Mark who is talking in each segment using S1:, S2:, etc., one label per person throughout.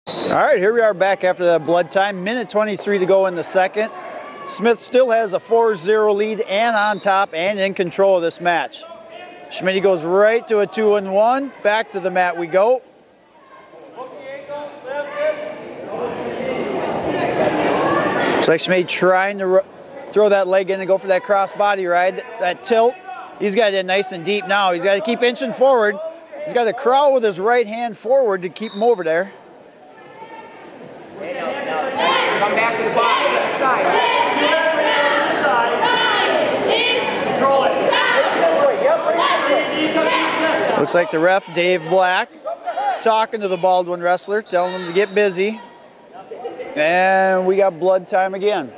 S1: All right, here we are back after that blood time. Minute 23 to go in the second. Smith still has a 4-0 lead and on top and in control of this match. Schmidt goes right to a 2-1. Back to the mat we go. Looks like Schmidt trying to throw that leg in and go for that cross body ride. That tilt, he's got it nice and deep now. He's got to keep inching forward. He's got to crawl with his right hand forward to keep him over there.
S2: Come back to the bottom, left side.
S1: Looks like the ref, Dave Black, talking to the Baldwin wrestler, telling him to get busy. And we got blood time again.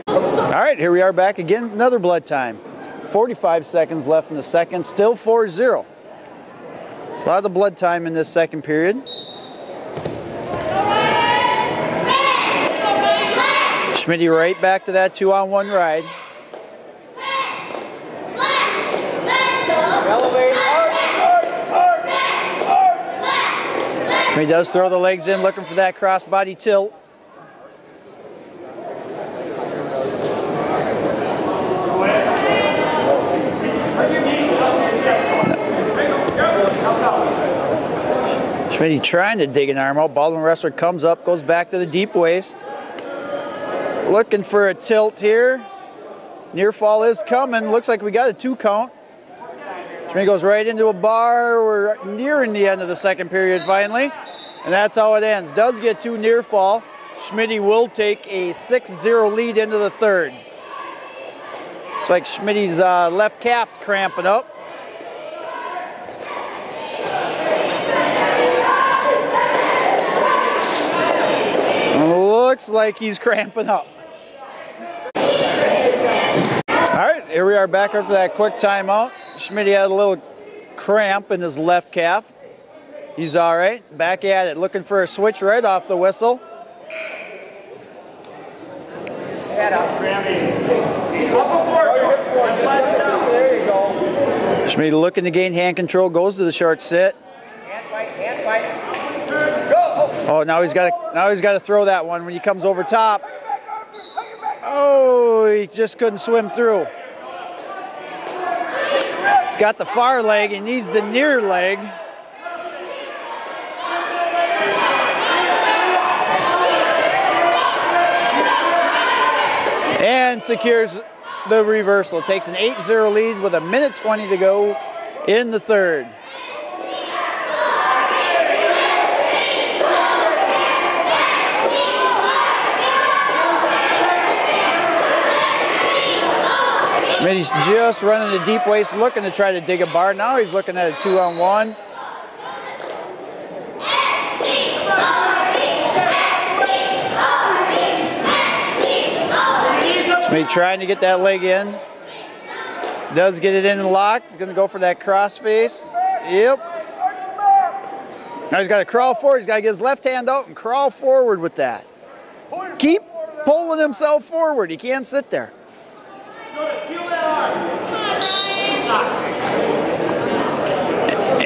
S1: All right, here we are back again, another blood time. 45 seconds left in the second, still 4-0. A lot of blood time in this second period. Schmidt right back to that 2-on-1 ride. Schmidt does throw the legs in, looking for that crossbody tilt. Schmidt trying to dig an arm out. Baldwin wrestler comes up, goes back to the deep waist. Looking for a tilt here. Near fall is coming. Looks like we got a 2 count. Schmidt goes right into a bar. We're nearing the end of the second period finally. And that's how it ends. Does get 2 near fall. Schmidt will take a 6-0 lead into the third. Looks like Schmidt's left calf's cramping up. Looks like he's cramping up. All right, here we are back after that quick timeout. Schmidt had a little cramp in his left calf. He's all right. Back at it, looking for a switch right off the whistle. Schmidt looking to gain hand control, goes to the short sit.
S2: Hand fight, hand fight.
S1: Oh, now he's got to throw that one when he comes over top. Oh, he just couldn't swim through. He's got the far leg, he needs the near leg. And secures the reversal. Takes an 8-0 lead with a minute 20 to go in the third. Schmidt's just running the deep waist, looking to try to dig a bar. Now he's looking at a 2-on-1. Schmidt trying to get that leg in. Does get it in and locked. He's going to go for that cross face. Yep. Now he's got to crawl forward. He's got to get his left hand out and crawl forward with that. Keep pulling himself forward. He can't sit there.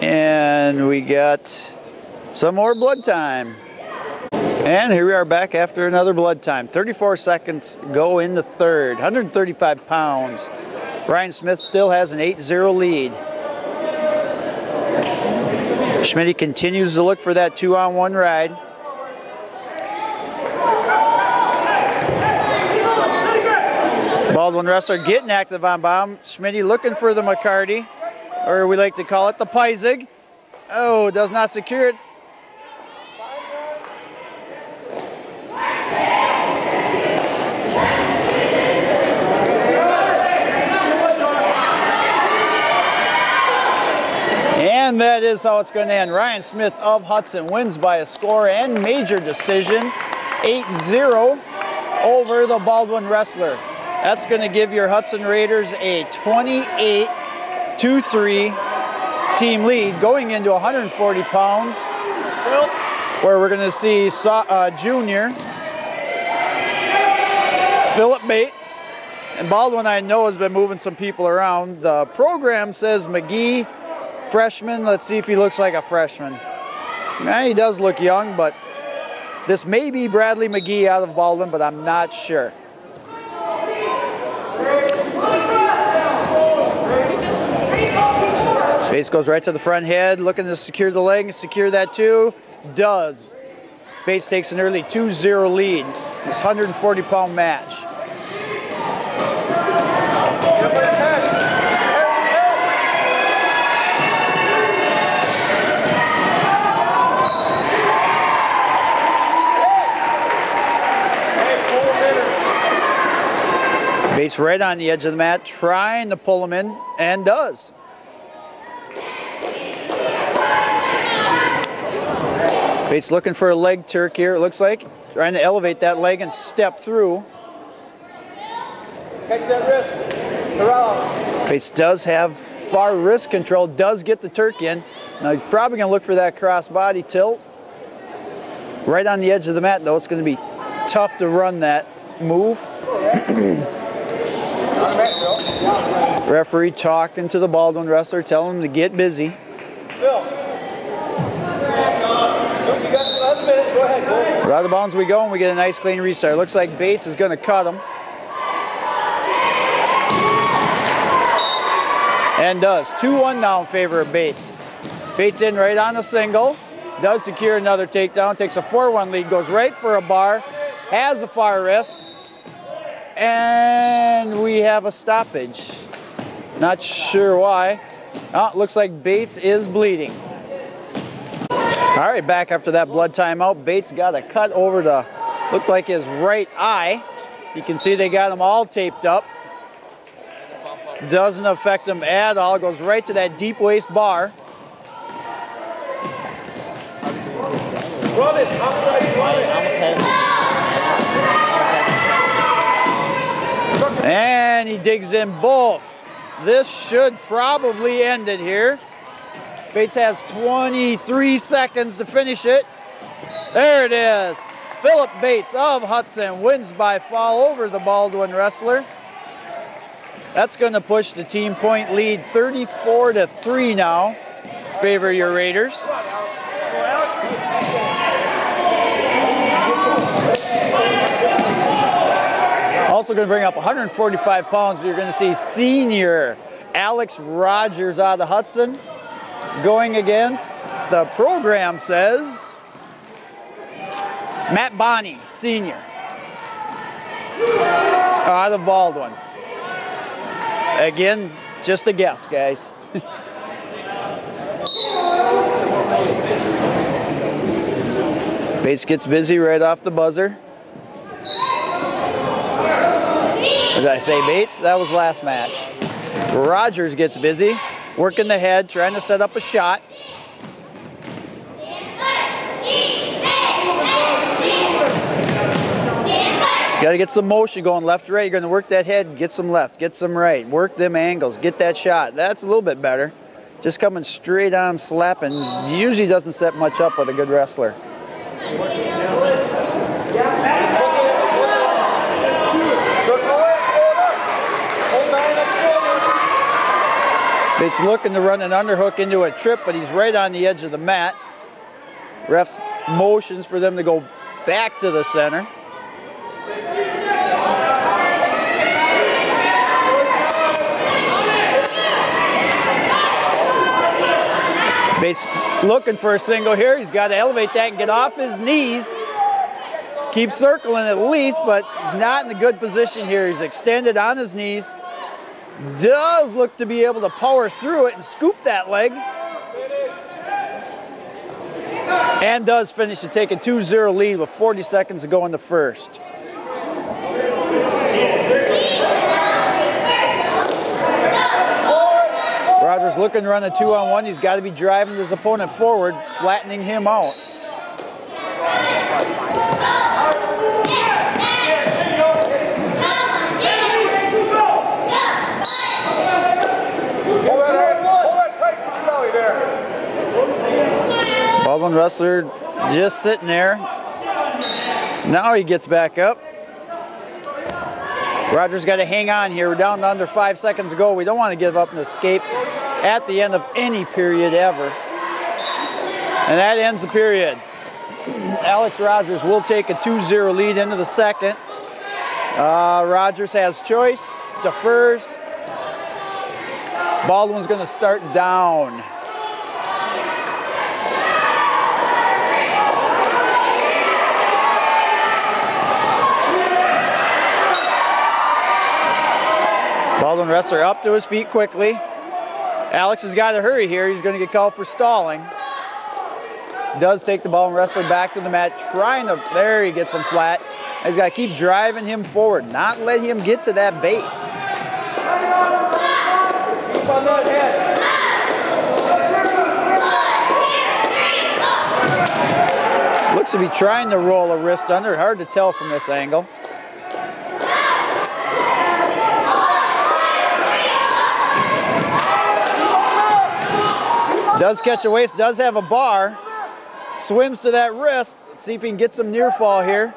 S1: And we got some more blood time. And here we are back after another blood time. 34 seconds go in the third. 135 pounds. Ryan Smith still has an 8-0 lead. Schmidt continues to look for that 2-on-1 ride. Baldwin wrestler getting active on bomb. Schmidt looking for the McCarty, or we like to call it the Peisig. Oh, does not secure it. And that is how it's going to end. Ryan Smith of Hudson wins by a score and major decision, 8-0 over the Baldwin wrestler. That's going to give your Hudson Raiders a 28-3 team lead going into 140 pounds, where we're going to see junior Philip Bates. And Baldwin, I know, has been moving some people around. The program says McGee, freshman. Let's see if he looks like a freshman. He does look young, but This may be Bradley McGee out of Baldwin, but I'm not sure. Bates goes right to the front head, looking to secure the leg, secure that too. Does. Bates takes an early 2-0 lead. This 140-pound match. Bates right on the edge of the mat, trying to pull him in, and does. Bates looking for a leg turk here, it looks like. Trying to elevate that leg and step through.
S3: Catch that wrist.
S1: Bates does have far wrist control, does get the turk in. Now he's probably going to look for that cross body tilt. Right on the edge of the mat, though, it's going to be tough to run that move. Referee talking to the Baldwin wrestler, telling him to get busy. Out of bounds we go, and we get a nice clean restart. Looks like Bates is going to cut him. And does. 2-1 now in favor of Bates. Bates in right on a single. Does secure another takedown. Takes a 4-1 lead. Goes right for a bar. Has a far wrist. And we have a stoppage. Not sure why. Oh, looks like Bates is bleeding. All right, back after that blood timeout. Bates got a cut over the, looked like his right eye. You can see they got him all taped up. Doesn't affect him at all. Goes right to that deep waist bar.
S3: Run it, run it.
S1: And he digs in both. This should probably end it here. Bates has 23 seconds to finish it. There it is. Philip Bates of Hudson wins by fall over the Baldwin wrestler. That's going to push the team point lead 34-3 now. Favor your Raiders. Also going to bring up 145 pounds. You're going to see senior Alex Rogers out of Hudson going against, the program says, Matt Bonney, senior, out of Baldwin. Again, just a guess, guys. Bates gets busy right off the buzzer. What did I say, Bates? That was last match. Rogers gets busy, working the head, trying to set up a shot. Got to get some motion going left to right. You're going to work that head, get some left, get some right. Work them angles, get that shot. That's a little bit better. Just coming straight on slapping usually doesn't set much up with a good wrestler. Bates looking to run an underhook into a trip, but he's right on the edge of the mat. Refs motions for them to go back to the center. Bates looking for a single here. He's got to elevate that and get off his knees. Keep circling at least, but not in a good position here. He's extended on his knees. Does look to be able to power through it and scoop that leg. And does finish to take a 2-0 lead with 40 seconds to go in the first. Rogers looking to run a 2-on-1. He's got to be driving his opponent forward, flattening him out. Baldwin wrestler just sitting there. Now he gets back up. Rogers got to hang on here. We're down to under 5 seconds to go. We don't want to give up and escape at the end of any period ever. And that ends the period. Alex Rogers will take a 2-0 lead into the second. Rogers has choice, defers. Baldwin's going to start down. Baldwin wrestler up to his feet quickly. Alex has got to hurry here. He's going to get called for stalling. Does take the Baldwin wrestler back to the mat, trying to, there he gets him flat. He's got to keep driving him forward, not let him get to that base.
S3: Keep on that head.
S1: Looks to be trying to roll a wrist under. Hard to tell from this angle. Does catch a waist, does have a bar. Swims to that wrist. Let's see if he can get some near fall here.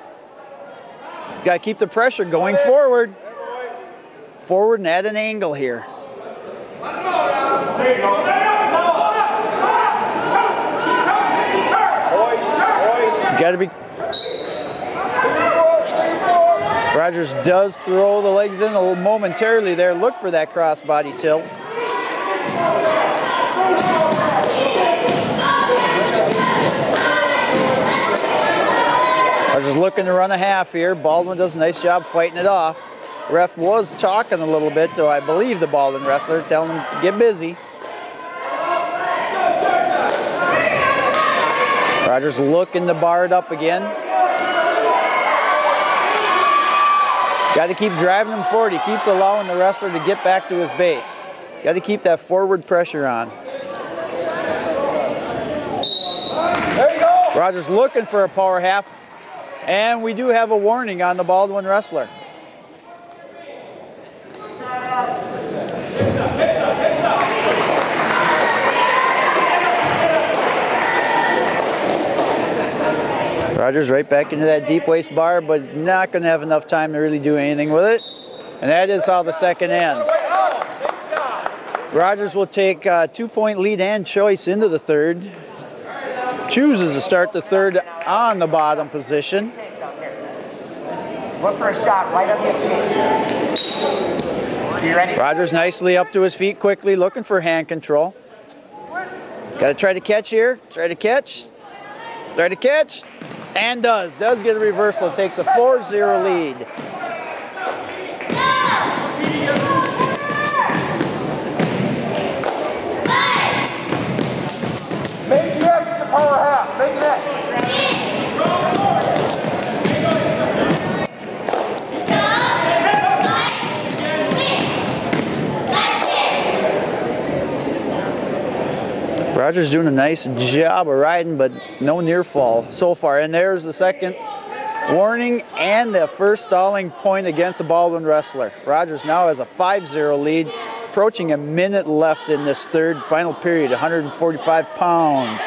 S1: He's got to keep the pressure going forward. Forward and at an angle here.
S3: There you go.
S1: He's got to be. Rogers does throw the legs in a little momentarily there. Look for that crossbody tilt. Rogers looking to run a half here. Baldwin does a nice job fighting it off. Ref was talking a little bit to, I believe, the Baldwin wrestler, telling him to get busy. Rogers looking to bar it up again. Got to keep driving him forward. He keeps allowing the wrestler to get back to his base. Got to keep that forward pressure on.
S3: There you go.
S1: Rogers looking for a power half. And we do have a warning on the Baldwin wrestler. Rogers right back into that deep waist bar, but not going to have enough time to really do anything with it. And that is how the second ends. Rogers will take a 2-point lead and choice into the third. Chooses to start the third on the bottom position.
S2: Look for a shot right on this game. You ready?
S1: Rogers nicely up to his feet quickly, looking for hand control. Got to try to catch here. Try to catch. Try to catch. And does. Does get a reversal. Takes a 4-0 lead.
S3: Make the extra power half. Make it that.
S1: Rogers doing a nice job of riding, but no near fall so far. And there's the second warning and the first stalling point against the Baldwin wrestler. Rogers now has a 5-0 lead, approaching a minute left in this third final period, 145 pounds.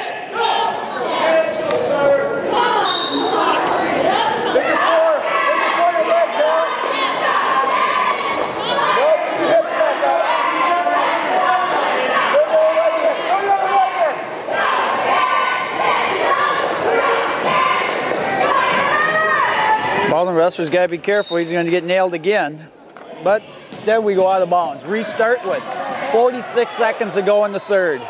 S1: Baldwin wrestler's got to be careful. He's going to get nailed again. But instead we go out of bounds. Restart with 46 seconds to go in the third.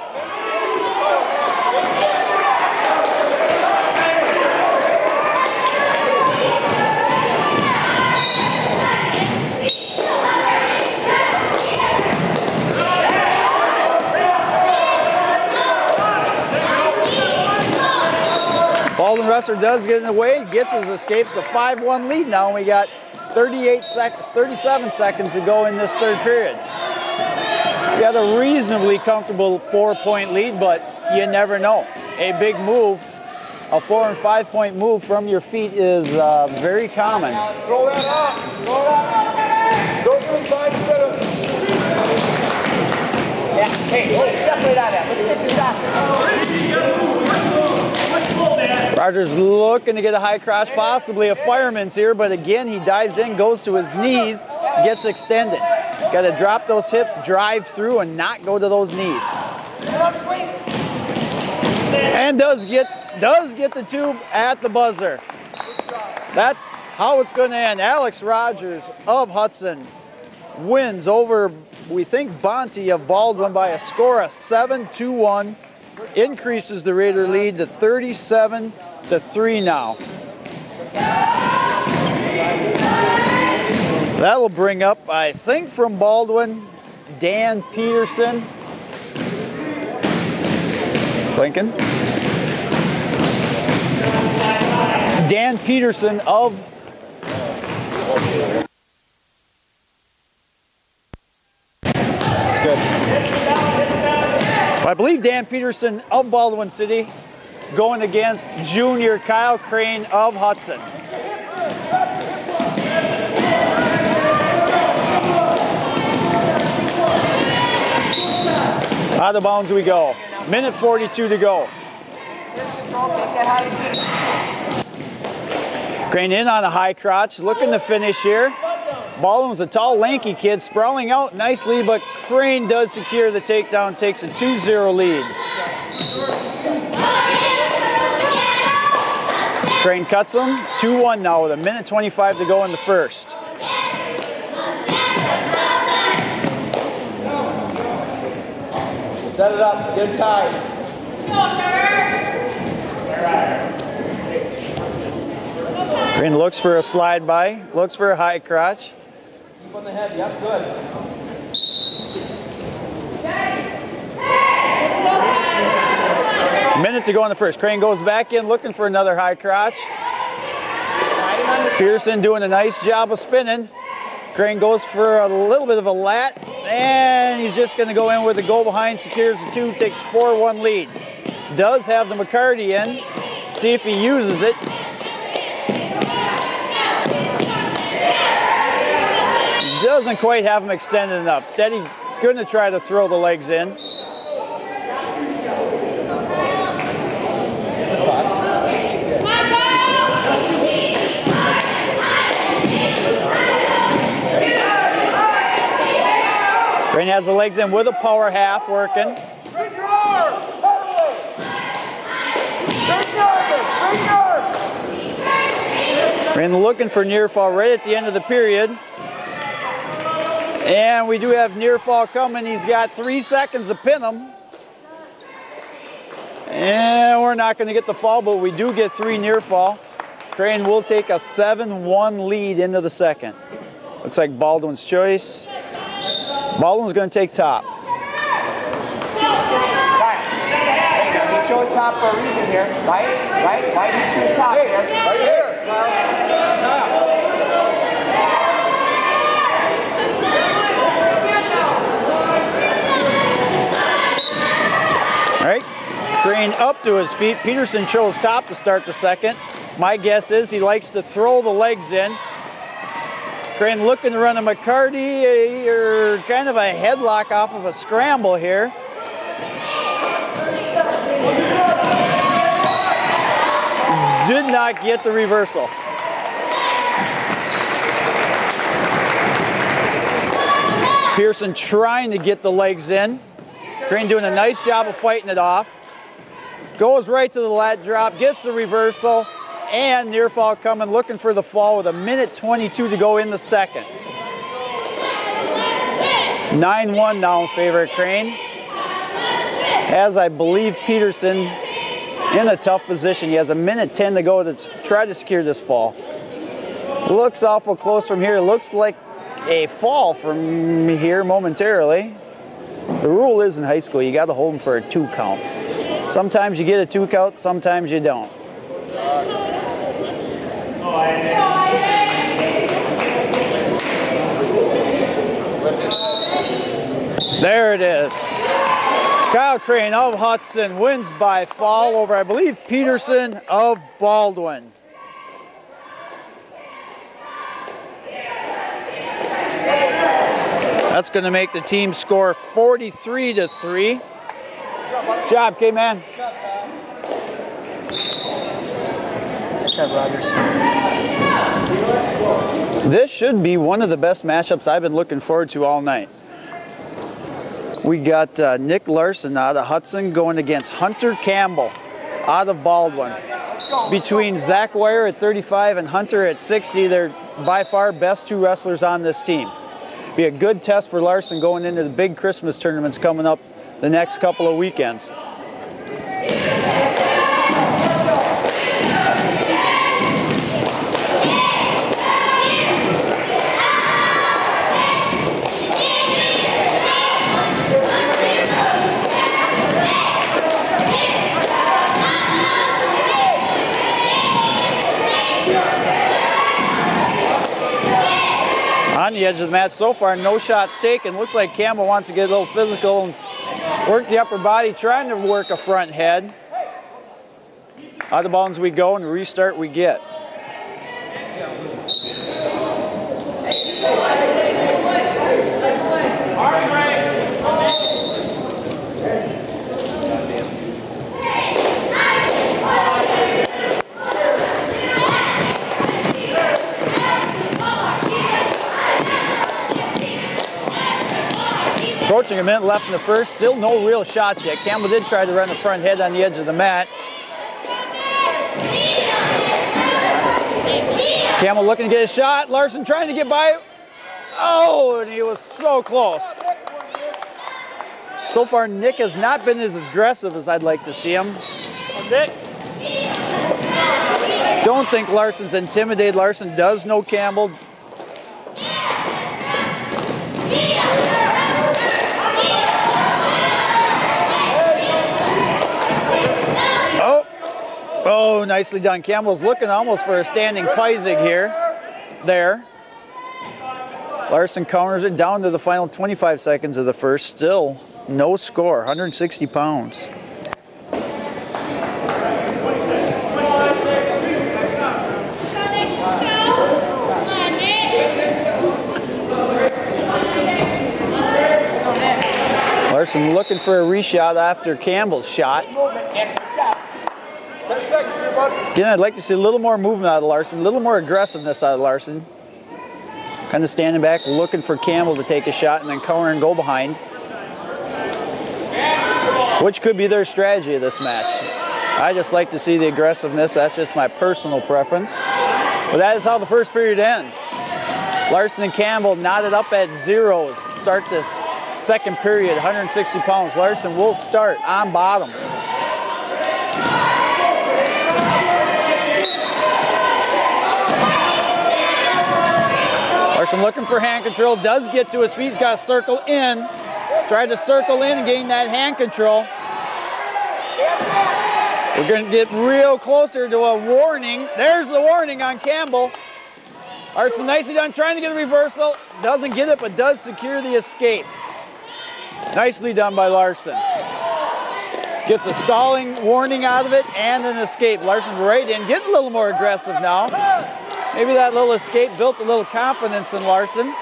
S1: Baldwin wrestler does get in the way, gets his escape. It's a 5-1 lead now, and we got 37 seconds to go in this third period. We got a reasonably comfortable 4-point lead, but you never know. A big move, a 4- and 5-point move from your feet is very common.
S3: Throw that out. Throw that. Don't do it inside, set up.
S2: Yeah, hey, let's separate out of that. Let's take a shot.
S1: Rogers looking to get a high cross, possibly a fireman's here, but again, he dives in, goes to his knees, gets extended. Got to drop those hips, drive through, and not go to those knees. And does get the tube at the buzzer. That's how it's going to end. Alex Rogers of Hudson wins over, we think, Bonte of Baldwin by a score of 7-1. Increases the Raider lead to 37-3 now. That will bring up, I think, from Baldwin, Dan Peterson. Lincoln. Dan Peterson of I believe Dan Peterson of Baldwin City going against junior Kyle Crane of Hudson. Out of bounds we go. Minute 42 to go. Crane in on a high crotch, looking to finish here. Baldwin's a tall, lanky kid, sprawling out nicely, but Crane does secure the takedown, takes a 2-0 lead. Crane cuts him, 2-1 now with a minute 25 to go in the first.
S3: Set it up, good tie.
S1: Crane looks for a slide by, looks for a high crotch.
S3: Keep on the head, yep, good.
S1: Minute to go in the first. Crane goes back in looking for another high crotch. Pearson doing a nice job of spinning. Crane goes for a little bit of a lat, and he's just going to go in with a go behind, secures the 2, takes 4-1 lead. Does have the McCarty in. See if he uses it. Doesn't quite have him extended enough. Steady, going to try to throw the legs in. Crane has the legs in with a power half working. Crane looking for near fall right at the end of the period. And we do have near fall coming. He's got 3 seconds to pin him. And we're not going to get the fall, but we do get 3 near fall. Crane will take a 7-1 lead into the second. Looks like Baldwin's choice. Baldwin's going to take top.
S2: He chose top for a reason here, right? Right? Why did he choose top here?
S3: Right here.
S1: All right, Crane up to his feet. Peterson chose top to start the second. My guess is he likes to throw the legs in. Crane looking to run a McCarty, or kind of a headlock off of a scramble here. Did not get the reversal. Pearson trying to get the legs in. Crane doing a nice job of fighting it off. Goes right to the lat drop, gets the reversal, and near fall coming, looking for the fall with a minute 22 to go in the second. 9-1 now in favor of Crane. Has, I believe, Peterson in a tough position. He has a minute 10 to go to try to secure this fall. Looks awful close from here. Looks like a fall from here momentarily. The rule is in high school, you got to hold them for a 2 count. Sometimes you get a 2 count, sometimes you don't. There it is. Kyle Crane of Hudson wins by fall over, I believe, Peterson of Baldwin. That's going to make the team score 43-3. Good job, K-Man. This should be one of the best matchups I've been looking forward to all night. We got Nick Larson out of Hudson going against Hunter Campbell out of Baldwin. Between Zach Wire at 35 and Hunter at 60, they're by far best 2 wrestlers on this team. Be a good test for Larson going into the big Christmas tournaments coming up the next couple of weekends. On the edge of the mat so far, no shots taken. Looks like Campbell wants to get a little physical and work the upper body, trying to work a front head. Out of bounds we go, and restart we get. Approaching a minute left in the first, still no real shots yet. Campbell did try to run the front head on the edge of the mat. Campbell looking to get a shot. Larson trying to get by. Oh, and he was so close. So far, Nick has not been as aggressive as I'd like to see him. Don't think Larson's intimidated. Larson does know Campbell. Oh, nicely done. Campbell's looking almost for a standing Peisig here. There. Larson counters it down to the final 25 seconds of the first. Still no score, 160 pounds. Larson looking for a reshot after Campbell's shot. Again, I'd like to see a little more movement out of Larson, a little more aggressiveness out of Larson. Kind of standing back, looking for Campbell to take a shot and then counter and go behind. Which could be their strategy of this match. I just like to see the aggressiveness. That's just my personal preference. But that is how the first period ends. Larson and Campbell knotted up at zeros. Start this second period, 160 pounds. Larson will start on bottom. Larson looking for hand control, does get to his feet. He's got to circle in. Tried to circle in and gain that hand control. We're going to get real closer to a warning. There's the warning on Campbell. Larson nicely done trying to get a reversal. Doesn't get it, but does secure the escape. Nicely done by Larson. Gets a stalling warning out of it and an escape. Larson right in, getting a little more aggressive now. Maybe that little escape built a little confidence in Larson.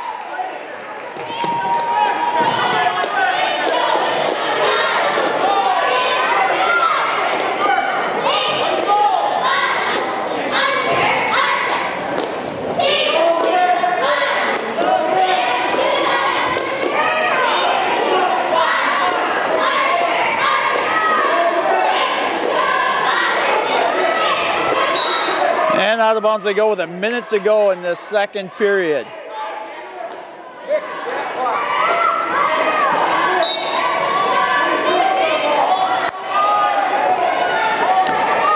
S1: Out of bounds they go with a minute to go in this second period.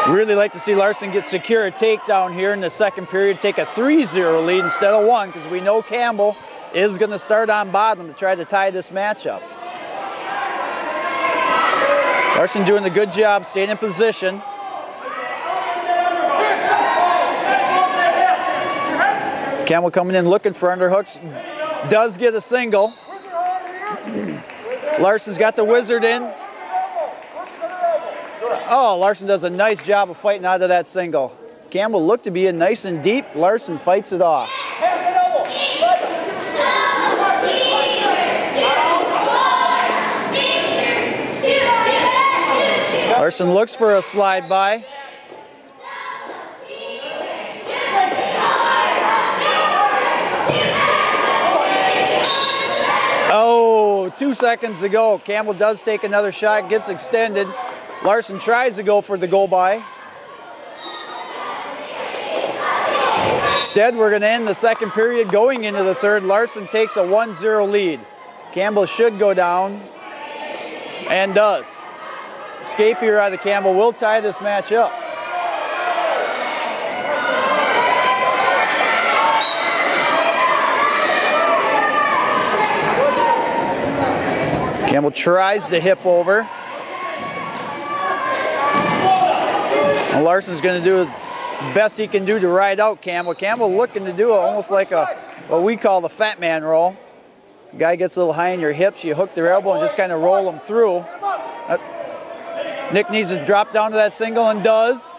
S1: Really like to see Larson secure a takedown here in the second period, take a 3-0 lead instead of 1, because we know Campbell is going to start on bottom to try to tie this matchup. Larson doing a good job staying in position. Campbell coming in looking for underhooks, does get a single. Larson's got the wizard in. Oh, Larson does a nice job of fighting out of that single. Campbell looked to be in nice and deep. Larson fights it off. Larson looks for a slide by. Oh, 2 seconds to go. Campbell does take another shot, gets extended. Larson tries to go for the go-by. Instead, we're going to end the second period going into the third. Larson takes a 1-0 lead. Campbell should go down, and does. Escape here out of Campbell will tie this match up. Campbell tries to hip over. And Larson's going to do his best he can do to ride out Campbell. Campbell looking to do almost like what we call the fat man roll. The guy gets a little high in your hips, you hook their elbow and just kind of roll them through. Nick needs to drop down to that single and does.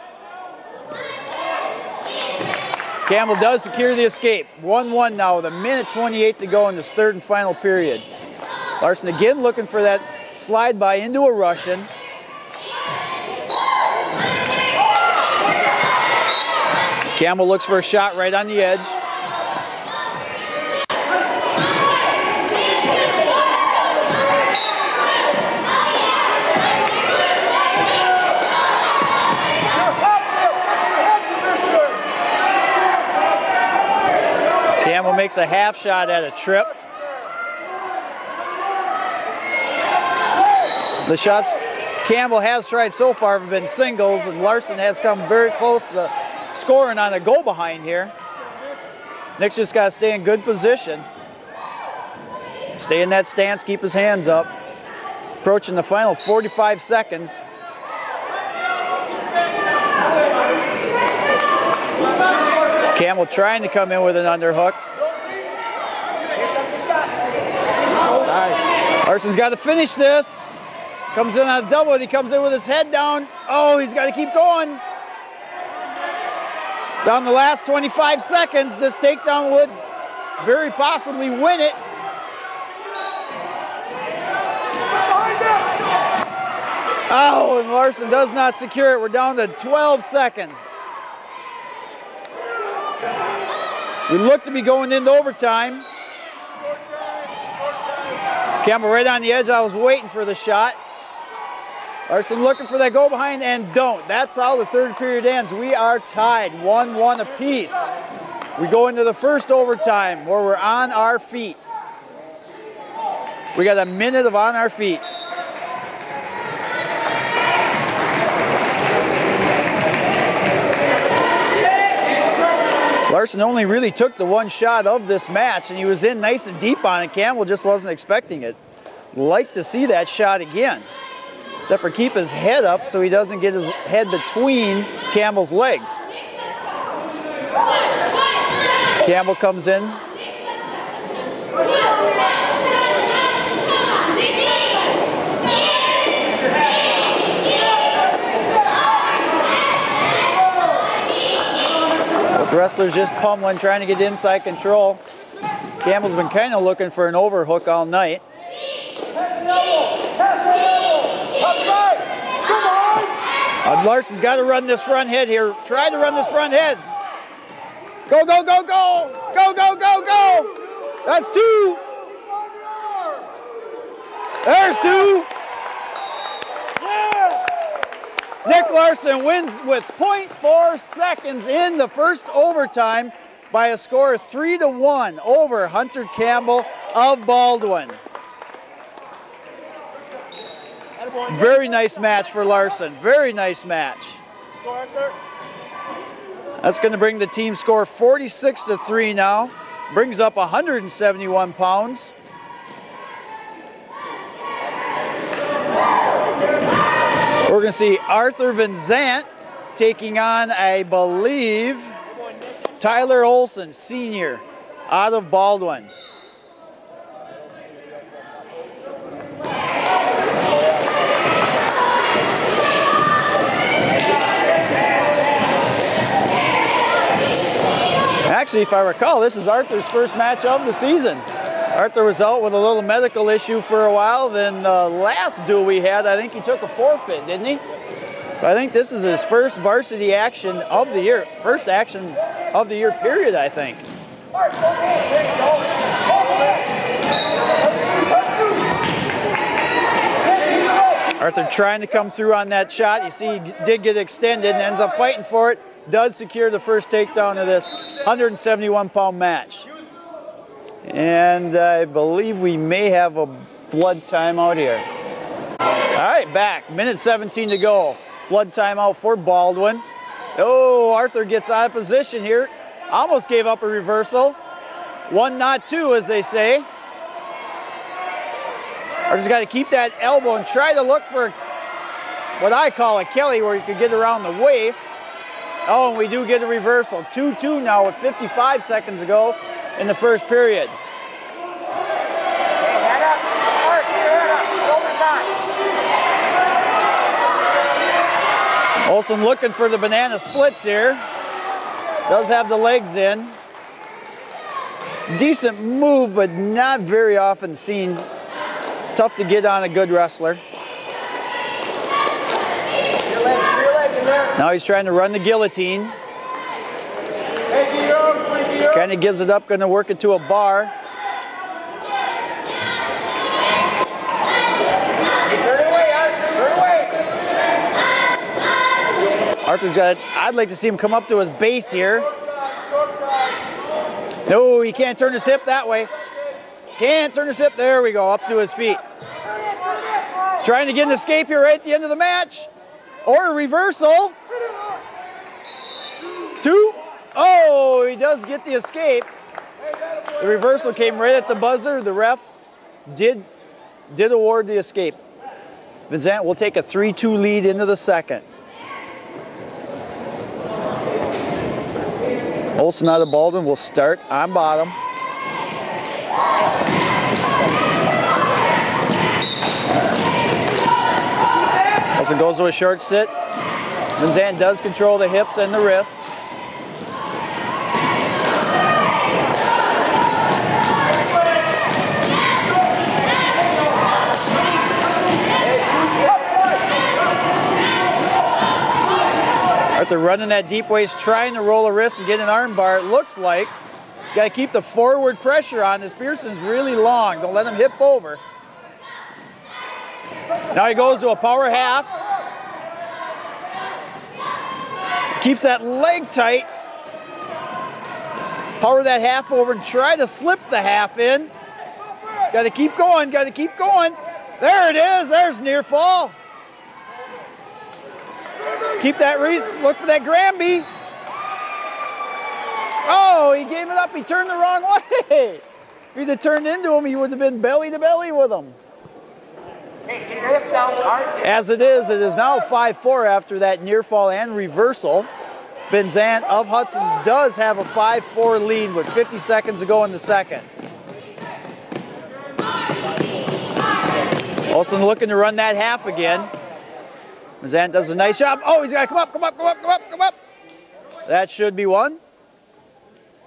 S1: Campbell does secure the escape. 1-1 now with 1:28 to go in this third and final period. Larson again looking for that slide by into a Russian. Campbell looks for a shot right on the edge. Campbell makes a half shot at a trip. The shots Campbell has tried so far have been singles, and Larson has come very close to scoring on a go behind here. Nick's just got to stay in good position. Stay in that stance, keep his hands up. Approaching the final 45 seconds. Campbell trying to come in with an underhook. Nice. Larson's got to finish this. Comes in on a double and he comes in with his head down. Oh, he's got to keep going. Down the last 25 seconds, this takedown would very possibly win it. Oh, and Larson does not secure it. We're down to 12 seconds. We look to be going into overtime. Campbell right on the edge. I was waiting for the shot. Larson looking for that go behind and don't. That's how the third period ends. We are tied 1-1 apiece. We go into the first overtime where we're on our feet. We got a minute of on our feet. Larson only really took the one shot of this match, and he was in nice and deep on it. Campbell just wasn't expecting it. Like to see that shot again, except for keep his head up so he doesn't get his head between Campbell's legs. Campbell comes in. The wrestler's just pummeling, trying to get inside control. Campbell's been kind of looking for an overhook all night. Larson's got to run this front head here. Try to run this front head. Go, go, go, go. Go, go, go, go. That's two. There's two. Nick Larson wins with 0.4 seconds in the first overtime by a score of 3-1 over Hunter Campbell of Baldwin. Very nice match for Larson. Very nice match. That's going to bring the team score 46-3 now. Brings up 171 pounds. We're going to see Arthur Van Zant taking on, I believe, Tyler Olson, senior, out of Baldwin. Actually, if I recall, this is Arthur's first match of the season. Arthur was out with a little medical issue for a while. Then last duel we had, I think he took a forfeit, didn't he? But I think this is his first varsity action of the year. First action of the year period, I think. Arthur trying to come through on that shot. You see he did get extended and ends up fighting for it. Does secure the first takedown of this 171-pound match. And I believe we may have a blood timeout here. All right, back. Minute 17 to go. Blood timeout for Baldwin. Oh, Arthur gets out of position here. Almost gave up a reversal. One, not two, as they say. Arthur's got to keep that elbow and try to look for what I call a Kelly, where you could get around the waist. Oh, and we do get a reversal. 2-2 now with 55 seconds to go in the first period.
S2: Head up. Art, head up. Shoulders on.
S1: Olsen looking for the banana splits here. Does have the legs in. Decent move, but not very often seen. Tough to get on a good wrestler. Now he's trying to run the guillotine. Kind of gives it up, going to work it to a bar. Arthur's got, I'd like to see him come up to his base here. No, he can't turn his hip that way. Can't turn his hip. There we go, up to his feet. Trying to get an escape here right at the end of the match. Or a reversal. 2. Oh, he does get the escape. The reversal came right at the buzzer. The ref did award the escape. Vincent will take a 3-2 lead into the second. Olsen out of Baldwin will start on bottom. Olsen goes to a short sit. Vincent does control the hips and the wrist. Arthur running that deep waist, trying to roll a wrist and get an arm bar, it looks like. He's got to keep the forward pressure on. This Pearson's really long. Don't let him hip over. Now he goes to a power half. Keeps that leg tight. Power that half over and try to slip the half in. He's got to keep going, got to keep going. There it is, there's near fall. Keep that Reese, look for that Granby. Oh, he gave it up, he turned the wrong way. If he'd have turned into him, he would have been belly to belly with him. As it is now 5-4 after that near fall and reversal. Vincent of Hudson does have a 5-4 lead with 50 seconds to go in the second. Olsen looking to run that half again. Vincent does a nice job. Oh, he's got to come up, come up, come up, come up, come up. That should be one.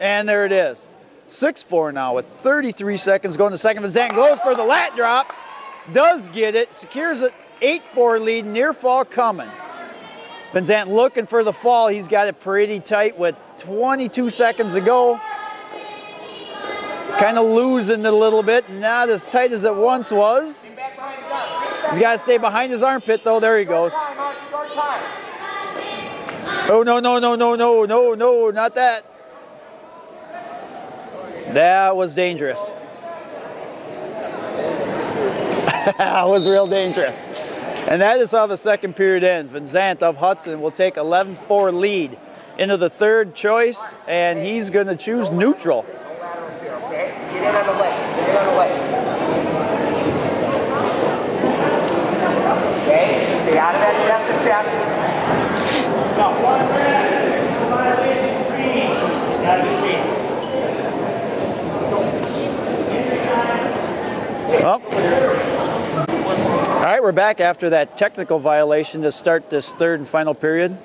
S1: And there it is. 6-4 now with 33 seconds going to the second. Vincent goes for the lat drop. Does get it, secures an 8-4 lead, near fall coming. Vincent looking for the fall. He's got it pretty tight with 22 seconds to go. Kind of losing it a little bit, not as tight as it once was. He's got to stay behind his armpit though, there he goes. Oh, no, no, no, no, no, no, no, not that. That was dangerous. That was real dangerous. And that is how the second period ends. Vincent of Hudson will take 11-4 lead into the third choice, and he's going to choose neutral.
S2: Get in on the legs. Get in on the legs. Okay, stay out of that chest to chest. Got 1 minute. Violation green. Got to be green.
S1: All right, we're back after that technical violation to start this third and final period.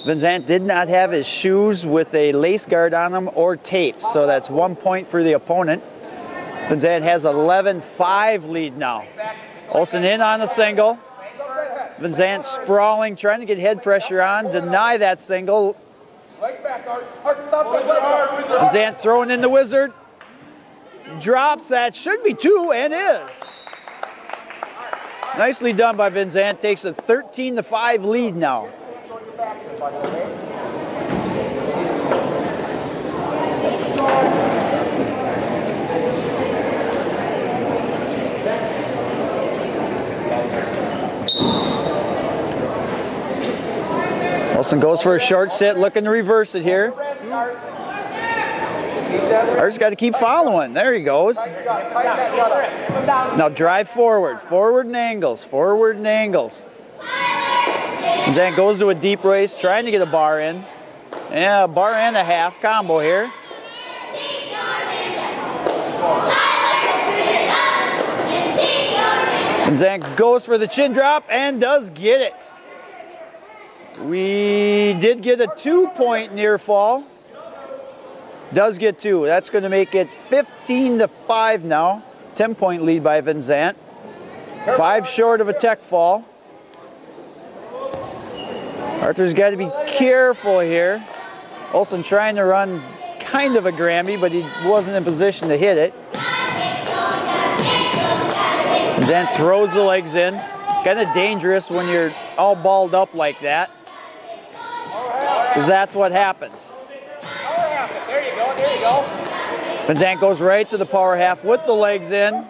S1: Vincent did not have his shoes with a lace guard on them or tape, so that's 1 point for the opponent. Vincent has 11-5 lead now. Olsen in on a single. Vincent sprawling, trying to get head pressure on, deny that single. Vincent throwing in the wizard. Drops that, should be 2, and is. Nicely done by Vinzant. Takes a 13-5 lead now. Wilson goes for a short sit, looking to reverse it here. Art's got to keep following. There he goes. Now drive forward. Forward and angles. Forward and angles. Zant goes to a deep race, trying to get a bar in. Yeah, a bar and a half combo here. And Zant goes for the chin drop and does get it. We did get a 2-point near fall. Does get 2. That's going to make it 15-5 now. 10-point lead by Vinzant. 5 short of a tech fall. Arthur's got to be careful here. Olsen trying to run kind of a Grammy, but he wasn't in position to hit it. Vinzant throws the legs in. Kind of dangerous when you're all balled up like that, because that's what happens.
S2: There you go, there you go.
S1: Vinzant goes right to the power half with the legs in.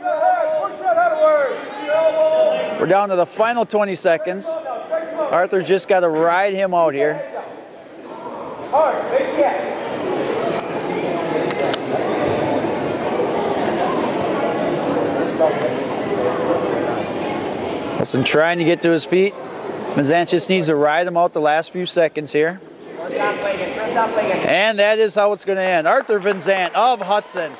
S1: We're down to the final 20 seconds. Arthur's just got to ride him out here. Wilson trying to get to his feet. Vinzant just needs to ride him out the last few seconds here. And that is how it's going to end. Arthur Vinzant of Hudson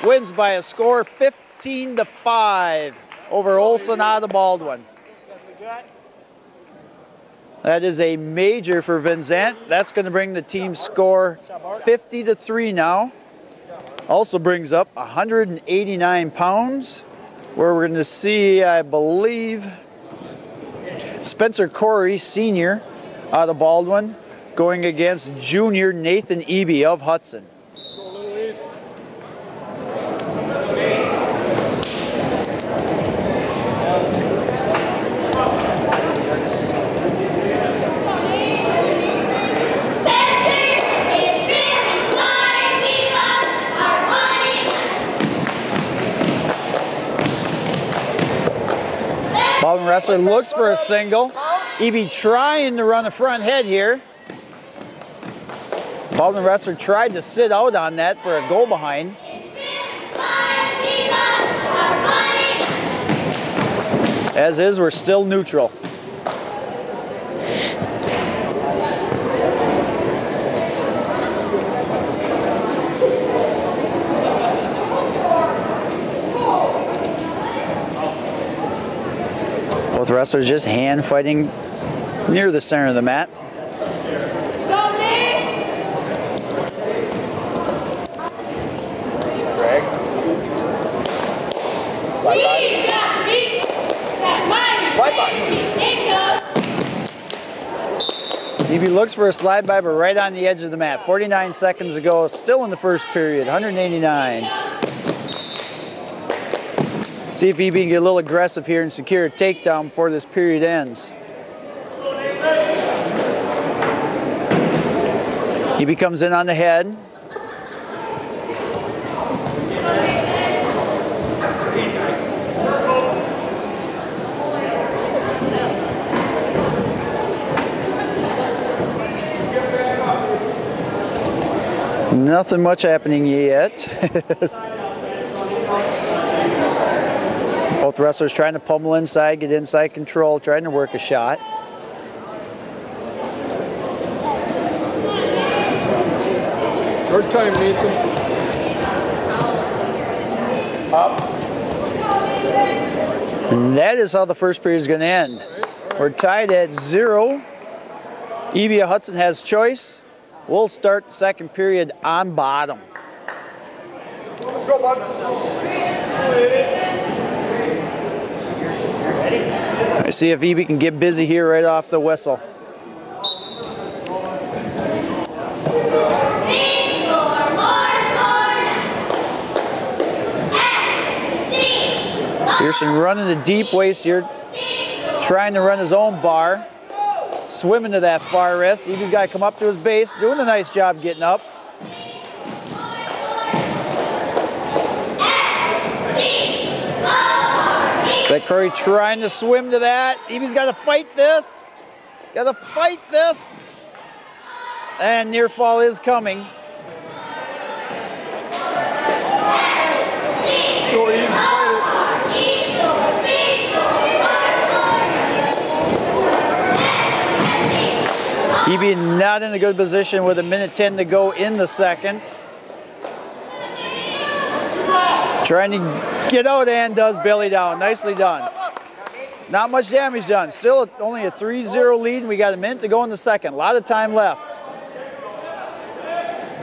S1: wins by a score 15-5 over Olsen out of Baldwin. That is a major for Vinzant. That's going to bring the team score 50-3 now. Also brings up 189 pounds, where we're going to see, I believe, Spencer Corey, senior, out of Baldwin, going against junior Nathan Eby of Hudson. Baldwin wrestler looks for a single. Eby trying to run a front head here. Baldwin wrestler tried to sit out on that for a go behind. As is, we're still neutral. Both wrestlers just hand fighting near the center of the mat. Eby looks for a slide by, but right on the edge of the mat. 49 seconds ago, still in the first period, 189. See if Eby can get a little aggressive here and secure a takedown before this period ends. Eby comes in on the head. Nothing much happening yet. Both wrestlers trying to pummel inside, get inside control, trying to work a shot.
S3: Short time, Nathan. Up.
S1: And that is how the first period is going to end. We're tied at 0. Eby Hudson has choice. We'll start the second period on bottom.
S3: Let's go, bud.
S1: I see if Eby can get busy here right off the whistle. Pearson running the deep waist here. trying to run his own bar. Swimming to that far wrist. Eby's got to come up to his base. Doing a nice job getting up. Zach Curry trying to swim to that. Eby's got to fight this. He's got to fight this. And near fall is coming. Eby not in a good position with 1:10 to go in the second. Trying to get out and does belly down. Nicely done. Not much damage done. Still only a 3-0 lead, and we got 1 minute to go in the second. A lot of time left.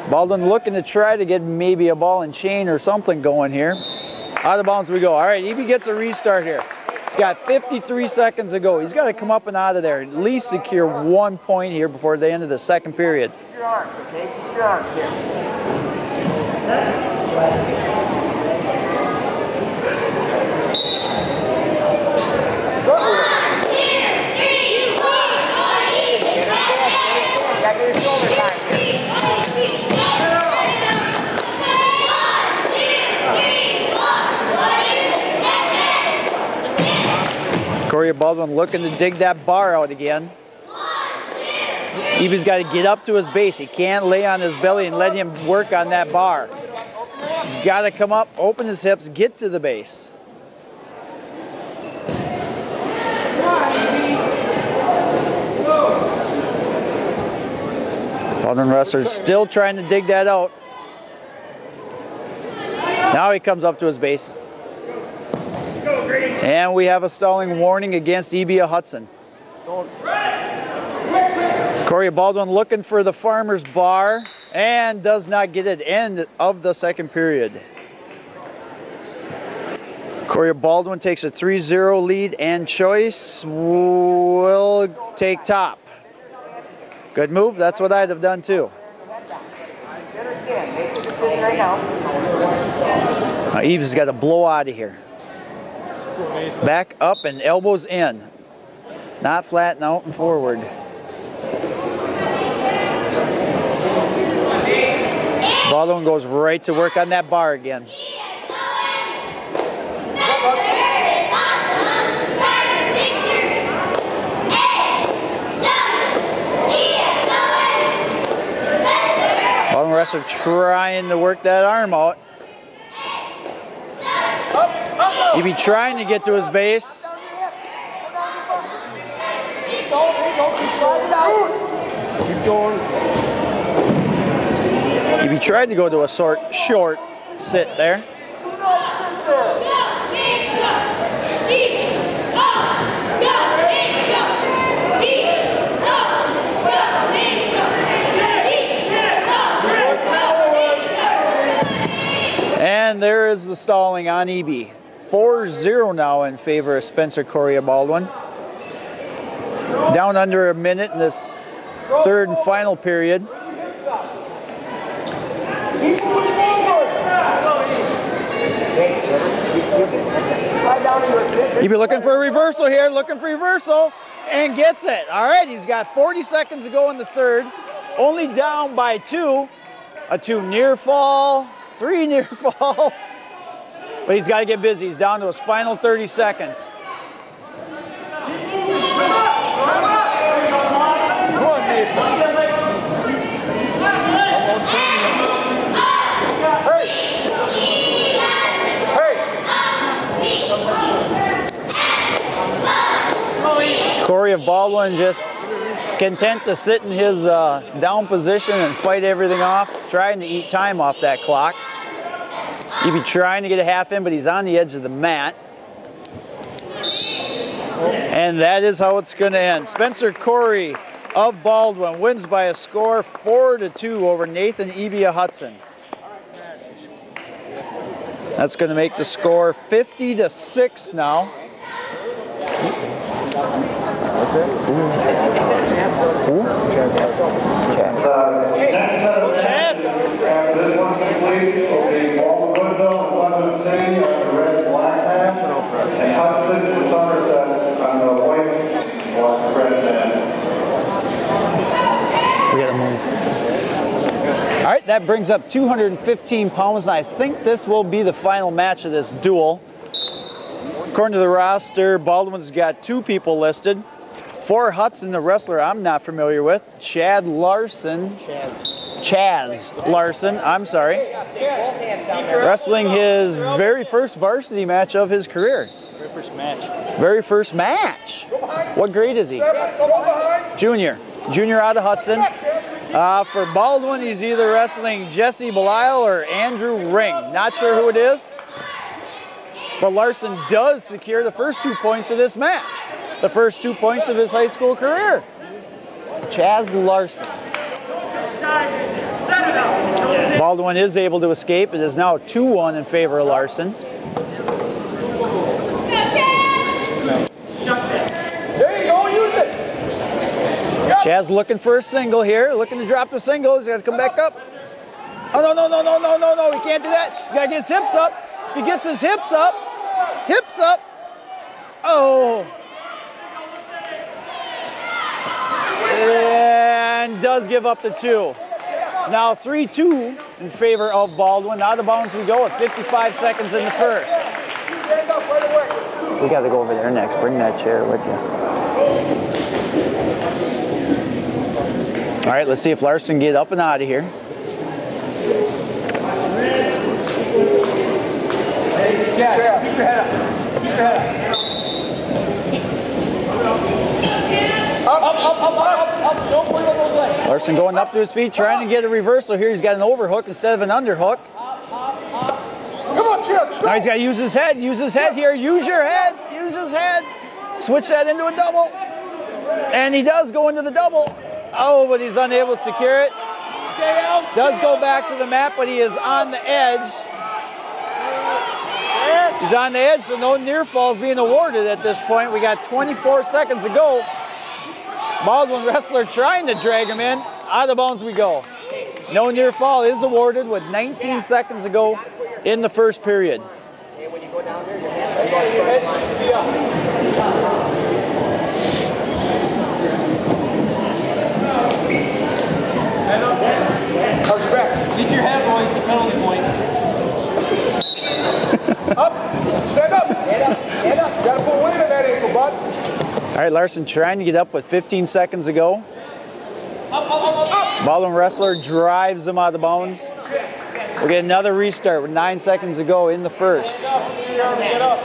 S1: Baldwin looking to try to get maybe a ball and chain or something going here. Out of bounds we go. All right, Eby gets a restart here. He's got 53 seconds to go. He's got to come up and out of there. At least secure 1 point here before the end of the second period.
S2: Keep your arms, okay? Keep your arms here.
S1: Corey Baldwin looking to dig that bar out again. Eby's got to get up to his base. He can't lay on his belly and let him work on that bar. He's got to come up, open his hips, get to the base. Baldwin wrestler still trying to dig that out. Now he comes up to his base. And we have a stalling warning against Eby Hudson. Corey Baldwin looking for the farmer's bar and does not get it. End of the second period. Corey Baldwin takes a 3-0 lead, and Choice will take top. Good move. That's what I'd have done too.
S2: Sit or stand. Make the decision right now.
S1: Now Eby's got to blow out of here. Back up and elbows in. Not flat and out and forward. Baldwin goes right to work on that bar again. Baldwin wrestler trying to work that arm out. Eby trying to get to his base. Eby tried to go to a short sit there. And there is the stalling on Eby. 4-0 now in favor of Spencer Corey Baldwin. Down under 1 minute in this third and final period. Eby looking for a reversal here, looking for a reversal, and gets it. All right, he's got 40 seconds to go in the third. Only down by 2. A 2 near fall, 3 near fall. But he's got to get busy. He's down to his final 30 seconds. Corey of Baldwin just content to sit in his down position and fight everything off, trying to eat time off that clock. Eby trying to get a half in, but he's on the edge of the mat. And that is how it's going to end. Spencer Corey of Baldwin wins by a score 4-2 over Nathan Eby Hudson. That's going to make the score 50-6 now.
S4: And Hudson to Somerset on the white
S1: All right, that brings up 215 pounds, and I think this will be the final match of this duel. According to the roster, Baldwin's got 2 people listed. For Hudson, the wrestler I'm not familiar with, Chaz Larson, I'm sorry. Wrestling his very first varsity match of his career. Very first match. What grade is he? Junior out of Hudson. For Baldwin, he's either wrestling Jesse Belisle or Andrew Ring. Not sure who it is. But Larson does secure the first 2 points of this match. The first 2 points of his high school career. Chaz Larson. Baldwin is able to escape. It is now 2-1 in favor of Larson. Chaz looking for a single here, looking to drop the single. He's got to come back up. Oh, no, he can't do that. He's got to get his hips up. He gets his hips up. Oh. And does give up the 2. It's now 3-2 in favor of Baldwin. Out of bounds we go with 55 seconds in the first. We got to go over there next. Bring that chair with you. All right, let's see if Larson can get up and out of here.
S3: Keep your head up. Up. Don't put on those legs.
S1: Larson going up to his feet, trying to get a reversal here. He's got an overhook instead of an underhook.
S3: Come on, Jeff.
S1: Now he's got to use his head. Use his head here. Use your head. Use his head. Switch that into a double. And he does go into the double. Oh, but he's unable to secure it. Does go back to the mat, but he is on the edge. He's on the edge, so no near falls being awarded at this point. We got 24 seconds to go. Baldwin wrestler trying to drag him in. Out of bounds we go. No near fall is awarded with 19 seconds to go in the first period.
S2: When you go down there, your hands
S3: Arch back.
S4: Get your head, boys. The penalty point.
S3: Up. Stand up. Stand up. Got to put weight on that ankle, bud.
S1: All right, Larson trying to get up with 15 seconds to go.
S3: Up.
S1: Baldwin wrestler drives him out of bounds. We'll get another restart with 9 seconds to go in the first.
S3: Get up.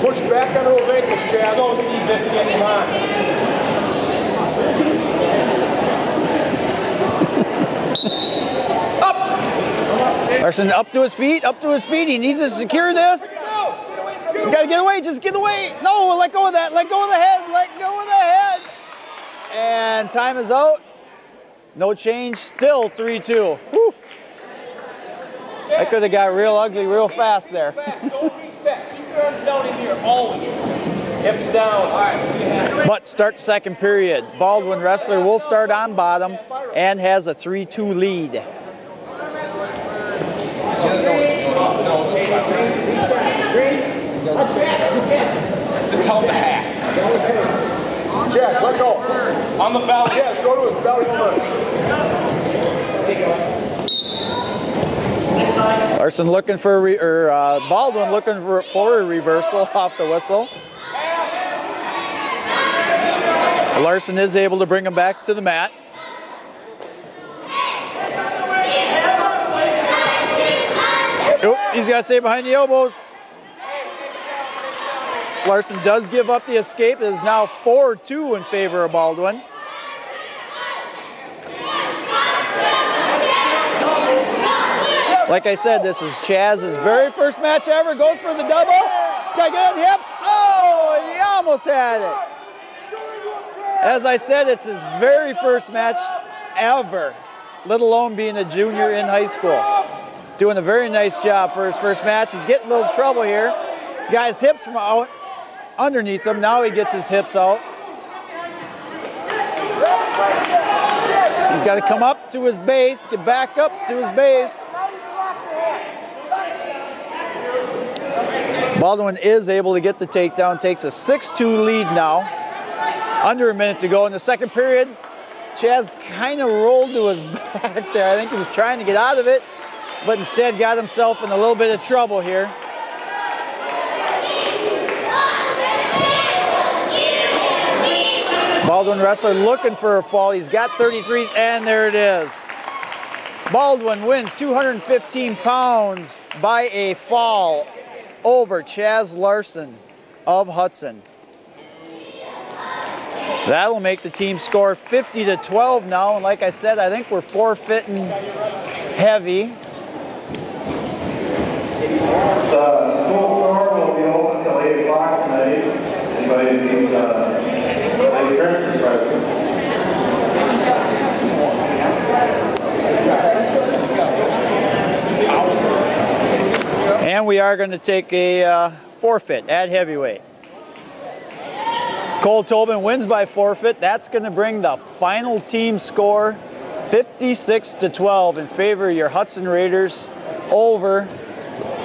S3: Push back on those ankles, Chaz. Don't see this getting on.
S1: Larson up to his feet, He needs to secure this. He's got to get away, just get away. No, let go of that, let go of the head, let go of the head. And time is out. No change, still 3-2. Whew. That could have got real ugly real fast there.
S4: Don't reach back. Keep your arms down in here, always. Hips down. All right.
S1: But start second period. Baldwin wrestler will start on bottom and has a 3-2 lead.
S4: Just tell him to half.
S3: Chaz, let go.
S4: On the belly.
S3: Chaz, go to his belly first.
S1: Larson looking for Baldwin looking for a reversal off the whistle. Larson is able to bring him back to the mat. Oh, he's got to stay behind the elbows. Larson does give up the escape. It is now 4-2 in favor of Baldwin. Like I said, this is Chaz's very first match ever. Goes for the double. Got to get it hips. Oh, and he almost had it. As I said, it's his very first match ever, let alone being a junior in high school. Doing a very nice job for his first match. He's getting a little trouble here. He's got his hips from out underneath him. Now he gets his hips out. He's got to come up to his base, get back up to his base. Baldwin is able to get the takedown, takes a 6-2 lead now. Under a minute to go in the second period. Chaz kind of rolled to his back there. I think he was trying to get out of it, but instead got himself in a little bit of trouble here. Baldwin wrestler looking for a fall. He's got 33s, and there it is. Baldwin wins 215 pounds by a fall over Chaz Larson of Hudson. That'll make the team score 50-12 now, and like I said, I think we're forfeiting heavy.
S5: The school store will be open until 8 o'clock tonight. Anybody needs a Christmas present?
S1: And we are going to take a forfeit at heavyweight. Cole Tobin wins by forfeit. That's going to bring the final team score 56-12 in favor of your Hudson Raiders over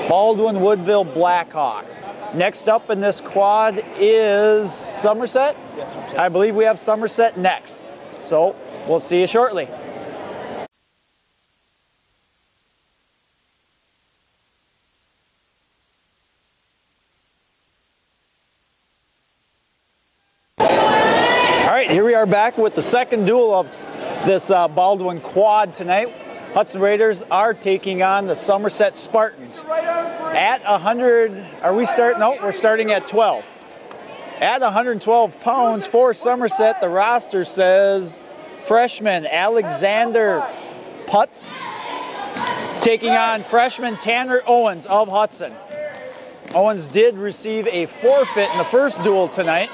S1: Baldwin Woodville Blackhawks. Next up in this quad is Somerset. Yes, Somerset. I believe we have Somerset next. So we'll see you shortly. Here we are back with the second duel of this Baldwin quad tonight. Hudson Raiders are taking on the Somerset Spartans. At 100, are we starting? No, we're starting at 12. At 112 pounds for Somerset, the roster says freshman Alexander Putz taking on freshman Tanner Owens of Hudson. Owens did receive a forfeit in the first duel tonight.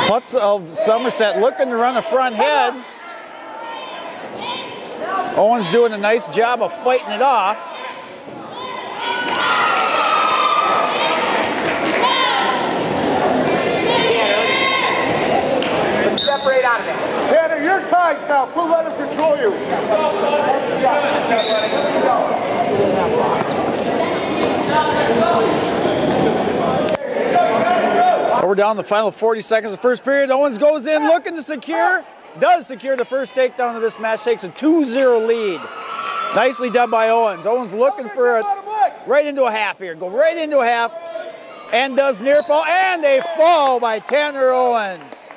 S1: Putz of Somerset looking to run a front head. Owens doing a nice job of fighting it off.
S2: Let's separate out of that.
S3: Tanner, your ties now. We'll let him control you.
S1: We're down the final 40 seconds of the first period. Owens goes in looking to secure. Does secure the first takedown of this match. Takes a 2-0 lead. Nicely done by Owens. Owens looking for a right into a half here. Go right into a half. And does near fall. And a fall by Tanner Owens.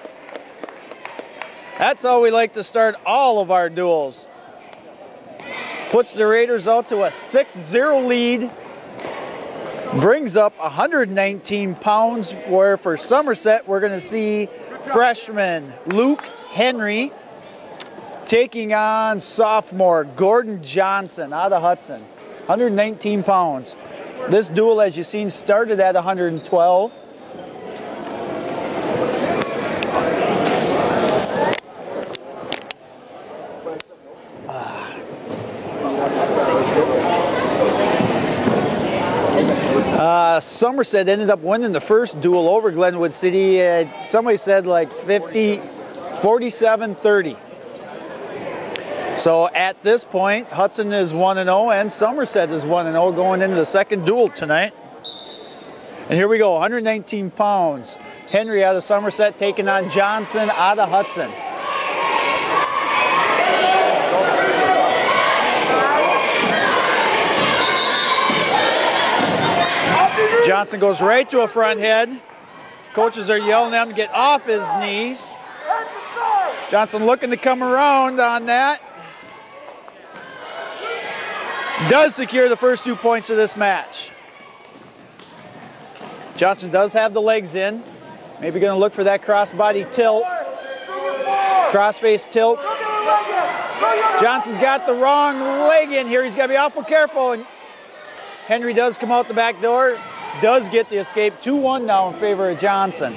S1: That's how we like to start all of our duels. Puts the Raiders out to a 6-0 lead. Brings up 119 pounds, where for Somerset we're going to see freshman Luke Henry taking on sophomore Gordon Johnson out of Hudson. 119 pounds. This duel, as you've seen, started at 112. Somerset ended up winning the first duel over Glenwood City. Somebody said like 47-30. So at this point, Hudson is 1-0 and Somerset is 1-0 going into the second duel tonight. And here we go, 119 pounds. Henry out of Somerset taking on Johnson out of Hudson. Johnson goes right to a front head. Coaches are yelling at him to get off his knees. Johnson looking to come around on that. Does secure the first 2 points of this match. Johnson does have the legs in. Maybe going to look for that crossbody tilt. Crossface tilt. Johnson's got the wrong leg in here. He's got to be awful careful. And Henry does come out the back door. Does get the escape. 2-1 now in favor of Johnson.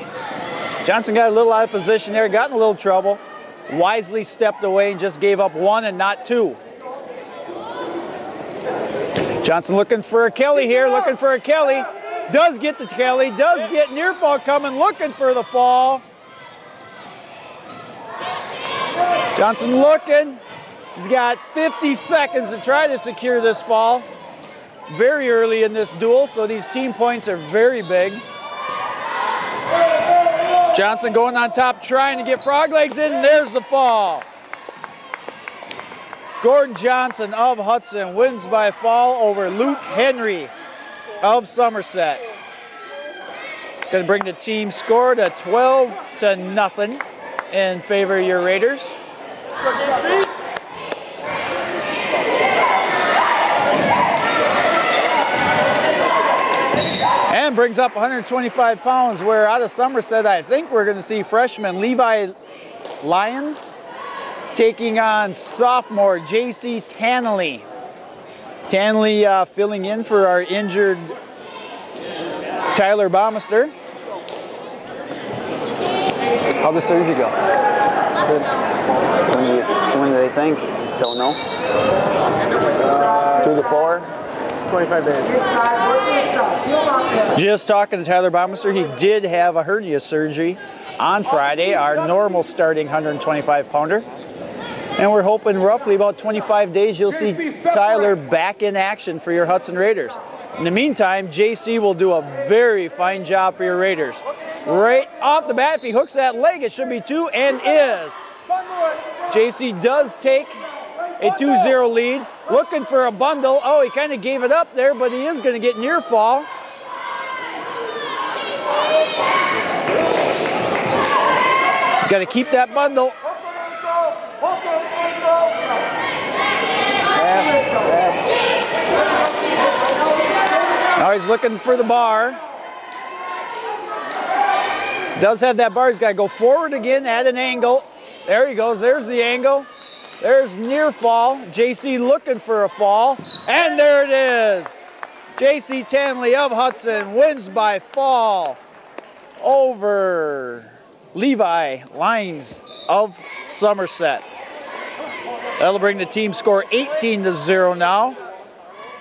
S1: Johnson got a little out of position there, got in a little trouble. Wisely stepped away and just gave up 1 and not 2. Johnson looking for a Kelly here, looking for a Kelly. Does get to Kelly, does get near fall coming, looking for the fall. Johnson looking. He's got 50 seconds to try to secure this fall. Very early in this duel, so these team points are very big. Johnson going on top, trying to get frog legs in, and there's the fall. Gordon Johnson of Hudson wins by fall over Luke Henry of Somerset. It's going to bring the team score to 12-0 in favor of your Raiders. And brings up 125 pounds, where out of Somerset, I think we're going to see freshman Levi Lyons taking on sophomore J.C. Tannley. Tannley filling in for our injured Tyler Baumeister. How'd the surgery go? Good. When do they think? Don't know. 2 to 4? 25 days. Just talking to Tyler Baumeister, he did have a hernia surgery on Friday, our normal starting 125 pounder. And we're hoping roughly about 25 days you'll see Tyler back in action for your Hudson Raiders. In the meantime, JC will do a very fine job for your Raiders. Right off the bat, if he hooks that leg, it should be 2, and is. JC does take a 2-0 lead. Looking for a bundle. Oh, he kind of gave it up there, but he is going to get near fall. He's got to keep that bundle. Now he's looking for the bar. Does have that bar. He's got to go forward again at an angle. There he goes. There's the angle. There's near fall. JC looking for a fall. And there it is. JC Tannley of Hudson wins by fall over Levi Lyons of Somerset. That'll bring the team score 18-0 now.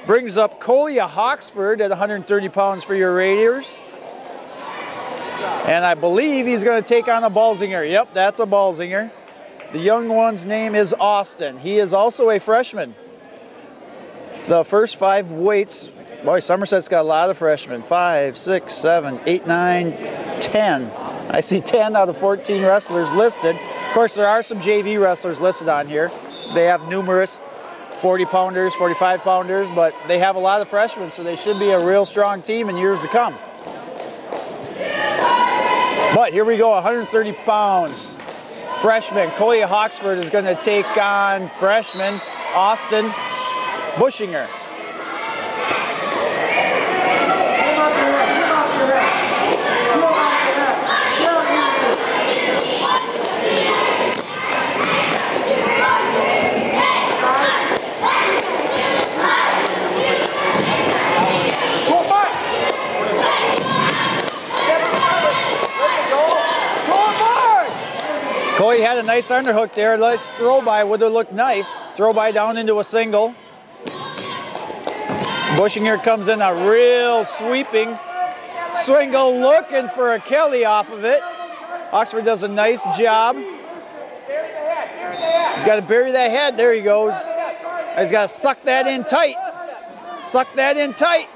S1: Brings up Collier Hawksford at 130 pounds for your Raiders. And I believe he's going to take on a Balzinger. Yep, that's a Balzinger. The young one's name is Austin. He is also a freshman. The first 5 weights, boy, Somerset's got a lot of freshmen. 5, 6, 7, 8, 9, 10. I see 10 out of 14 wrestlers listed. Of course, there are some JV wrestlers listed on here. They have numerous 40-pounders, 45-pounders, but they have a lot of freshmen, so they should be a real strong team in years to come. But here we go, 130 pounds. Freshman Collier Hawksford is going to take on freshman Austin Bushinger. Coley had a nice underhook there. Let's throw by would have looked nice. Throw by down into a single. Bushinger comes in a real sweeping swingle, looking for a Kelly off of it. Oxford does a nice job. He's got to bury that head. There he goes. He's got to suck that in tight. Suck that in tight.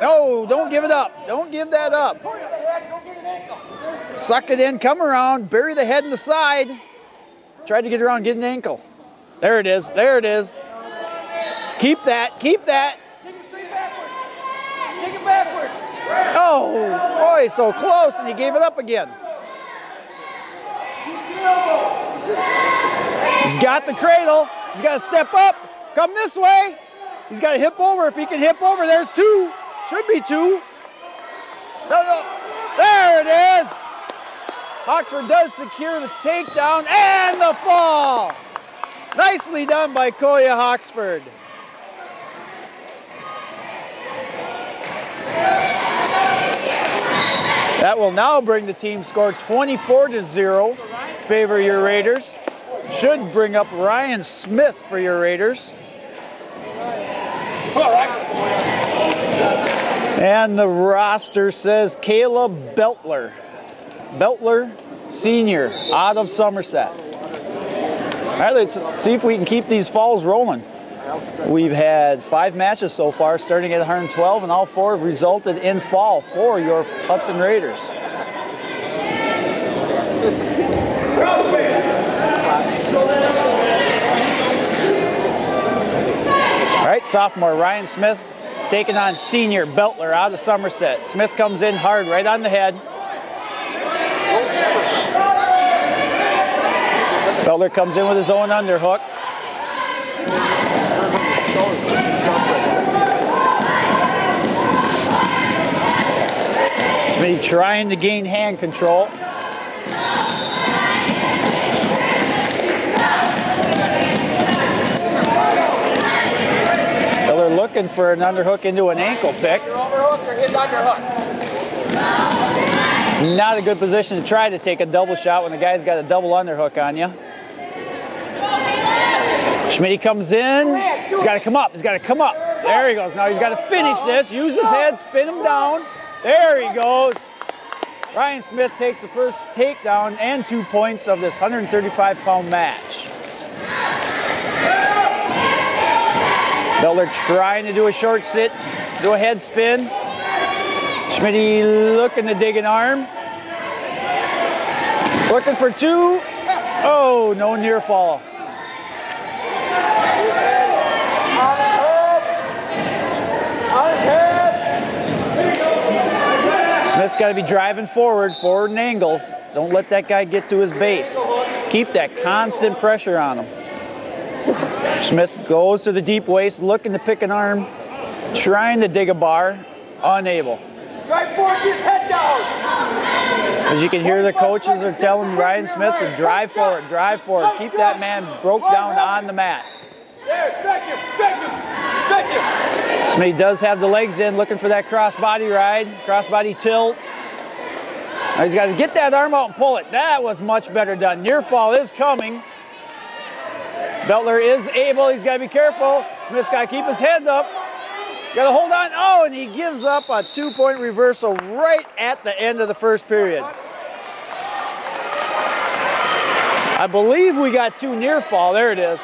S1: No, don't give it up. Don't give that up. Suck it in, come around, bury the head in the side. Tried to get around, get an ankle. There it is, there it is. Keep that, keep that.
S4: Take it straight backwards. Take it backwards.
S1: Oh, boy, so close, and he gave it up again. He's got the cradle. He's got to step up, come this way. He's got to hip over. If he can hip over, there's 2. Should be 2. No. There it is. Hawksford does secure the takedown and the fall. Nicely done by Collier Hawksford. That will now bring the team score 24-0. Favor your Raiders. Should bring up Ryan Smith for your Raiders. And the roster says Caleb Beltler. Beltler, senior, out of Somerset. All right, let's see if we can keep these falls rolling. We've had 5 matches so far, starting at 112, and all 4 have resulted in fall for your Hudson Raiders. All right, sophomore Ryan Smith taking on senior Beltler out of Somerset. Smith comes in hard, right on the head. Beltler comes in with his own underhook. Schmidt trying to gain hand control. Beltler looking for an underhook into an ankle pick.
S3: Your overhook or his underhook?
S1: Not a good position to try to take a double shot when the guy's got a double underhook on you. Schmidt comes in. He's got to come up. He's got to come up. There he goes. Now he's got to finish this. Use his head. Spin him down. There he goes. Ryan Smith takes the first takedown and 2 points of this 135-pound match. Beltler trying to do a short sit, do a head spin. Schmidt looking to dig an arm. Looking for 2. Oh, no near fall. Smith's got to be driving forward in angles. Don't let that guy get to his base. Keep that constant pressure on him. Smith goes to the deep waist, looking to pick an arm, trying to dig a bar, unable.
S3: Drive forward, his head down.
S1: As you can hear, the coaches are telling Ryan Smith to drive forward, keep that man broke down on the mat.
S3: There, stretch him, stretch him, stretch him.
S1: Smith does have the legs in, looking for that crossbody ride, crossbody tilt. Now he's got to get that arm out and pull it. That was much better done. Near fall is coming. Beltler is able, he's got to be careful. Smith's got to keep his head up. Got to hold on. Oh, and he gives up a 2-point reversal right at the end of the first period. I believe we got 2 near fall. There it is.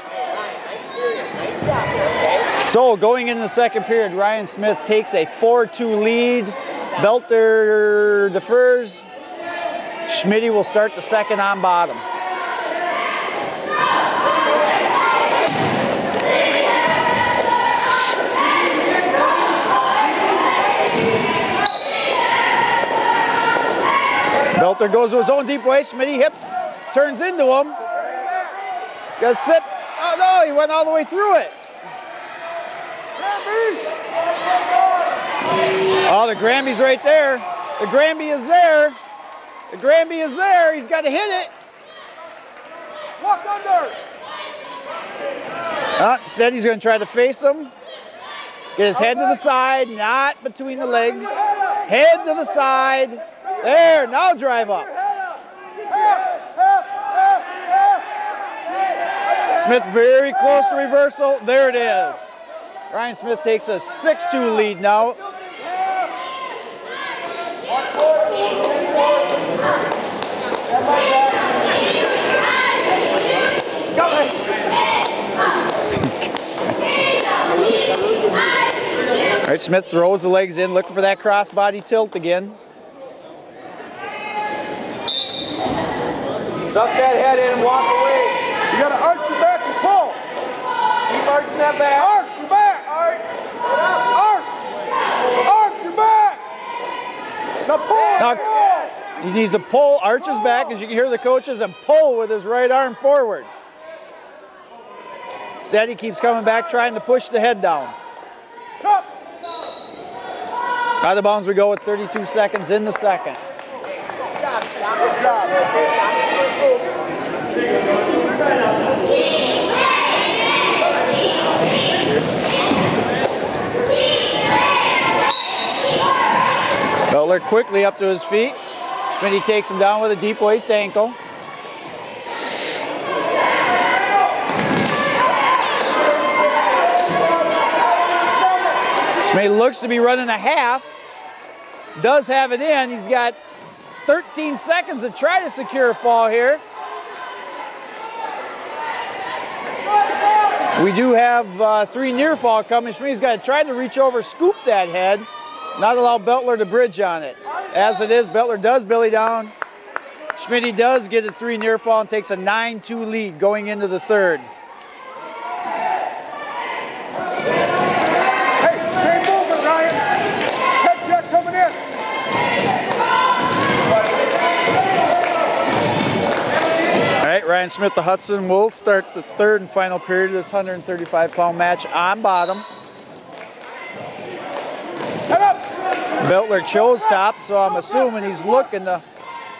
S1: So going into the second period, Ryan Smith takes a 4-2 lead. Beltler defers. Schmidt will start the second on bottom. Beltler goes to his own deep waist. Schmidt hips, turns into him. He's got to sit. Oh no, he went all the way through it. Oh, the Granby's right there. The Granby is there. The Granby is there. He's got to hit it.
S3: Walk under.
S1: Instead, he's going to try to face him. Get his head to the side, not between the legs. Head to the side. There, now drive up. Smith very close to reversal. There it is. Ryan Smith takes a 6-2 lead now. All right, Smith throws the legs in, looking for that crossbody tilt again.
S3: Suck that head in and walk away. You got to arch your back and pull. Keep arching that back. Arch your back. Arch. Arch your back. Now pull.
S1: Now, he needs to pull, arch his back, as you can hear the coaches, and pull with his right arm forward. Instead, he keeps coming back, trying to push the head down.
S3: Chop.
S1: Out of bounds we go with 32 seconds in the second. Beltler quickly up to his feet. Schmidt takes him down with a deep waist ankle. Schmidt looks to be running a half. does have it in. He's got 13 seconds to try to secure a fall here. We do have 3 near fall coming. Schmidt's got to try to reach over, scoop that head, not allow Beltler to bridge on it. As it is, Beltler does belly down. Schmidt does get a 3 near fall and takes a 9-2 lead going into the third.
S3: Hey, same movement, Ryan. Head check coming in.
S1: All right, Ryan Smith of Hudson will start the third and final period of this 135-pound match on bottom.
S3: Head up.
S1: Beltler chose top, so I'm assuming he's looking to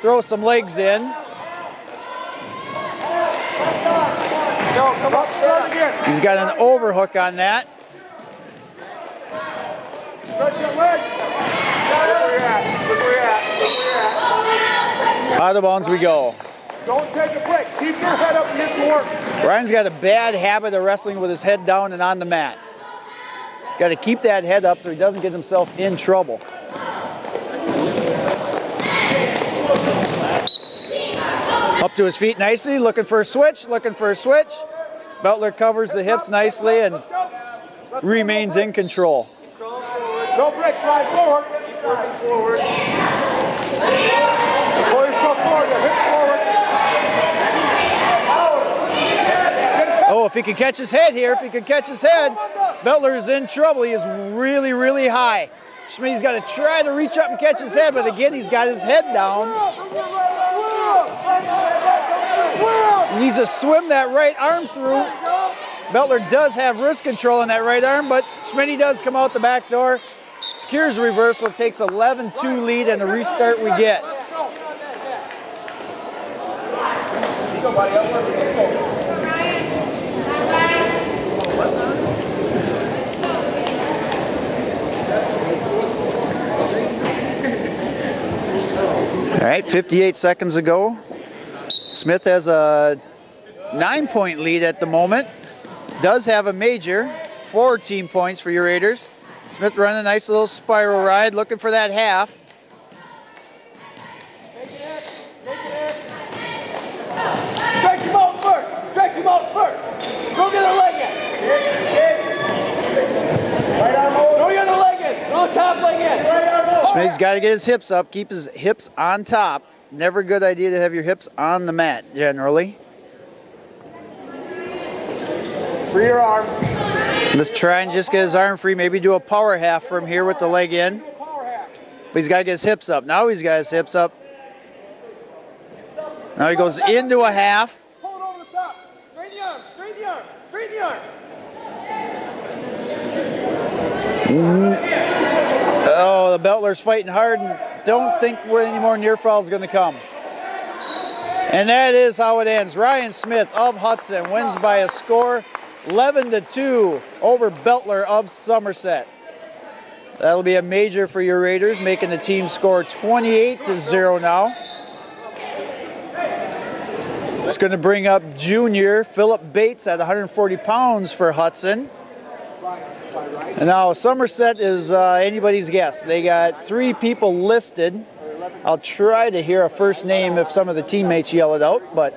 S1: throw some legs in.
S3: No, come up, start again.
S1: He's got an overhook on that.
S3: Stretch your leg. Look where you're at. Look where you're at. Look where you're at.
S1: Out of bounds we go.
S3: Don't take a break. Keep your head up and get to work.
S1: Ryan's got a bad habit of wrestling with his head down and on the mat. He's got to keep that head up so he doesn't get himself in trouble. Up to his feet nicely, looking for a switch, looking for a switch. Beltler covers the hips nicely and remains in control.
S3: No breaks, slide forward. Keep working forward. Pull yourself forward, your hips forward.
S1: Oh, if he can catch his head here, if he can catch his head, Beltler is in trouble. He is really, really high. Schmidt's got to try to reach up and catch his head, but again, he's got his head down. He needs to swim that right arm through. Beltler does have wrist control on that right arm, but Schmidt does come out the back door. Secures the reversal, takes 11-2 lead, and the restart we get. All right, 58 seconds ago. Smith has a 9-point lead at the moment. Does have a major, 14 points for your Raiders. Smith running a nice little spiral ride, looking for that half.
S4: Stretch him out first. Stretch him out first. Go get a leg in.
S3: Right arm over.
S4: Throw your other leg in. Throw the top leg in.
S1: Smith's got to get his hips up, keep his hips on top. Never a good idea to have your hips on the mat, generally.
S3: Free your arm.
S1: Smith's trying to just get his arm free, maybe do a power half from here with the leg in. But he's got to get his hips up. Now he's got his hips up. Now he goes into a half.
S3: Pull it over the top.
S4: Straighten the arm. Straighten the arm. Straighten the arm.
S1: Oh, the Beltler's fighting hard and don't think any more near fall is going to come. And that is how it ends. Ryan Smith of Hudson wins by a score 11-2 over Beltler of Somerset. That'll be a major for your Raiders, making the team score 28-0 now. It's going to bring up junior Philip Bates at 140 pounds for Hudson. And now Somerset is anybody's guess. They got 3 people listed. I'll try to hear a first name if some of the teammates yell it out, but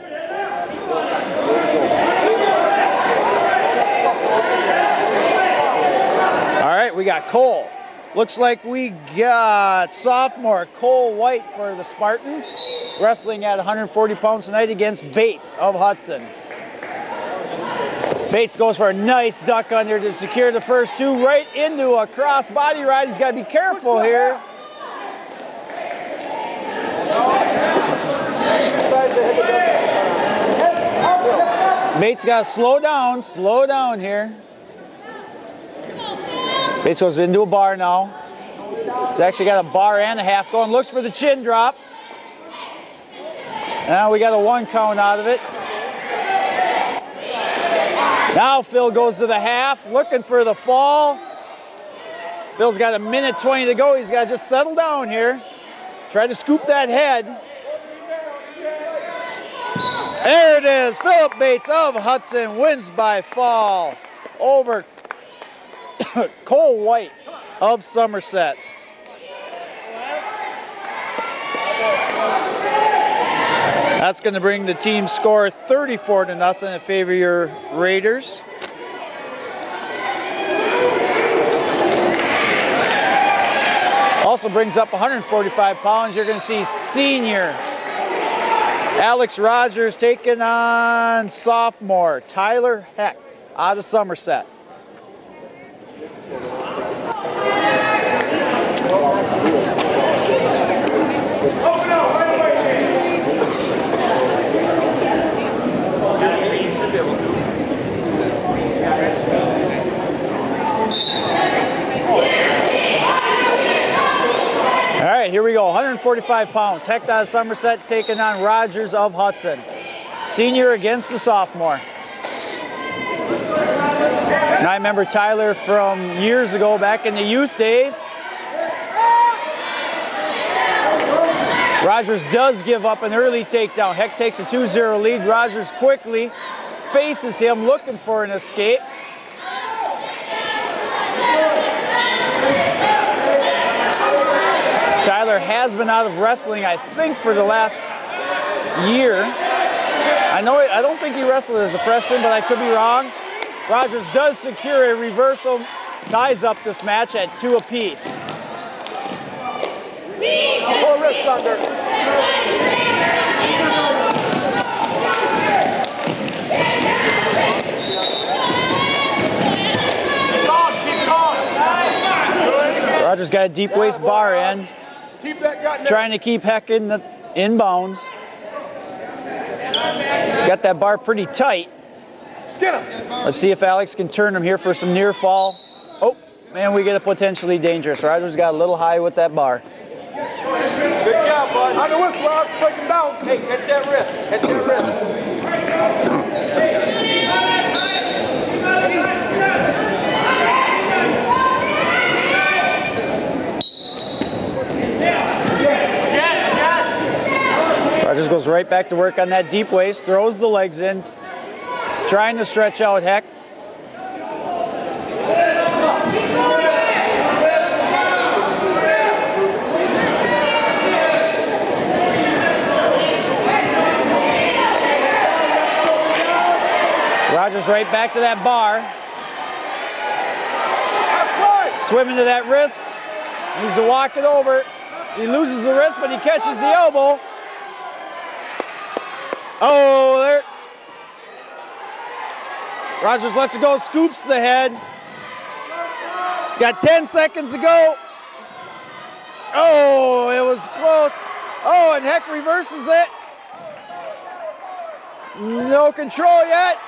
S1: all right, we got Cole. Looks like we got sophomore Cole White for the Spartans, wrestling at 140 pounds tonight against Bates of Hudson. Bates goes for a nice duck under to secure the first 2, right into a cross body ride. He's got to be careful here. Bates got to slow down here. Bates goes into a bar now. He's actually got a bar and a half going. Looks for the chin drop. Now we got a 1 count out of it. Now Phil goes to the half, looking for the fall. Phil's got 1:20 to go. He's got to just settle down here. Try to scoop that head. There it is. Philip Bates of Hudson wins by fall over Cole White of Somerset. That's going to bring the team score 34-0 in favor of your Raiders. Also brings up 145 pounds. You're going to see senior Alex Rogers taking on sophomore Tyler Heck out of Somerset. All right, here we go, 145 pounds. Heck out of Somerset taking on Rogers of Hudson. Senior against the sophomore. And I remember Tyler from years ago, back in the youth days. Rogers does give up an early takedown. Heck takes a 2-0 lead. Rogers quickly faces him, looking for an escape. Tyler has been out of wrestling, I think, for the last year. I don't think he wrestled as a freshman, but I could be wrong. Rogers does secure a reversal, ties up this match at 2 apiece.
S3: Pull wrist under.
S1: Rogers got a deep waist bar in.
S3: Keep that gut
S1: Trying to keep Heck in bounds. He's got that bar pretty tight.
S3: Skin him.
S1: Let's see if Alex can turn him here for some near fall. Oh, man, we get a potentially dangerous. Rogers got a little high with that bar.
S4: Good job, bud.
S3: On the whistle, Alex, break him down.
S4: Hey, catch that wrist. Catch that wrist.
S1: Rogers goes right back to work on that deep waist, throws the legs in, trying to stretch out Heck. Rogers right back to that bar. Swimming to that wrist. Needs to walk it over. He loses the wrist, but he catches the elbow. Oh, there. Rogers lets it go, scoops the head. He's got 10 seconds to go. Oh, it was close. Oh, and Heck reverses it. No control yet.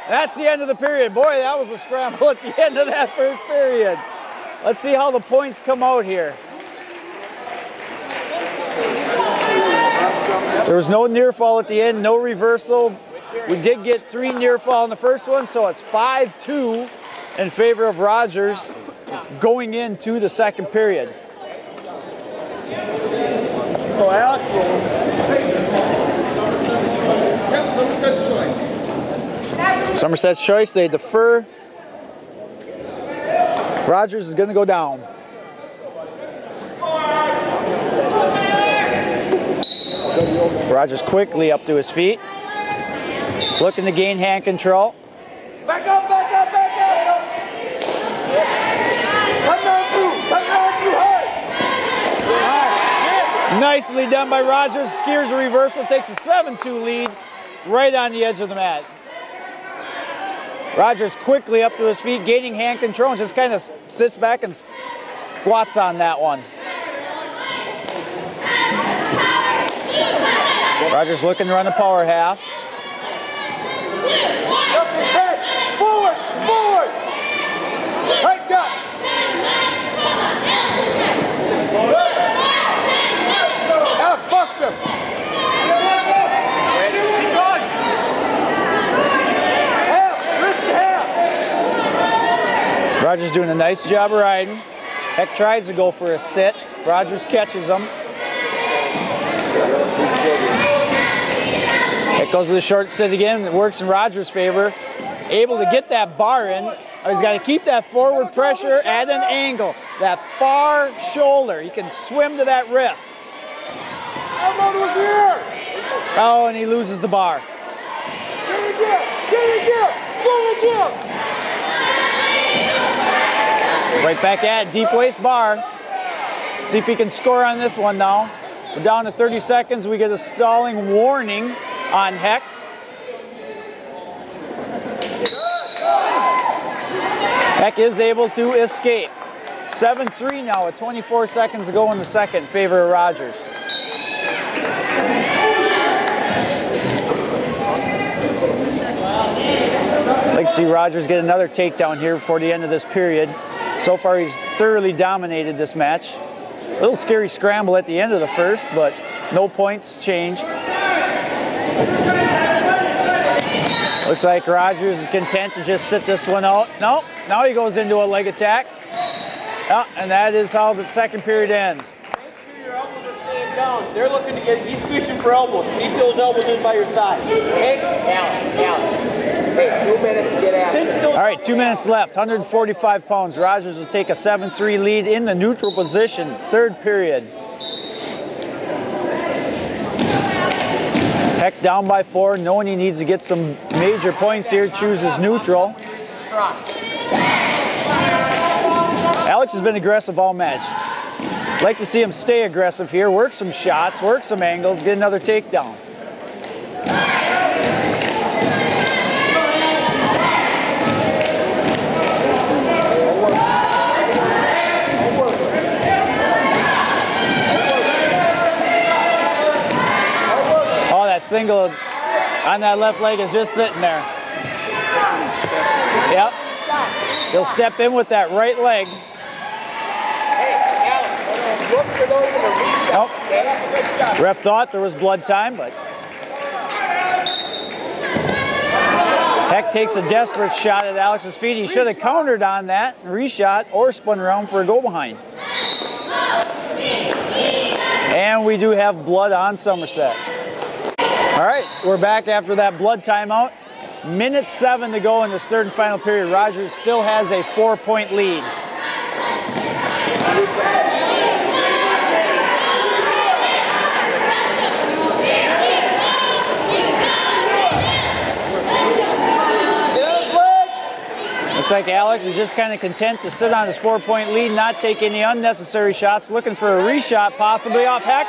S1: That's the end of the period. Boy, that was a scramble at the end of that first period. Let's see how the points come out here. There was no near fall at the end, no reversal. We did get 3 near fall in the first one, so it's 5-2 in favor of Rogers going into the second period.
S3: Oh, Alex.
S4: Somerset's choice.
S1: Somerset's choice, they defer. Rogers is going to go down. Rogers quickly up to his feet. Looking to gain hand control.
S3: Back up, back up, back up. Come down through hard.
S1: Nicely done by Rogers. Skiers a reversal, takes a 7-2 lead right on the edge of the mat. Rogers quickly up to his feet, gaining hand control, and just kind of sits back and squats on that one. Rogers looking to run the power half.
S3: Up his head. Forward, forward. Tight gut. Alex, bust him.
S4: Keep going.
S3: Half, wrist to half.
S1: Rogers doing a nice job of riding. Heck tries to go for a sit. Rogers catches him. Heck goes to the short sit again. It works in Rogers' favor. Able to get that bar in. He's got to keep that forward pressure at an angle. That far shoulder. He can swim to that wrist.
S3: Elbow to his ear.
S1: Oh, and he loses the bar. Right back at deep waist bar. See if he can score on this one now. We're down to 30 seconds. We get a stalling warning on Heck. Heck is able to escape. 7-3 now with 24 seconds to go in the second, in favor of Rogers. I'd like to see Rogers get another takedown here before the end of this period. So far he's thoroughly dominated this match. A little scary scramble at the end of the first, but no points change. Looks like Rogers is content to just sit this one out. No, now he goes into a leg attack. And that is how the second period ends.
S4: Make sure your elbows are staying down. They're looking to get, he's fishing for elbows. Keep those elbows in by your side. Hey, Alex. Hey, 2 minutes to get after.
S1: All right, 2 minutes left, 145 pounds. Rogers will take a 7-3 lead in the neutral position, third period. Heck down by 4, knowing he needs to get some major points here, chooses neutral. Alex has been aggressive all match. Like to see him stay aggressive here, work some shots, work some angles, get another takedown. Oh, that single on that left leg is just sitting there. Yep. He'll step in with that right leg. Nope. Ref thought there was blood time, but Heck takes a desperate shot at Alex's feet. He should have countered on that, reshot, or spun around for a go behind. And we do have blood on Somerset. All right, we're back after that blood timeout. Minute 7 to go in this third and final period. Rogers still has a 4-point lead. Looks like Alex is just kind of content to sit on his 4-point lead, not take any unnecessary shots, looking for a reshot possibly off Heck,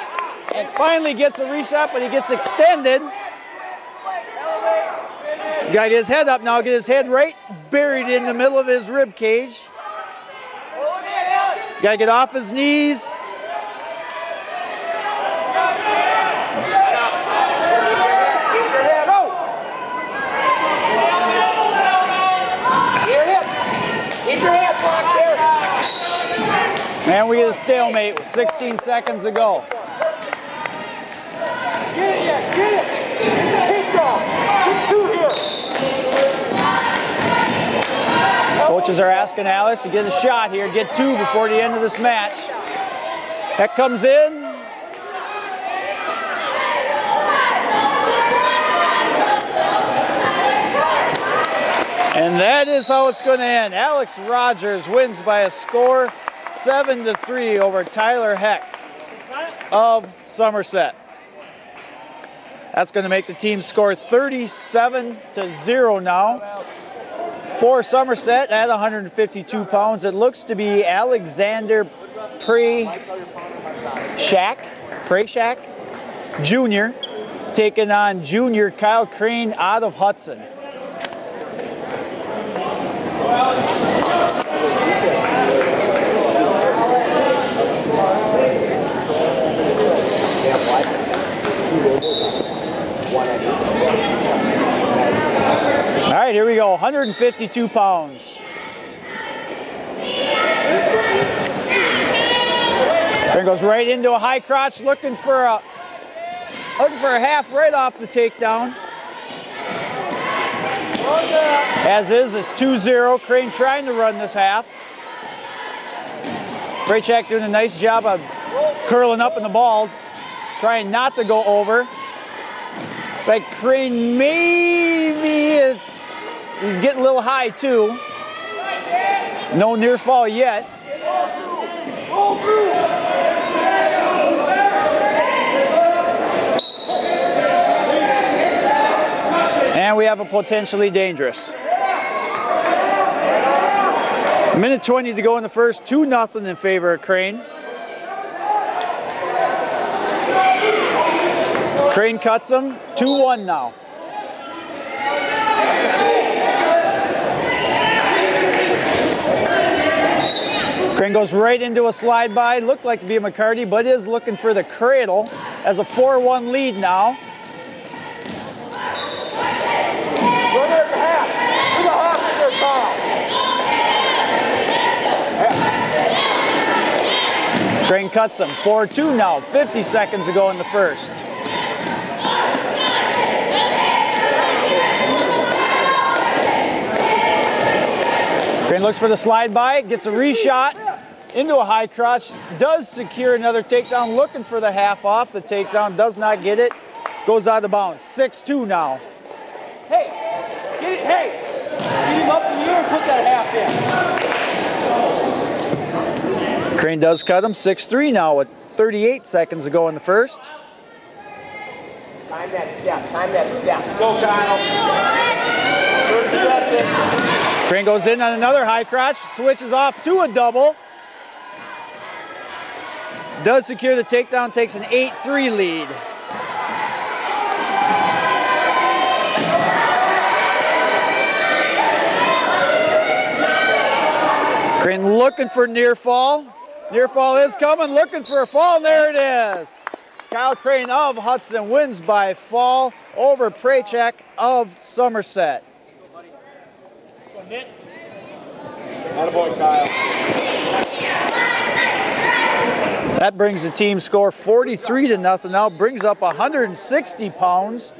S1: and finally gets a reshot, but he gets extended. He's got his head up now, get his head right buried in the middle of his rib cage. He's got to get off his knees. And we get a stalemate with 16 seconds to go.
S4: Get it! Keep going! Get 2 here!
S1: Coaches are asking Alex to get a shot here, get 2 before the end of this match. Heck comes in. And that is how it's going to end. Alex Rogers wins by a score 7-3 over Tyler Heck of Somerset. That's going to make the team score 37-0 now. For Somerset at 152 pounds, it looks to be Alexander Prashak Jr. taking on Junior Kyle Crane out of Hudson. All right, here we go, 152 pounds. There goes right into a high crotch, looking for a half right off the takedown. As is, it's 2-0. Crane trying to run this half. Prachak doing a nice job of curling up in the ball, trying not to go over. It's like Crane, maybe he's getting a little high too. No near fall yet. have a potentially dangerous. A minute 20 to go in the first, 2-0 in favor of Crane. Crane cuts them, 2-1 now. Crane goes right into a slide by, looked like to be a McCarty, but is looking for the cradle as a 4-1 lead now. Crane cuts them, 4-2 now, 50 seconds to go in the first. Crane looks for the slide by, gets a reshot into a high crotch, does secure another takedown, looking for the half off. The takedown does not get it, goes out of bounds, 6-2 now.
S4: Hey, get it, hey, get him up in the air and put that half in.
S1: Crane does cut him, 6-3 now with 38 seconds to go in the first.
S4: Time that step, time that step. Go, Kyle. 30 seconds.
S1: Crane goes in on another high crotch, switches off to a double. Does secure the takedown, takes an 8-3 lead. Crane looking for near fall. Near fall is coming, looking for a fall, and there it is. Kyle Crane of Hudson wins by fall over Prachek of Somerset.
S3: Attaboy, Kyle.
S1: That brings the team score 43-0 now, brings up 160 pounds,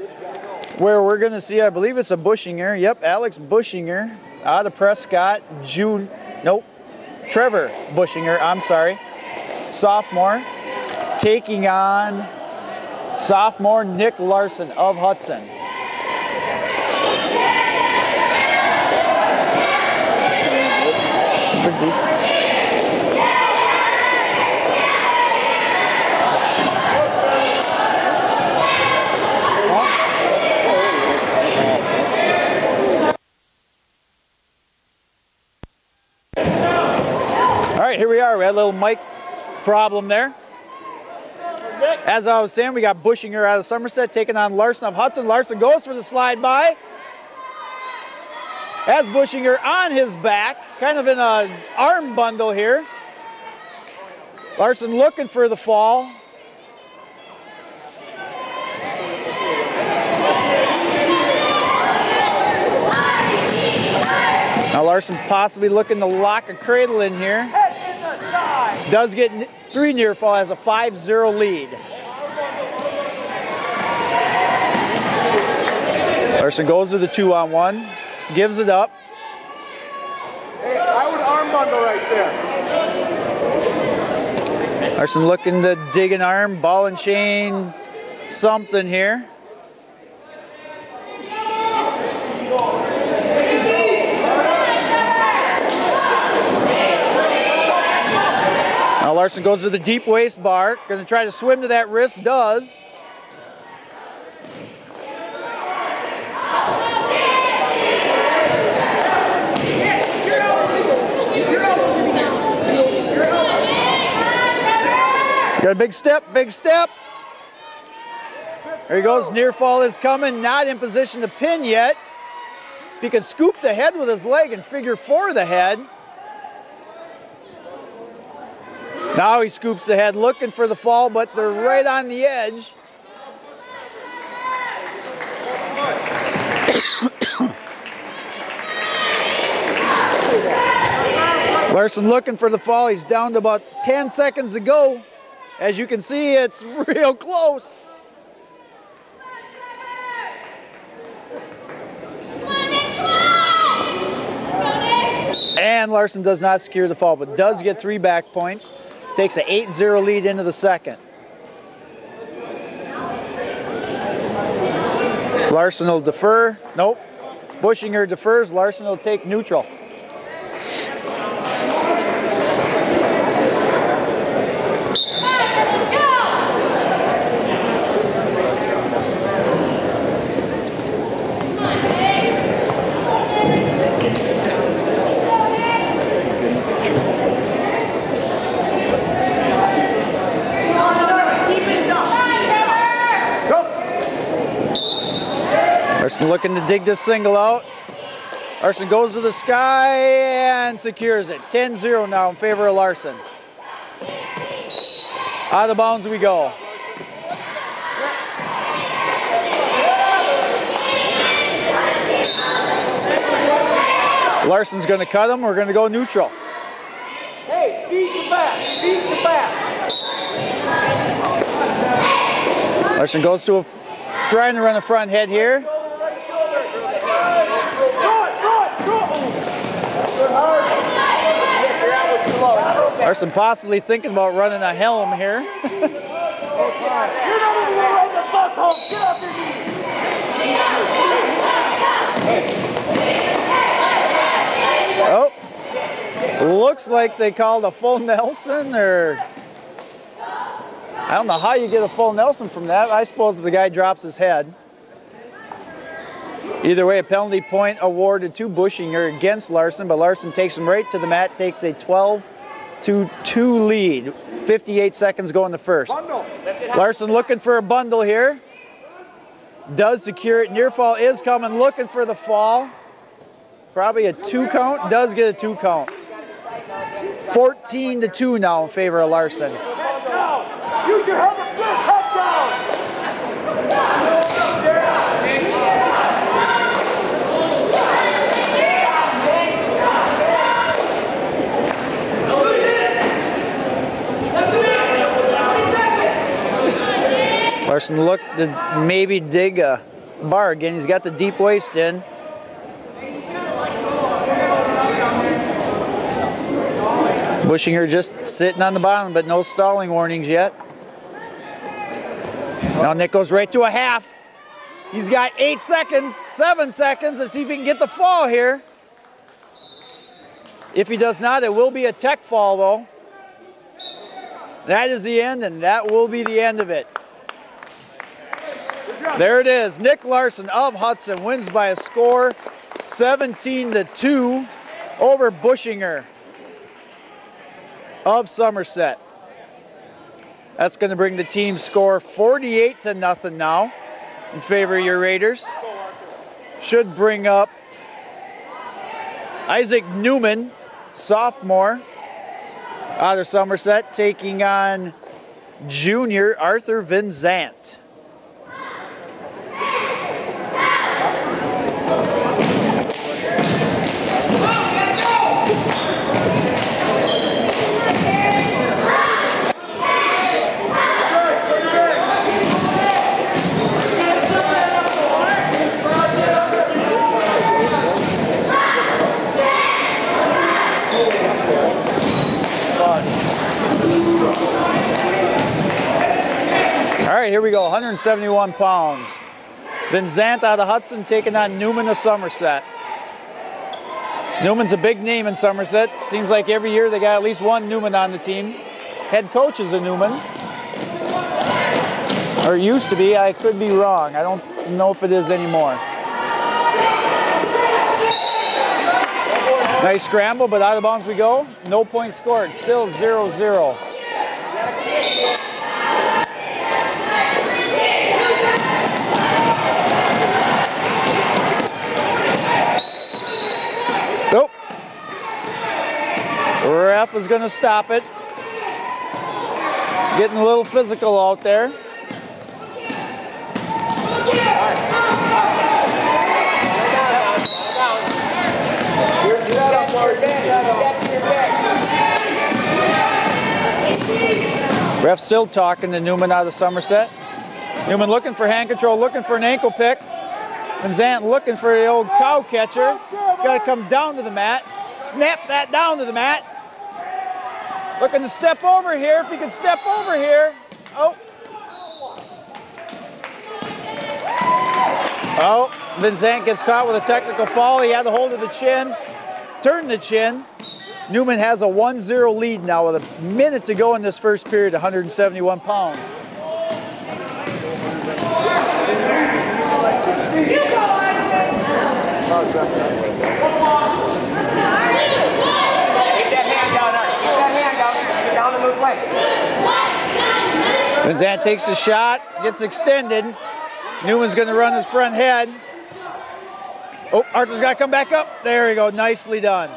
S1: where we're going to see, I believe it's a Bushinger. Yep, Alex Bushinger out of Prescott. Trevor Bushinger, I'm sorry. Sophomore, taking on sophomore Nick Larson of Hudson. All right, here we are. We had a little mic problem there. As I was saying, we got Bushinger out of Somerset taking on Larson of Hudson. Larson goes for the slide by. Has Bushinger on his back, kind of in an arm bundle here. Larson looking for the fall. Now Larson possibly looking to lock a cradle in here. Does get 3 near fall, has a 5-0 lead. Larson goes to the 2-on-1, gives it up.
S3: Hey, I would arm bundle right there.
S1: Larson looking to dig an arm, ball and chain, something here. Now Larson goes to the deep waist bar, going to try to swim to that wrist, does. Got a big step, big step. There he goes, near fall is coming, not in position to pin yet. If he can scoop the head with his leg and figure 4 the head. Now he scoops the head, looking for the fall, but they're right on the edge. Larson looking for the fall. He's down to about 10 seconds to go. As you can see, it's real close. And Larson does not secure the fall, but does get 3 back points. Takes an 8-0 lead into the second. Larson will defer. Nope. Bushinger defers. Larson will take neutral. Larson looking to dig this single out. Larson goes to the sky and secures it. 10-0 now in favor of Larson. Out of bounds we go. Larson's going to cut him. We're going to go neutral.
S3: Hey, beat the back. Beat the back.
S1: Larson goes to trying to run a front head here. Larson possibly thinking about running a helm here. Oh, looks like they called a full Nelson, or I don't know how you get a full Nelson from that. I suppose if the guy drops his head. Either way, a penalty point awarded to Bushinger against Larson, but Larson takes him right to the mat, takes a 12-2 lead. 58 seconds go in the first. Larson looking for a bundle here. Does secure it. Near fall is coming, looking for the fall. Probably a 2 count, does get a 2 count. 14-2 now in favor of Larson.
S3: Use your helmet, head down.
S1: Larson looked to maybe dig a bar again. He's got the deep waist in. Bushinger just sitting on the bottom, but no stalling warnings yet. Now Nick goes right to a half. He's got 8 seconds, 7 seconds. Let's see if he can get the fall here. If he does not, it will be a tech fall though. That is the end, and that will be the end of it. There it is. Nick Larson of Hudson wins by a score 17-2 over Bushinger of Somerset. That's going to bring the team score 48-0 now in favor of your Raiders. Should bring up Isaac Newman, sophomore, out of Somerset, taking on junior Arthur Vinzant. All right, here we go, 171 pounds. Vinzant out of Hudson taking on Newman of Somerset. Newman's a big name in Somerset. Seems like every year they got at least one Newman on the team. Head coach is a Newman. Or it used to be, I could be wrong. I don't know if it is anymore. Nice scramble, but out of bounds we go. No points scored, still 0-0. Nope. Ref is going to stop it. Getting a little physical out there. Ref still talking to Newman out of Somerset. Newman looking for hand control, looking for an ankle pick. Vinzant looking for the old cow catcher. He's got to come down to the mat. Snap that down to the mat. Looking to step over here. If he can step over here. Oh. Oh, Vinzant gets caught with a technical fall. He had the hold of the chin. Turned the chin. Newman has a 1-0 lead now with a minute to go in this first period, 171 pounds. Vinzant takes a shot, gets extended. Newman's going to run his front head. Oh, Arthur's got to come back up. There we go. Nicely done.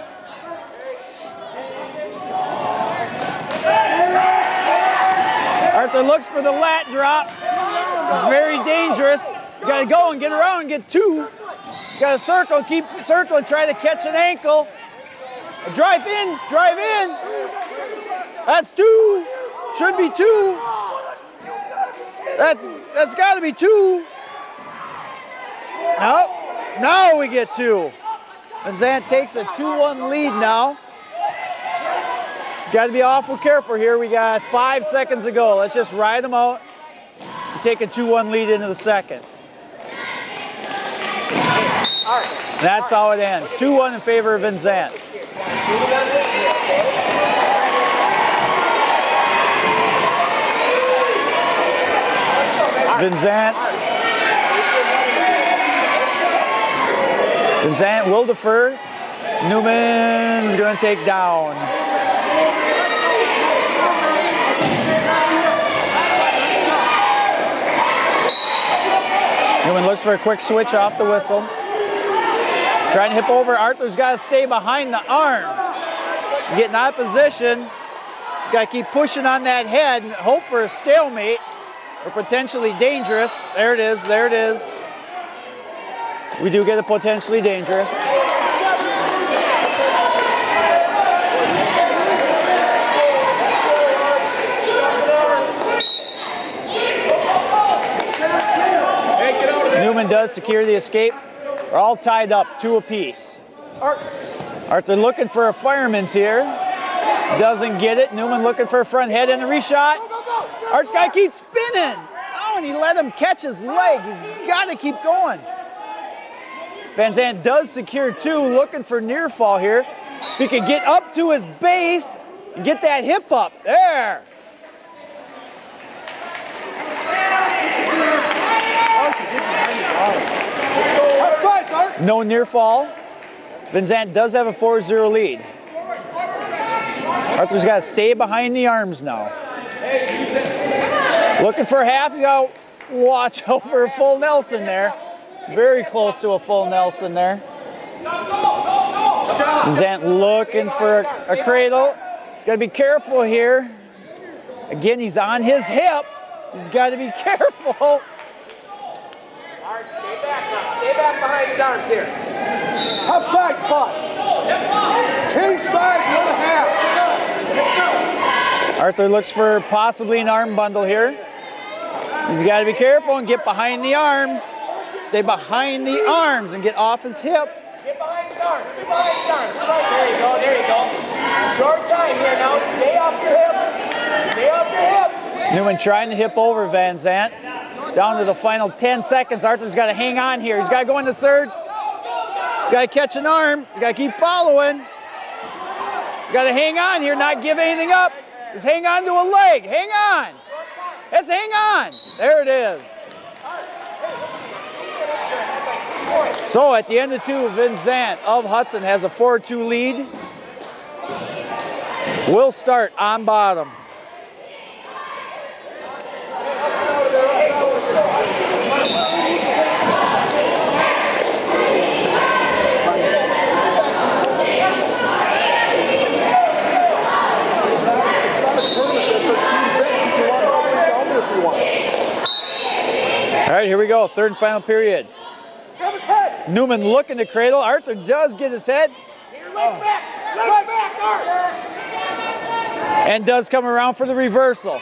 S1: Arthur looks for the lat drop. Very dangerous. He's got to go and get around and get 2. He's got to circle, keep circling, try to catch an ankle. Drive in, drive in. That's 2. Should be 2. That's got to be 2. Nope. Now we get 2. And Zant takes a 2-1 lead now. He's got to be awful careful here. We got 5 seconds to go. Let's just ride them out and take a 2-1 lead into the second. That's how it ends. 2-1 in favor of Vinzant. Vinzant will defer. Newman's going to take down. Newman looks for a quick switch off the whistle. Trying to hip over. Arthur's got to stay behind the arms. He's getting out of position. He's got to keep pushing on that head and hope for a stalemate or potentially dangerous. There it is. There it is. We do get a potentially dangerous. Newman does secure the escape. We're all tied up, 2 apiece. Arthur looking for a fireman's here. Doesn't get it. Newman looking for a front head in the reshot. Art's got to keep spinning. Oh, and he let him catch his leg. He's got to keep going. Van Zandt does secure 2, looking for near fall here. If he could get up to his base and get that hip up. There. No near fall. Van Zandt does have a 4-0 lead. Arthur's got to stay behind the arms now. Looking for a half. He's got to watch out for a full Nelson there. Very close to a full Nelson there. Van Zandt looking for a cradle. He's got to be careful here. Again, he's on his hip. He's got to be careful.
S4: Stay back now. Stay back behind his arms here.
S3: Outside butt. Change sides, 1.5.
S1: Arthur looks for possibly an arm bundle here. He's got to be careful and get behind the arms. Stay behind the arms and get off his hip.
S4: Get behind his arms. Get behind his arms. There you go. There you go. Short time here now. Stay off your hip. Stay off your hip.
S1: Newman trying to hip over Van Zandt. Down to the final 10 seconds. Arthur's got to hang on here. He's got to go into third. He's got to catch an arm. He's got to keep following. He's got to hang on here, not give anything up. Just hang on to a leg. Hang on. Let's hang on. There it is. So at the end of 2, Vinzant of Hudson has a 4-2 lead. We'll start on bottom. All right, here we go. 3rd and final period. Newman looking to cradle. Arthur does get his head. And does come around for the reversal.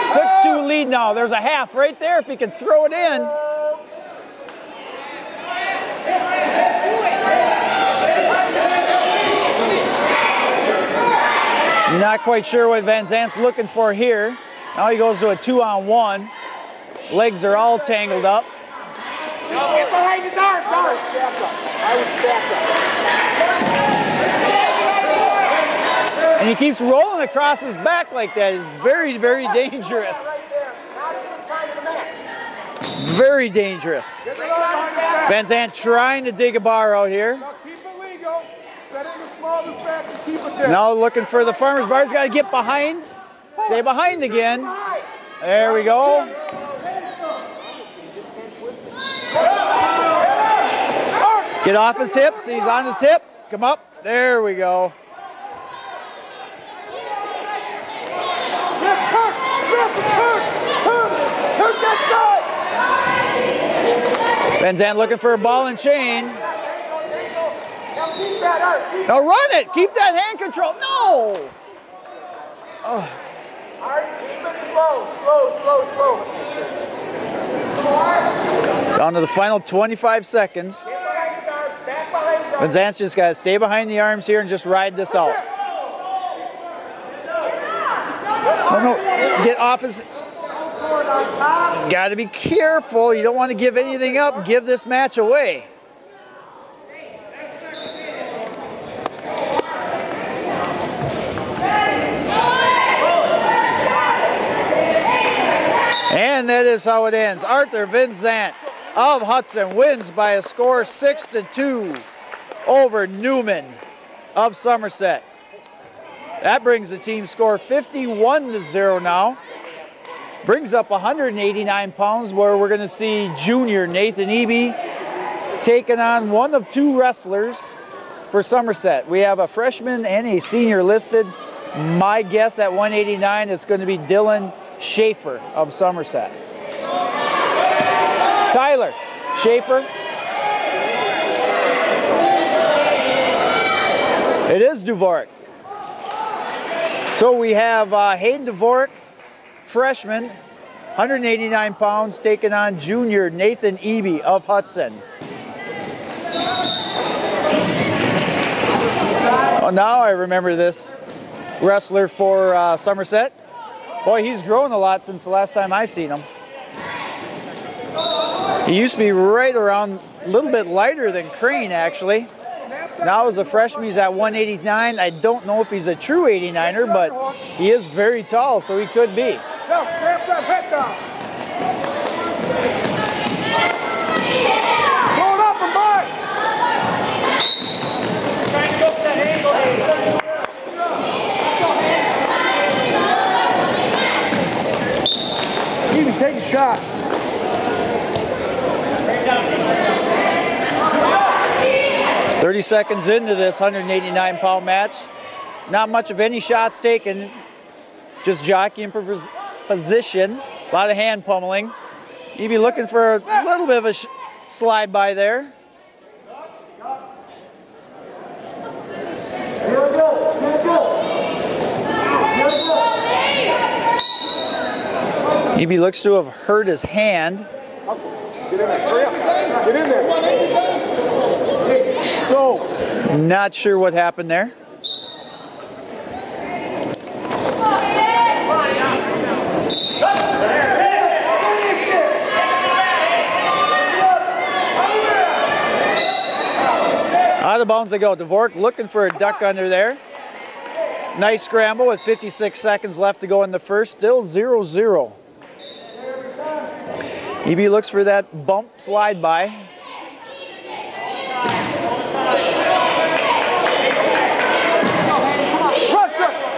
S1: 6-2 lead now. There's a half right there if he can throw it in. Not quite sure what Van Zandt's looking for here. Now he goes to a 2-on-1. Legs are all tangled up.
S4: No, get behind his arms. I would stack up.
S1: And he keeps rolling across his back like that. It's very, very dangerous. Very dangerous. Van Zandt trying to dig a bar out here.
S3: Keep it legal. Set it in the smallest back and keep it there.
S1: Now looking for the farmer's bar. He's got to get behind. Stay behind again. There we go. Get off his hips. He's on his hip. Come up. There we go. Van Zandt looking for a ball and chain. Now run it. Keep that hand control. No. Oh.
S3: Keep it slow, slow, slow, slow.
S1: Down to the final 25 seconds. Van Zandt's just got to stay behind the arms here and just ride this out. No, get off his... Got to be careful. You don't want to give anything up. Give this match away. And that is how it ends. Arthur Van Zandt of Hudson wins by a score 6-2 over Newman of Somerset. That brings the team score 51-0 now. Brings up 189 pounds, where we're going to see junior Nathan Eby taking on one of two wrestlers for Somerset. We have a freshman and a senior listed. My guess at 189 is going to be Dylan Schaefer of Somerset. Tyler Schaefer. It is Dvorak. So we have Hayden Dvorak, freshman, 189 pounds, taking on junior Nathan Eby of Hudson. Oh, now I remember this wrestler for Somerset. Boy, he's grown a lot since the last time I seen him. He used to be right around a little bit lighter than Crane, actually. Now as a freshman, he's at 189. I don't know if he's a true 89er, but he is very tall, so he could be.
S3: Now snap that head down. Pull it up and back.
S4: Try and go for that angle.
S3: Even take a shot.
S1: – 30 seconds into this 189-pound match. Not much of any shots taken, just jockeying for position. A lot of hand pummeling. Eby looking for a little bit of a slide by there. Eby looks to have hurt his hand.
S3: Get in there, hurry up. Get in there. Go.
S1: Not sure what happened there. Out of bounds they go. Dvorak looking for a duck under there. Nice scramble with 56 seconds left to go in the first. Still 0-0. Eby looks for that bump slide by.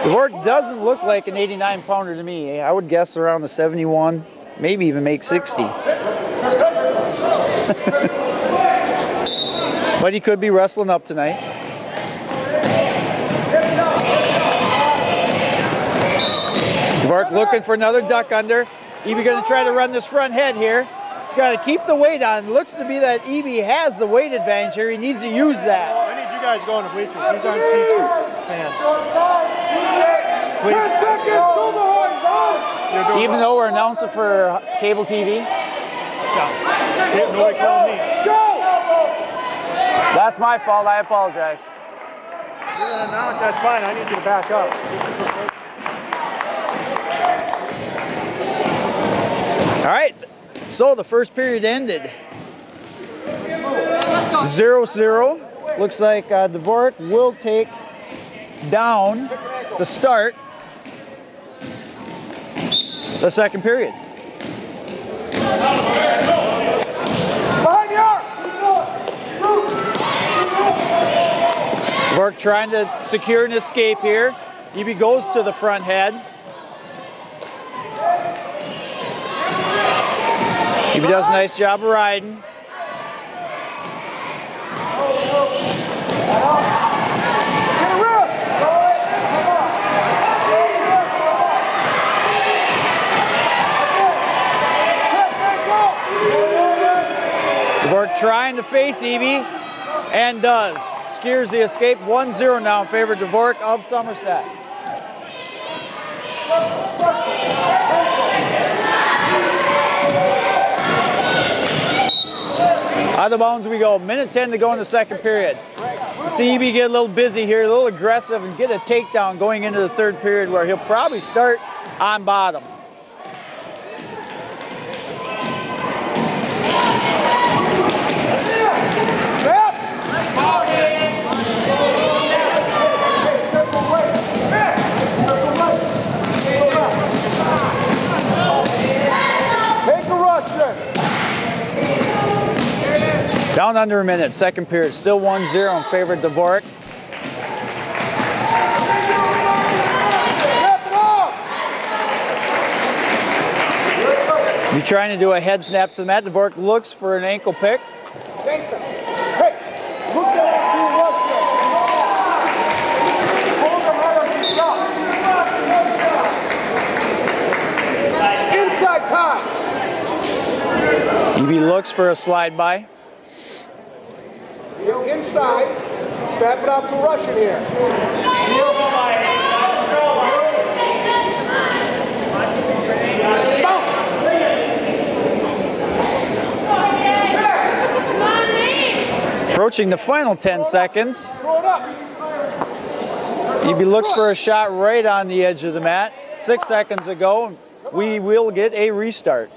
S1: Dvorak doesn't look like an 89-pounder to me. I would guess around the 71, maybe even make 60. But he could be wrestling up tonight. Dvorak looking for another duck under. Eby going to try to run this front head here. He's got to keep the weight on. Looks to be that Eby has the weight advantage here. He needs to use that.
S6: I need you guys going to bleachers. These aren't C2 fans.
S3: 10 seconds, go behind, go!
S1: Even though we're announcing for cable TV?
S6: Yeah. Nobody called me.
S3: Go!
S1: That's my fault. I apologize.
S6: You're going to announce, that's fine. I need you to back up.
S1: All right. So the first period ended 0-0. Looks like Dvorak will take down to start the second period.
S3: Behind the arm!
S1: Dvorak trying to secure an escape here. Eby goes to the front head. Eby does a nice job of riding.
S3: a wrist.
S1: Dvorak trying to face Eby, and does. Skiers the escape. 1-0 now in favor of Dvorak of Somerset. Out of bounds we go. Minute 10 to go in the second period. See Eby get a little busy here, a little aggressive, and get a takedown going into the third period where he'll probably start on bottom. Down under a minute, second period, still 1-0 in favor of Dvorak. You're trying to do a head snap to the mat. Dvorak looks for an ankle pick.
S3: Inside time.
S1: Eby looks for a slide by.
S3: Inside, snap it off to Russian here. Bounce.
S1: Approaching the final 10 seconds.
S3: Throw it up.
S1: Eby looks for a shot right on the edge of the mat. 6 seconds ago, we will get a restart.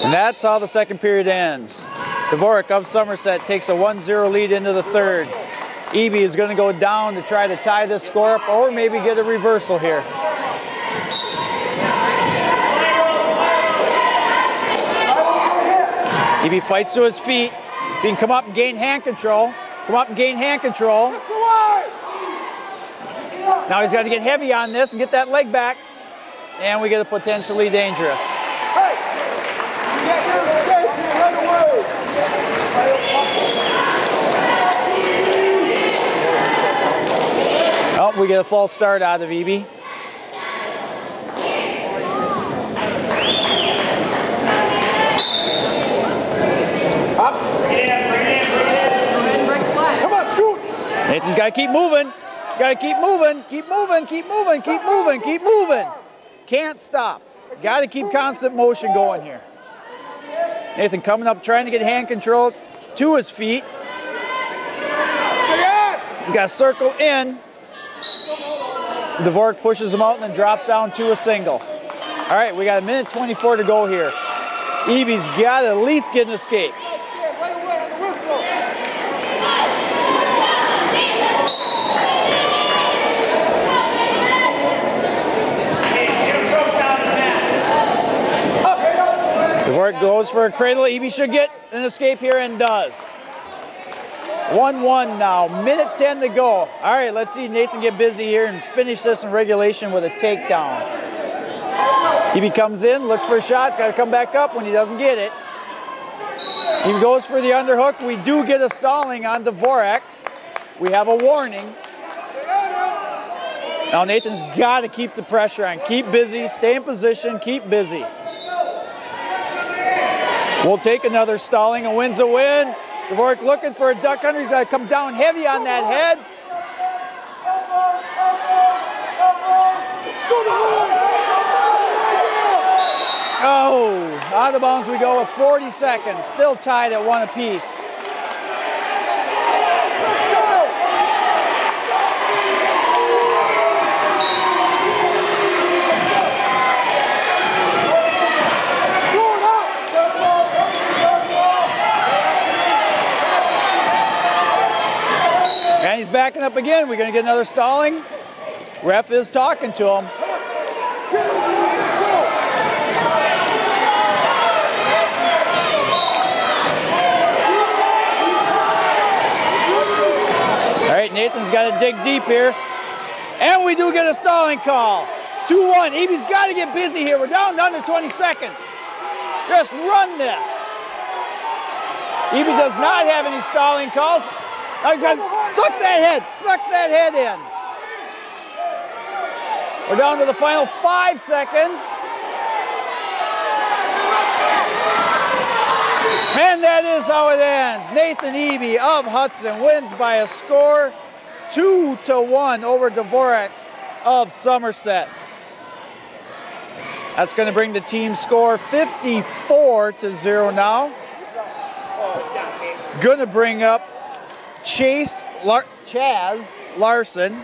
S1: And that's how the second period ends. Dvorak of Somerset takes a 1-0 lead into the third. Eby is going to go down to try to tie this score up or maybe get a reversal here. Eby fights to his feet. He can come up and gain hand control. Come up and gain hand control. Now he's got to get heavy on this and get that leg back. And we get a potentially dangerous.
S3: Hey, you get your escape right away.
S1: Oh, we get a false start out of Eby.
S3: Up. Come on, scoot.
S1: Nathan's got to keep moving. He's got to keep moving, keep moving, keep moving, keep moving, keep moving. Can't stop. Got to keep constant motion going here. Nathan coming up, trying to get hand control to his feet. He's got to circle in. Dvorak pushes him out and then drops down to a single. All right, we got a minute 24 to go here. Eby's got to at least get an escape. Dvorak goes for a cradle. Eby should get an escape here and does. 1-1 now, minute 10 to go. All right, let's see Nathan get busy here and finish this in regulation with a takedown. Eby comes in, looks for a shot. He's got to come back up when he doesn't get it. He goes for the underhook. We do get a stalling on Dvorak. We have a warning. Now Nathan's got to keep the pressure on. Keep busy, stay in position, keep busy. We'll take another stalling. A win's a win. Dvorak looking for a duck under. He's got to come down heavy on that head. Oh, out of bounds we go with 40 seconds. Still tied at 1 apiece. And he's backing up again. We're going to get another stalling. Ref is talking to him. All right, Nathan's got to dig deep here. And we do get a stalling call. 2-1. Evie's got to get busy here. We're down to under 20 seconds. Just run this. Evie does not have any stalling calls. Now he's got to suck that head in. We're down to the final 5 seconds. And that is how it ends. Nathan Evie of Hudson wins by a score 2-1 over Dvorak of Somerset. That's going to bring the team score 54-0 now. Going to bring up Chaz Larson.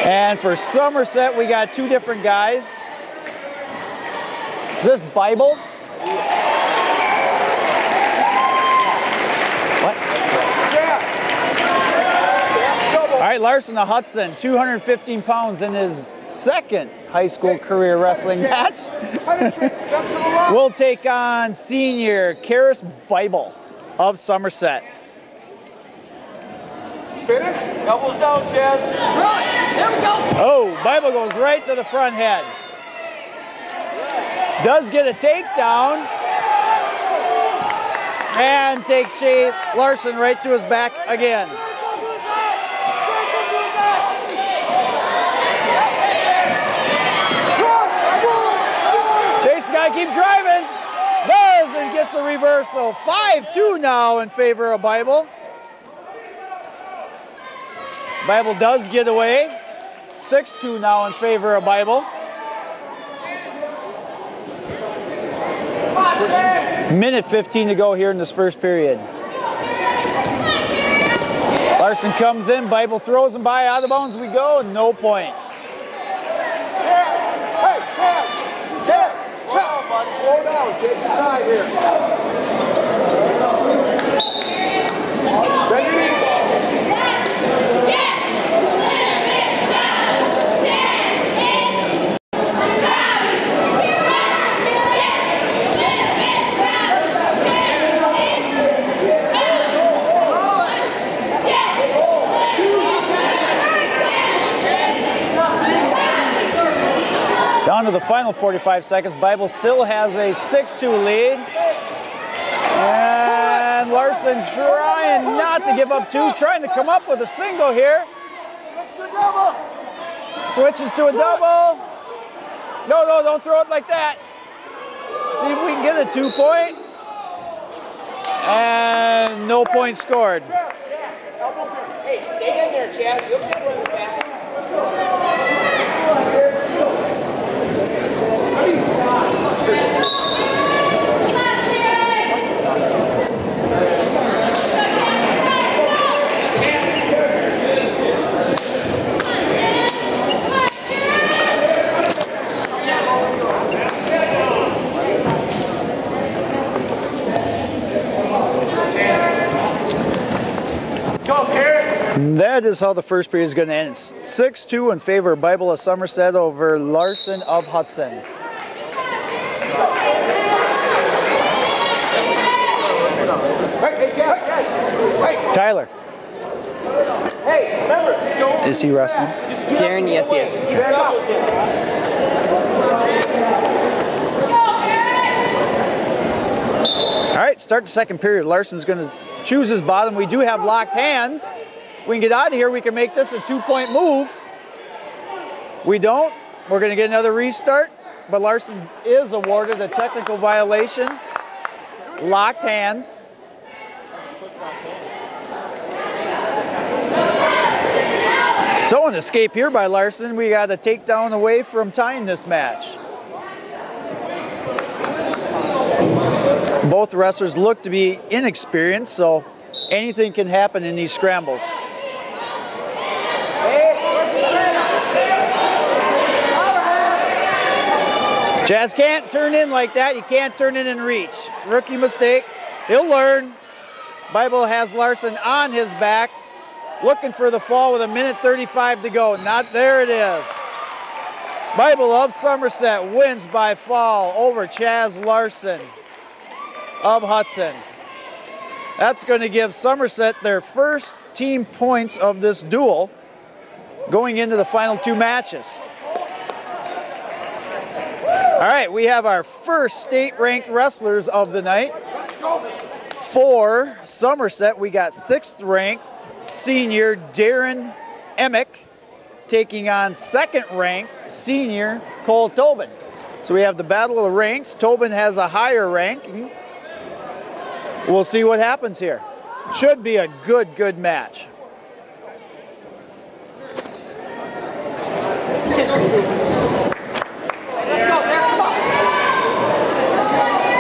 S1: And for Somerset, we got 2 different guys. Is this Bible? What? All right, Larson of Hudson, 215 pounds in his second high school career wrestling match. We'll take on senior Karis Bible of Somerset.
S4: Finish. Elbows down, Chaz. There we go.
S1: Oh, Bible goes right to the front head. Does get a takedown. And takes Chaz Larson right to his back again. Chase got to keep driving. Does and gets a reversal. 5-2 now in favor of Bible. Bible does get away. 6-2 now in favor of Bible. Minute 15 to go here in this first period. Larson comes in, Bible throws him by, out of bounds we go, no points.
S3: Chaz, slow down, take your time here. Bend your knees.
S1: Down to the final 45 seconds. Bible still has a 6-2 lead. And Larson trying not to give up 2, trying to come up with a single here. Switches to a double. No, don't throw it like that. See if we can get a 2-point. And no point scored.
S4: Hey, stay in there, Chaz. You'll get one back.
S1: That is how the first period is going to end. It's 6-2 in favor of Bible of Somerset over Larson of Hudson. Tyler.
S4: Hey, remember,
S1: is he wrestling?
S7: Darren, yes, he is.
S1: All right, start the second period. Larson's going to choose his bottom. We do have locked hands. We can get out of here. We can make this a 2-point move. We don't. We're going to get another restart. But Larson is awarded a technical violation. Locked hands. So an escape here by Larson. We got a takedown away from tying this match. Both wrestlers look to be inexperienced, so anything can happen in these scrambles. Chaz can't turn in like that. He can't turn in and reach. Rookie mistake. He'll learn. Bible has Larson on his back, looking for the fall with 1:35 to go. Not there it is. Bible of Somerset wins by fall over Chaz Larson. of Hudson. That's going to give Somerset their first team points of this duel going into the final two matches. All right, we have our first state-ranked wrestlers of the night. For Somerset, we got 6th-ranked senior Darren Emick taking on 2nd-ranked senior Cole Tobin. So we have the battle of the ranks. Tobin has a higher ranking. We'll see what happens here. Should be a good match.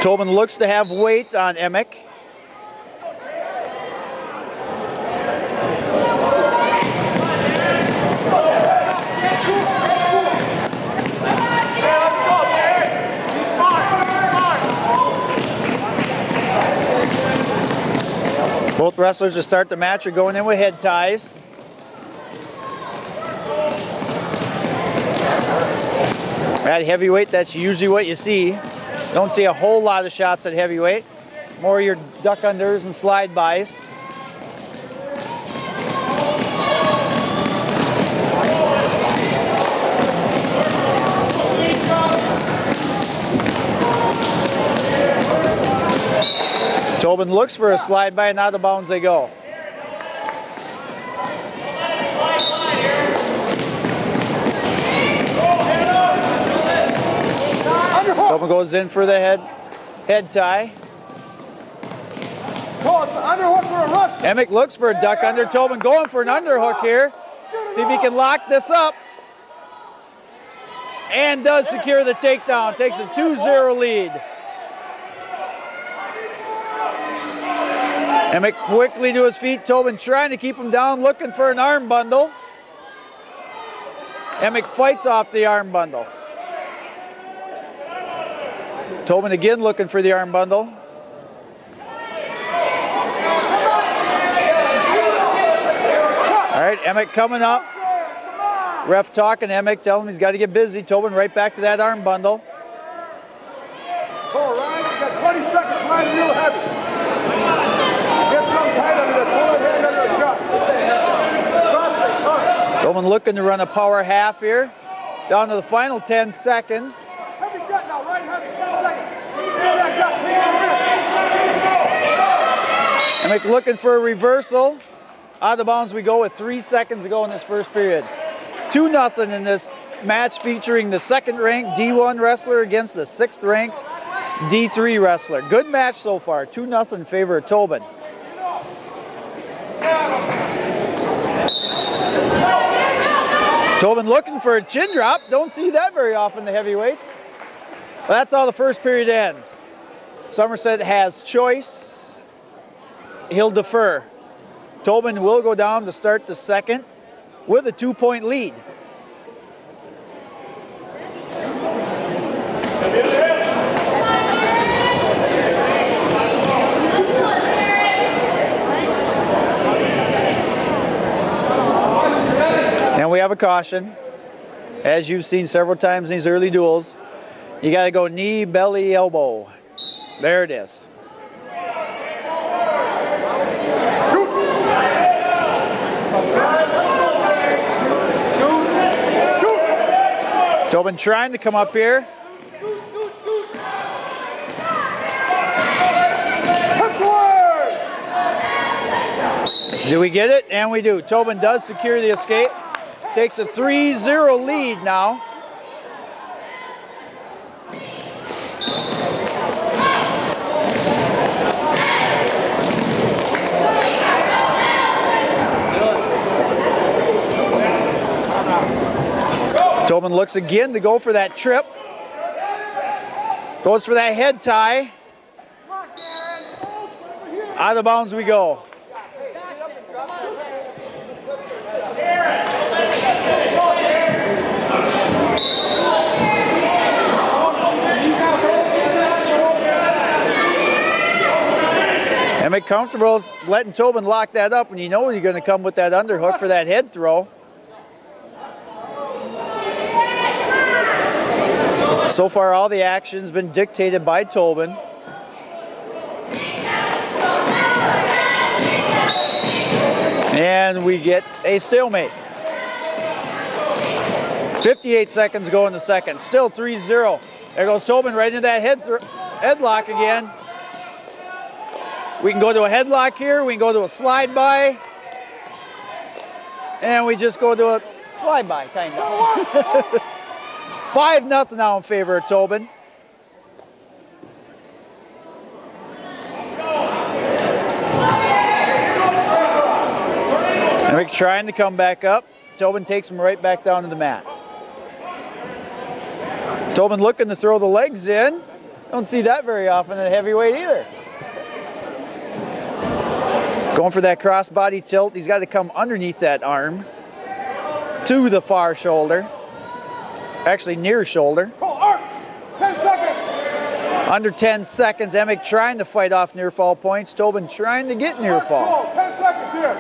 S1: Tobin looks to have weight on Emick. Both wrestlers to start the match are going in with head ties. At heavyweight, that's usually what you see. Don't see a whole lot of shots at heavyweight. More your duck unders and slide bys. Tobin looks for a slide by and out of bounds they go. Tobin goes in for the head tie. Emick looks for a duck under. Tobin going for an underhook here. See if he can lock this up. And does secure the takedown. Takes a 2-0 lead. Emick quickly to his feet. Tobin trying to keep him down, looking for an arm bundle. Emick fights off the arm bundle. Tobin again looking for the arm bundle. All right, Emick coming up. Ref talking, Emick telling him he's got to get busy. Tobin right back to that arm bundle.
S3: All right, you got 20 seconds, line real heavy. Get some tight under the pull hand under the gut.
S1: Tobin looking to run a power half here. Down to the final 10 seconds.
S3: Heavy gut now, right heavy, 10 seconds.
S1: Emick looking for a reversal. Out of bounds we go with 3 seconds to go in this first period. 2-0 in this match featuring the 2nd-ranked D1 wrestler against the 6th-ranked D3 wrestler. Good match so far. 2-0 in favor of Tobin. Tobin looking for a chin drop. Don't see that very often, the heavyweights. Well, that's how the first period ends. Somerset has choice. He'll defer. Tobin will go down to start the second with a 2-point lead. And we have a caution. As you've seen several times in these early duels, you got to go knee, belly, elbow. There it is. Tobin trying to come up here. Do we get it? And we do. Tobin does secure the escape. Takes a 3-0 lead now. Tobin looks again to go for that trip. Goes for that head tie. Out of bounds we go. Emick comfortable letting Tobin lock that up when you know you're going to come with that underhook for that head throw. So far all the action's been dictated by Tobin. And we get a stalemate. 58 seconds go in the second. Still 3-0. There goes Tobin right into that headlock again. We can go to a headlock here. We can go to a slide by. And we just go to a slide by, kind of. 5-0 now in favor of Tobin. Emick trying to come back up. Tobin takes him right back down to the mat. Tobin looking to throw the legs in. Don't see that very often at heavyweight either. Going for that crossbody tilt. He's got to come underneath that arm to the far shoulder. Actually near shoulder.
S3: Oh, arch! 10 seconds!
S1: Under 10 seconds. Emick trying to fight off near fall points. Tobin trying to get near fall.
S3: 10 seconds here.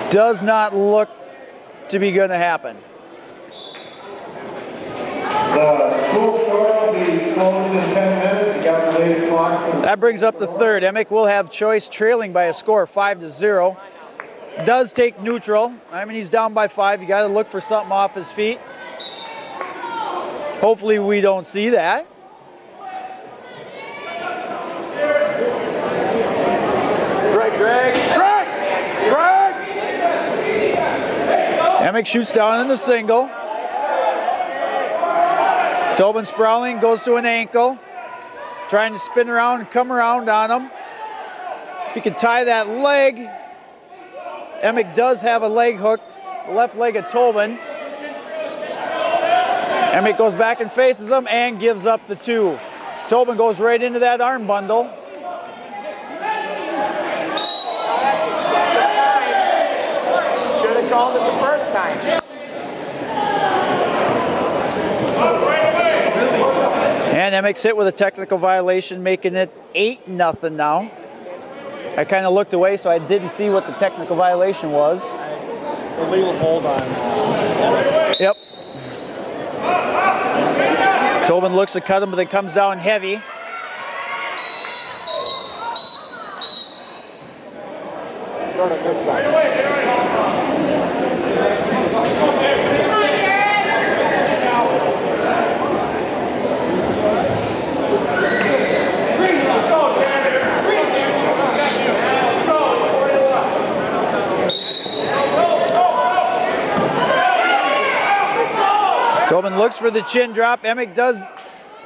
S1: Does not look to be going to happen.
S5: The school score will be closing in 10 minutes. You got the late clock.
S1: That brings up the third. Emick will have choice trailing by a score of 5-0. Does take neutral. I mean, he's down by 5. You got to look for something off his feet. Hopefully we don't see that.
S3: Drag!
S1: Emick shoots down in the single. Tobin sprawling, goes to an ankle. Trying to spin around and come around on him. If he can tie that leg. Emick does have a leg hook, the left leg of Tobin. Emick goes back and faces him and gives up the 2. Tobin goes right into that arm bundle.
S2: Should have called it the first time.
S1: And Emick's hit with a technical violation, making it 8-0 now. I kind of looked away, so I didn't see what the technical violation was.
S4: Illegal hold on.
S1: Yep. Tobin looks to cut him, but it comes down heavy.
S3: Start on this side.
S1: Tobin looks for the chin drop. Emick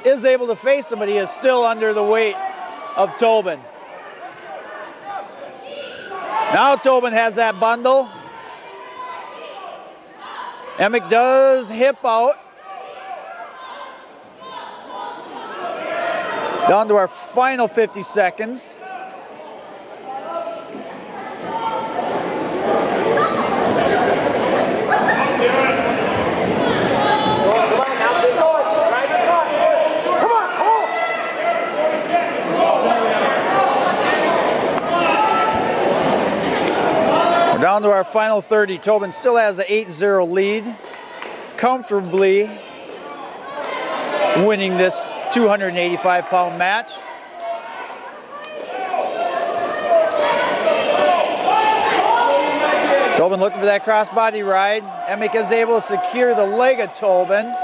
S1: is able to face him, but he is still under the weight of Tobin. Now Tobin has that bundle. Emick does hip out. Down to our final 50 seconds. We're down to our final 30. Tobin still has an 8-0 lead, comfortably winning this 285-pound match. Tobin looking for that crossbody ride. Emick is able to secure the leg of Tobin.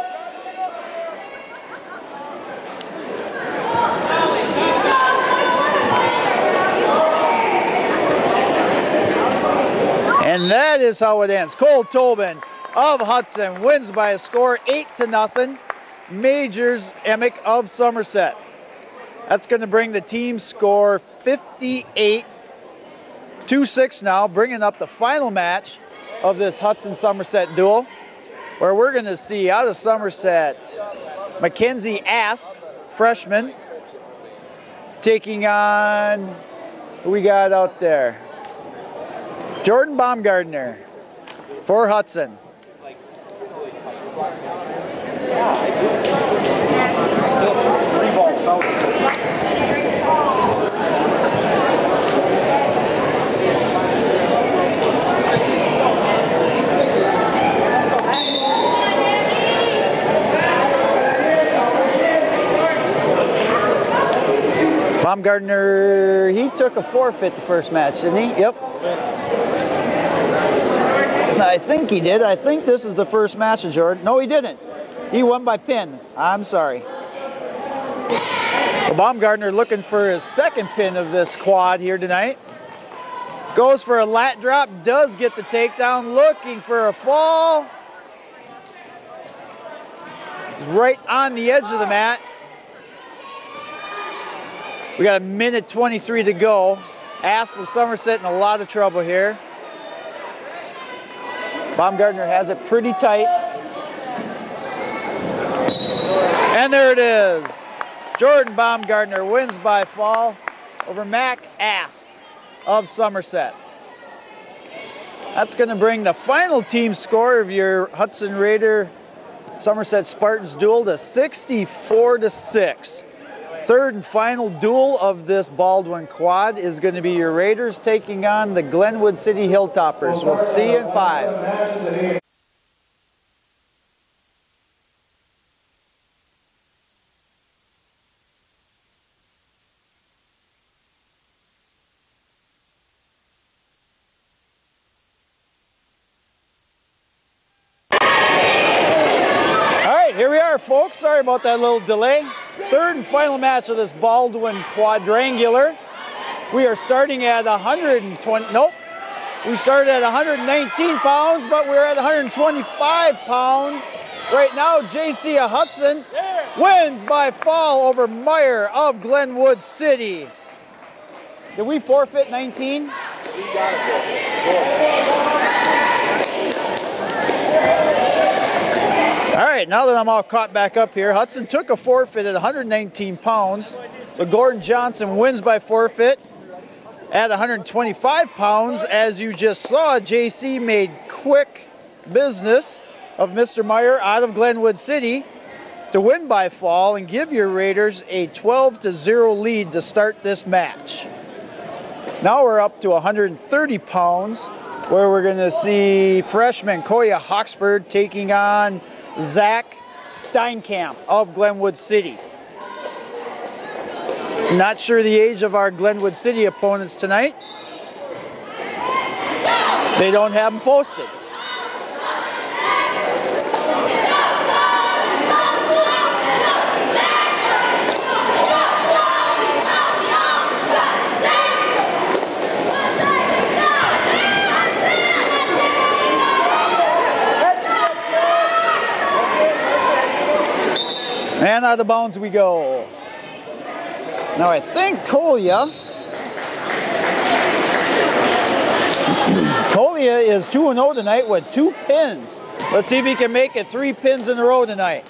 S1: And that is how it ends. Cole Tobin of Hudson wins by a score 8-0. Majors Emick of Somerset. That's going to bring the team score 58-6 now, bringing up the final match of this Hudson-Somerset duel, where we're going to see out of Somerset, Mackenzie Asp, freshman, taking on, who we got out there? Jordan Baumgartner for Hudson. Baumgartner, he took a forfeit the first match, didn't he? Yep. I think he did. I think this is the first match of Jordan. No, he didn't. He won by pin. I'm sorry. Well, Baumgartner looking for his second pin of this quad here tonight. Goes for a lat drop, does get the takedown, looking for a fall. He's right on the edge of the mat. We got a minute 23 to go. Asp of Somerset in a lot of trouble here. Baumgartner has it pretty tight. And there it is. Jordan Baumgartner wins by fall over Mac Asp of Somerset. That's going to bring the final team score of your Hudson Raider Somerset Spartans duel to 64-6. Third and final duel of this Baldwin quad is going to be your Raiders taking on the Glenwood City Hilltoppers. We'll see you in 5. Here we are, folks. Sorry about that little delay. Third and final match of this Baldwin quadrangular. We are starting at 120, nope. We started at 119 pounds, but we're at 125 pounds. Right now, JC of Hudson wins by fall over Meyer of Glenwood City. Did we forfeit 19? We got it. All right, now that I'm all caught back up here, Hudson took a forfeit at 119 pounds. So Gordon Johnson wins by forfeit at 125 pounds. As you just saw, JC made quick business of Mr. Meyer out of Glenwood City to win by fall and give your Raiders a 12-0 lead to start this match. Now we're up to 130 pounds, where we're going to see freshman Koya Hawksford taking on Zach Steinkamp of Glenwood City. Not sure the age of our Glenwood City opponents tonight. They don't have them posted. And out of bounds we go. Now I think Collier is 2-0 tonight with 2 pins. Let's see if he can make it 3 pins in a row tonight.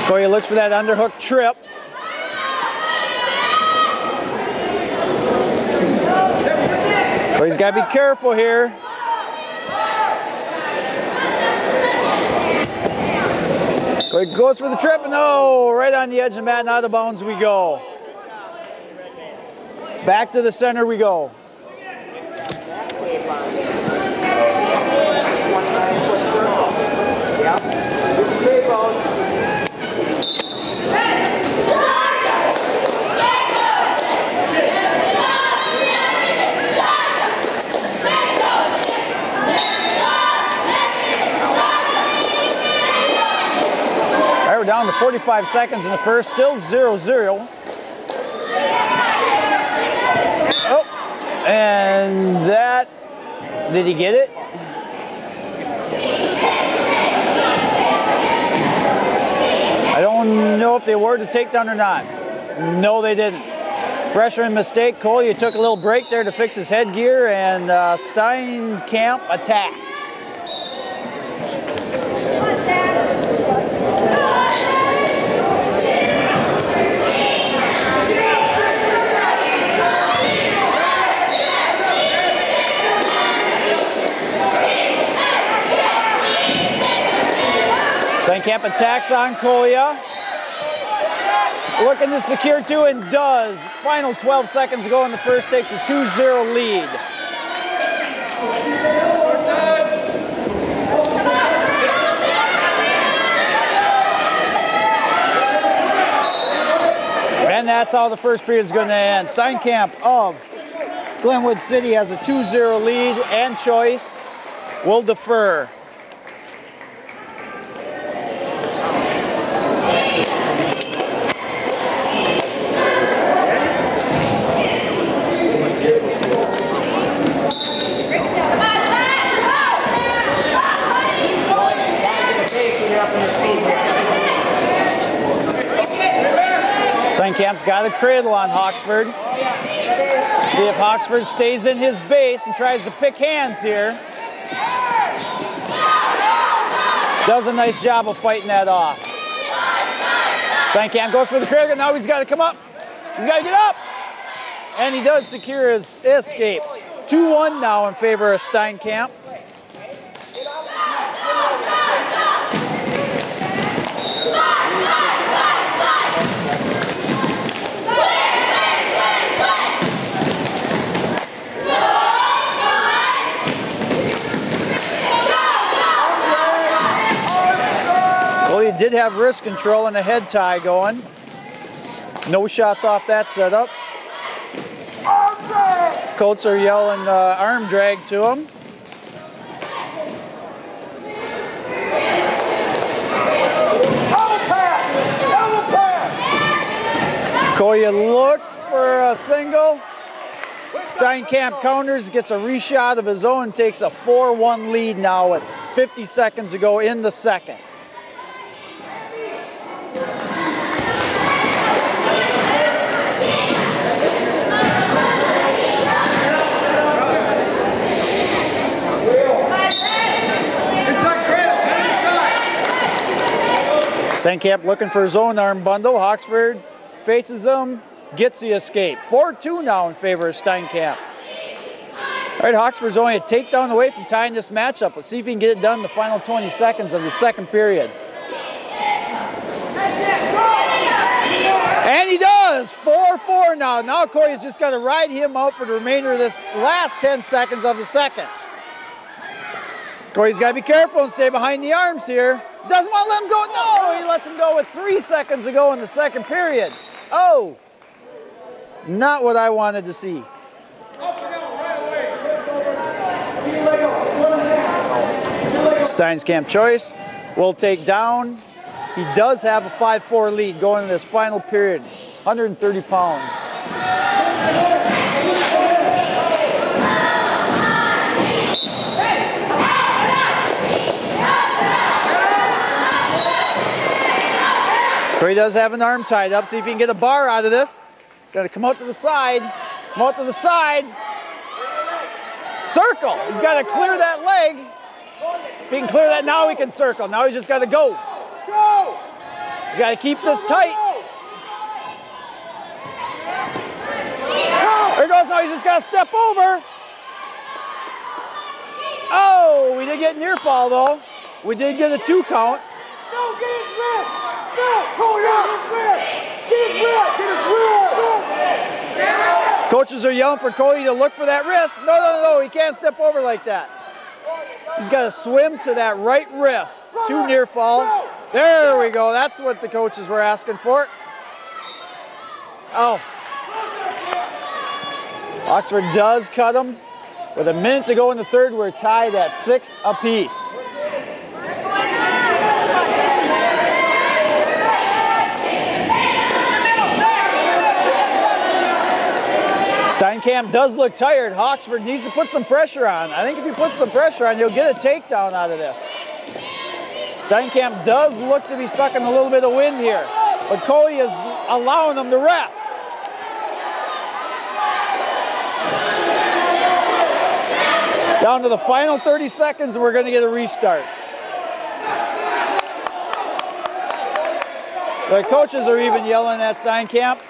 S1: Collier looks for that underhook trip. So he's got to be careful here. So he goes for the trip, and no, right on the edge of the mat and out of bounds we go. Back to the center we go. We're down to 45 seconds in the first, still 0-0. Oh, and that, did he get it? I don't know if they awarded the takedown or not. No, they didn't. Freshman mistake. Cole, you took a little break there to fix his headgear, and Steinkamp attacked. Steinkamp attacks on Collier. Looking to secure 2 and does. Final 12 seconds to go in the first, takes a 2-0 lead. And And that's how the first period is going to end. Steinkamp of Glenwood City has a 2-0 lead, and Choice will defer. Steinkamp's got a cradle on Hawksford. See if Hawksford stays in his base and tries to pick hands here. Does a nice job of fighting that off. Steinkamp goes for the cradle. Now he's got to come up. He's got to get up. And he does secure his escape. 2-1 now in favor of Steinkamp. Well, he did have wrist control and a head tie going. No shots off that setup. Coats are yelling arm drag to him. Koya looks for a single. Steinkamp counters, gets a reshot of his own, takes a 4-1 lead now with 50 seconds to go in the second. Steinkamp looking for his own arm bundle. Hawksford faces him, gets the escape. 4-2 now in favor of Steinkamp. All right, Hawksford's only a takedown away from tying this matchup. Let's see if he can get it done in the final 20 seconds of the second period. And he does! 4-4 now. Now Koya's just got to ride him out for the remainder of this last 10 seconds of the second. Koya's got to be careful and stay behind the arms here. Doesn't want to let him go. No, he lets him go with 3 seconds to go in the second period. Oh, not what I wanted to see. Steinkamp Choice will take down. He does have a 5-4 lead going in this final period. 130 pounds. So he does have an arm tied up. See if he can get a bar out of this. He's got to come out to the side. Come out to the side. Circle. He's got to clear that leg. If he can clear that now, he can circle. Now he's just got to go. He's got to keep this tight. There he goes. Now he's just got to step over. Oh, we did get near fall though. We did get a 2 count.
S3: No, get his wrist! No! Hold on! Get his wrist! Get his wrist!
S1: Coaches are yelling for Cody to look for that wrist. No, no, no, he can't step over like that. He's got to swim to that right wrist. 2 near fall. There we go. That's what the coaches were asking for. Oh. Oxford does cut him. With a minute to go in the third, we're tied at 6 apiece. Steinkamp does look tired. Hawksford needs to put some pressure on. I think if he puts some pressure on, he'll get a takedown out of this. Steinkamp does look to be sucking a little bit of wind here, but Coley is allowing him to rest. Down to the final 30 seconds, and we're going to get a restart. The coaches are even yelling at Steinkamp.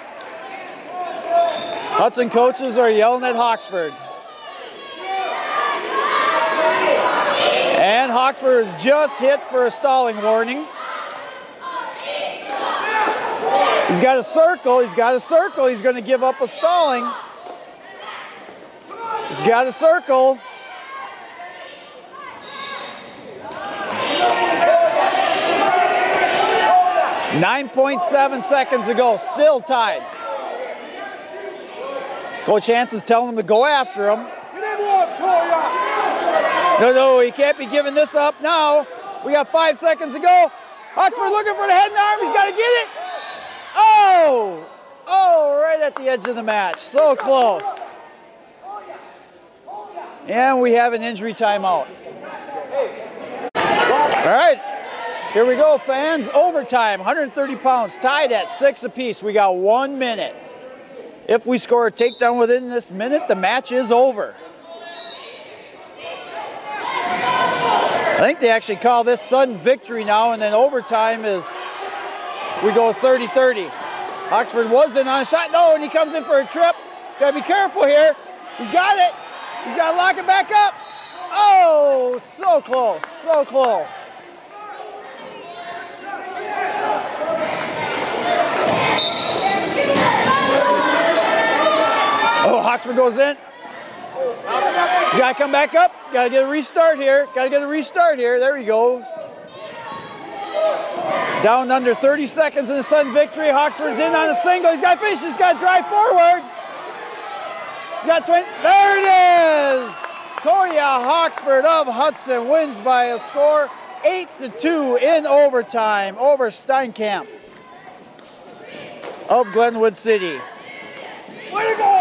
S1: Hudson coaches are yelling at Hawksford. And Hawksford is just hit for a stalling warning. He's got a circle, he's got a circle, he's going to give up a stalling. He's got a circle. .7 seconds to go, still tied. Coach Hanson's telling him to go after him.
S3: Get him on, Toya.
S1: No, he can't be giving this up now. We got 5 seconds to go. Oxford looking for the head and arm. He's got to get it. Oh! Oh, right at the edge of the match. So close. And we have an injury timeout. All right, here we go, fans. Overtime, 130 pounds, tied at 6 apiece. We got 1 minute. If we score a takedown within this minute, the match is over. I think they actually call this sudden victory now, and then overtime is, we go 30-30. Oxford was in on a shot. No, and he comes in for a trip. He's got to be careful here. He's got it. He's got to lock it back up. Oh, so close, so close. Oh, Oxford goes in. He's got to come back up. Got to get a restart here. Got to get a restart here. There we go. Down under 30 seconds in the sudden victory. Oxford's in on a single. He's got to finish. He's got to drive forward. He's got 20. There it is. Toya Oxford of Hudson wins by a score 8-2 in overtime over Steinkamp of Glenwood City.
S3: Way to go!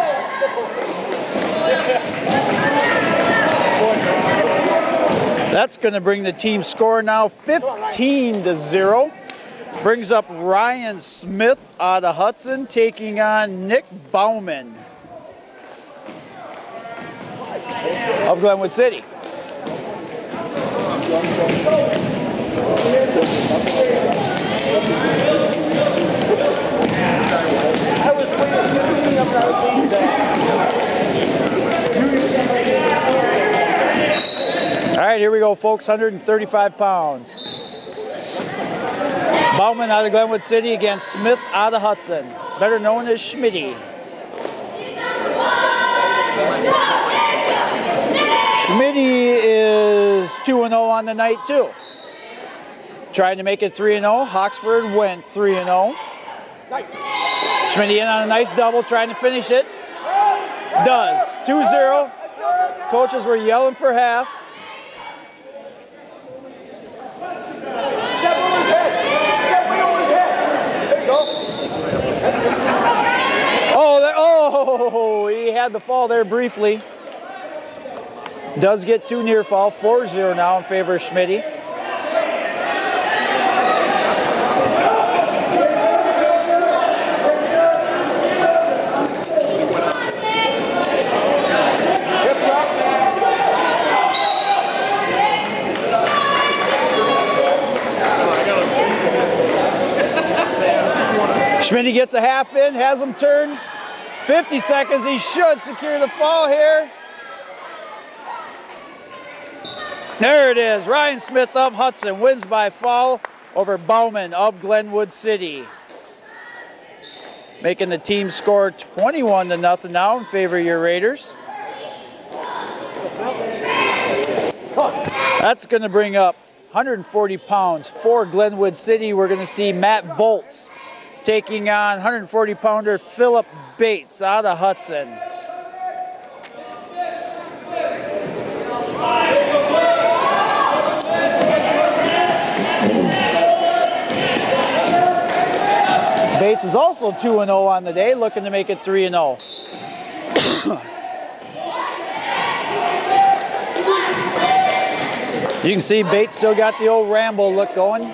S1: That's going to bring the team score now 15-0. Brings up Ryan Smith out of Hudson taking on Nick Bauman of Glenwood City. All right, here we go, folks. 135 pounds. Bauman out of Glenwood City against Smith out of Hudson, better known as Schmitty. Schmitty is 2-0 on the night, too. Trying to make it 3-0. Oxford went 3-0. Schmitty in on a nice double, trying to finish it. Does. 2-0. Coaches were yelling for half. Oh, he had the fall there briefly. Does get 2 near fall. 4-0 now in favor of Schmitty. Schmitty gets a half in, has him turn. 50 seconds, he should secure the fall here. There it is, Ryan Smith of Hudson wins by fall over Bauman of Glenwood City. Making the team score 21-0 now in favor of your Raiders. That's gonna bring up 140 pounds for Glenwood City. We're gonna see Matt Volts taking on 140-pounder Philip Bates out of Hudson. Bates is also 2-0 on the day, looking to make it 3-0. You can see Bates still got the old Rambo look going.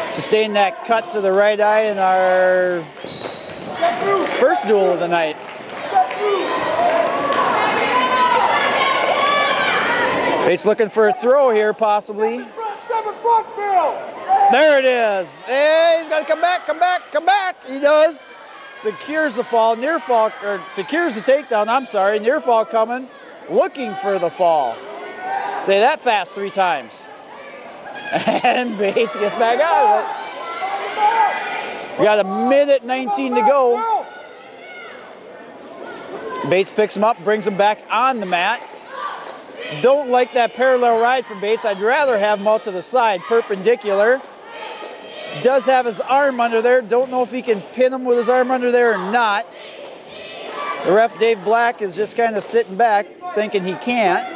S1: Sustained that cut to the right eye in our first duel of the night. Bates looking for a throw here, possibly. There it is. Hey, he's got to come back, come back, come back. He does. Secures the fall, near fall, or secures the takedown, I'm sorry. Near fall coming, looking for the fall. Say that fast 3 times. And Bates gets back out of it. We got 1:19 to go. Bates picks him up, brings him back on the mat. Don't like that parallel ride from Bates. I'd rather have him out to the side, perpendicular. Does have his arm under there. Don't know if he can pin him with his arm under there or not. The ref, Dave Black, is just kind of sitting back, thinking he can't.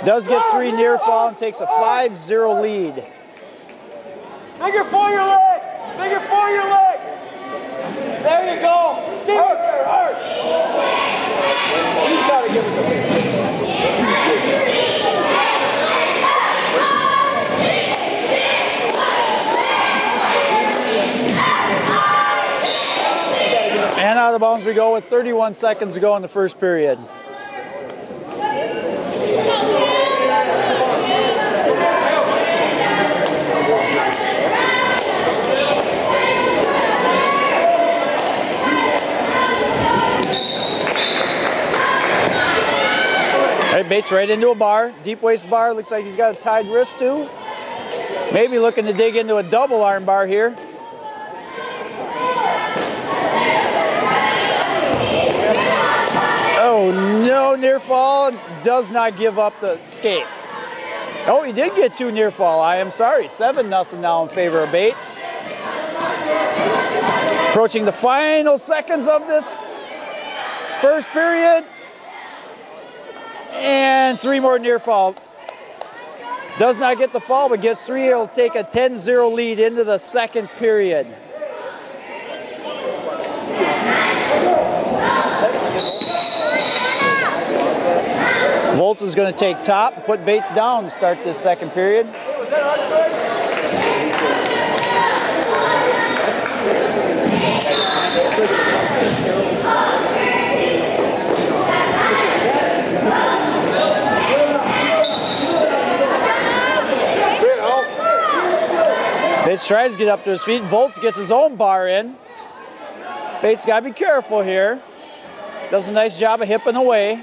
S1: Does get 3 near fall and takes a 5-0 lead.
S4: Bigger for your leg! Bigger for your leg! There you go! Stay right there, Art! He's got to give it to me.
S1: And out of bounds we go with 31 seconds to go in the first period. Hey, Bates right into a bar, deep waist bar. Looks like he's got a tied wrist too. Maybe looking to dig into a double arm bar here. Oh no, near fall, does not give up the skate. Oh, he did get 2 near fall, I am sorry. 7-0 now in favor of Bates. Approaching the final seconds of this first period. And 3 more near fall. Does not get the fall, but gets 3. He'll take a 10-0 lead into the second period. Volts is going to take top and put Bates down to start this second period. Bates tries to get up to his feet. Volts gets his own bar in. Bates got to be careful here. Does a nice job of hipping away.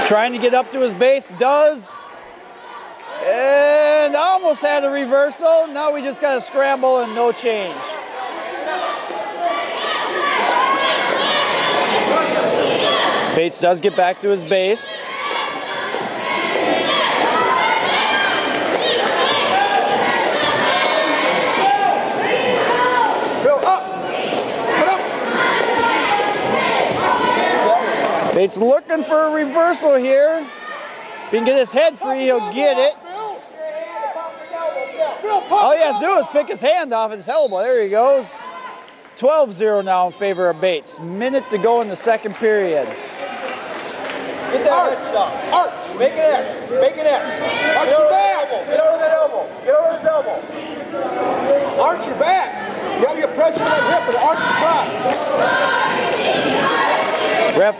S1: Trying to get up to his base, does. And almost had a reversal. Now we just got to scramble and no change. Bates does get back to his base. Bates looking for a reversal here. If he can get his head free, he'll get it. All he has to do is pick his hand off his elbow. There he goes. 12-0 now in favor of Bates. Minute to go in the second period.
S4: Get that X down. Arch. Make an X. Make an X. Arch your back. Get out of that elbow. Get out of the elbow.
S3: Arch your back. You have to get pressure on that hip and arch across.
S1: Ref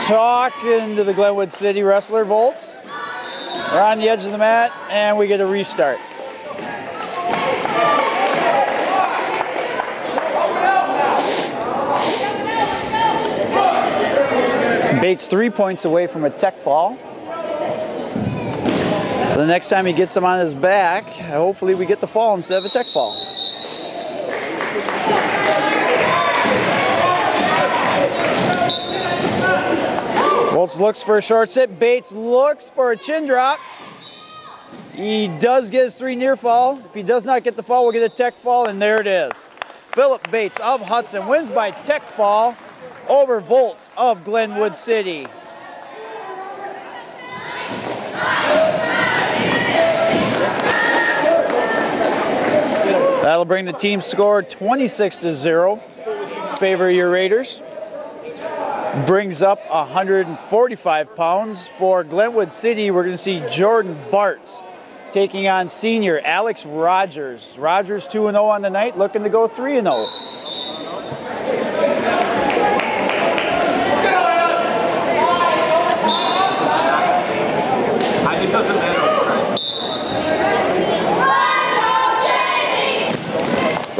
S1: talking to the Glenwood City wrestler, Volts. We're on the edge of the mat, and we get a restart. Bates 3 points away from a tech fall. So the next time he gets him on his back, hopefully we get the fall instead of a tech fall. Volts looks for a short sit. Bates looks for a chin drop. He does get his 3 near fall. If he does not get the fall, we'll get a tech fall, and there it is. Philip Bates of Hudson wins by tech fall over Volts of Glenwood City. That'll bring the team score 26-0 in favor of your Raiders. Brings up 145 pounds. For Glenwood City, we're going to see Jordan Bartz taking on senior Alex Rogers. Rogers 2-0 on the night, looking to go 3-0.
S4: It doesn't matter.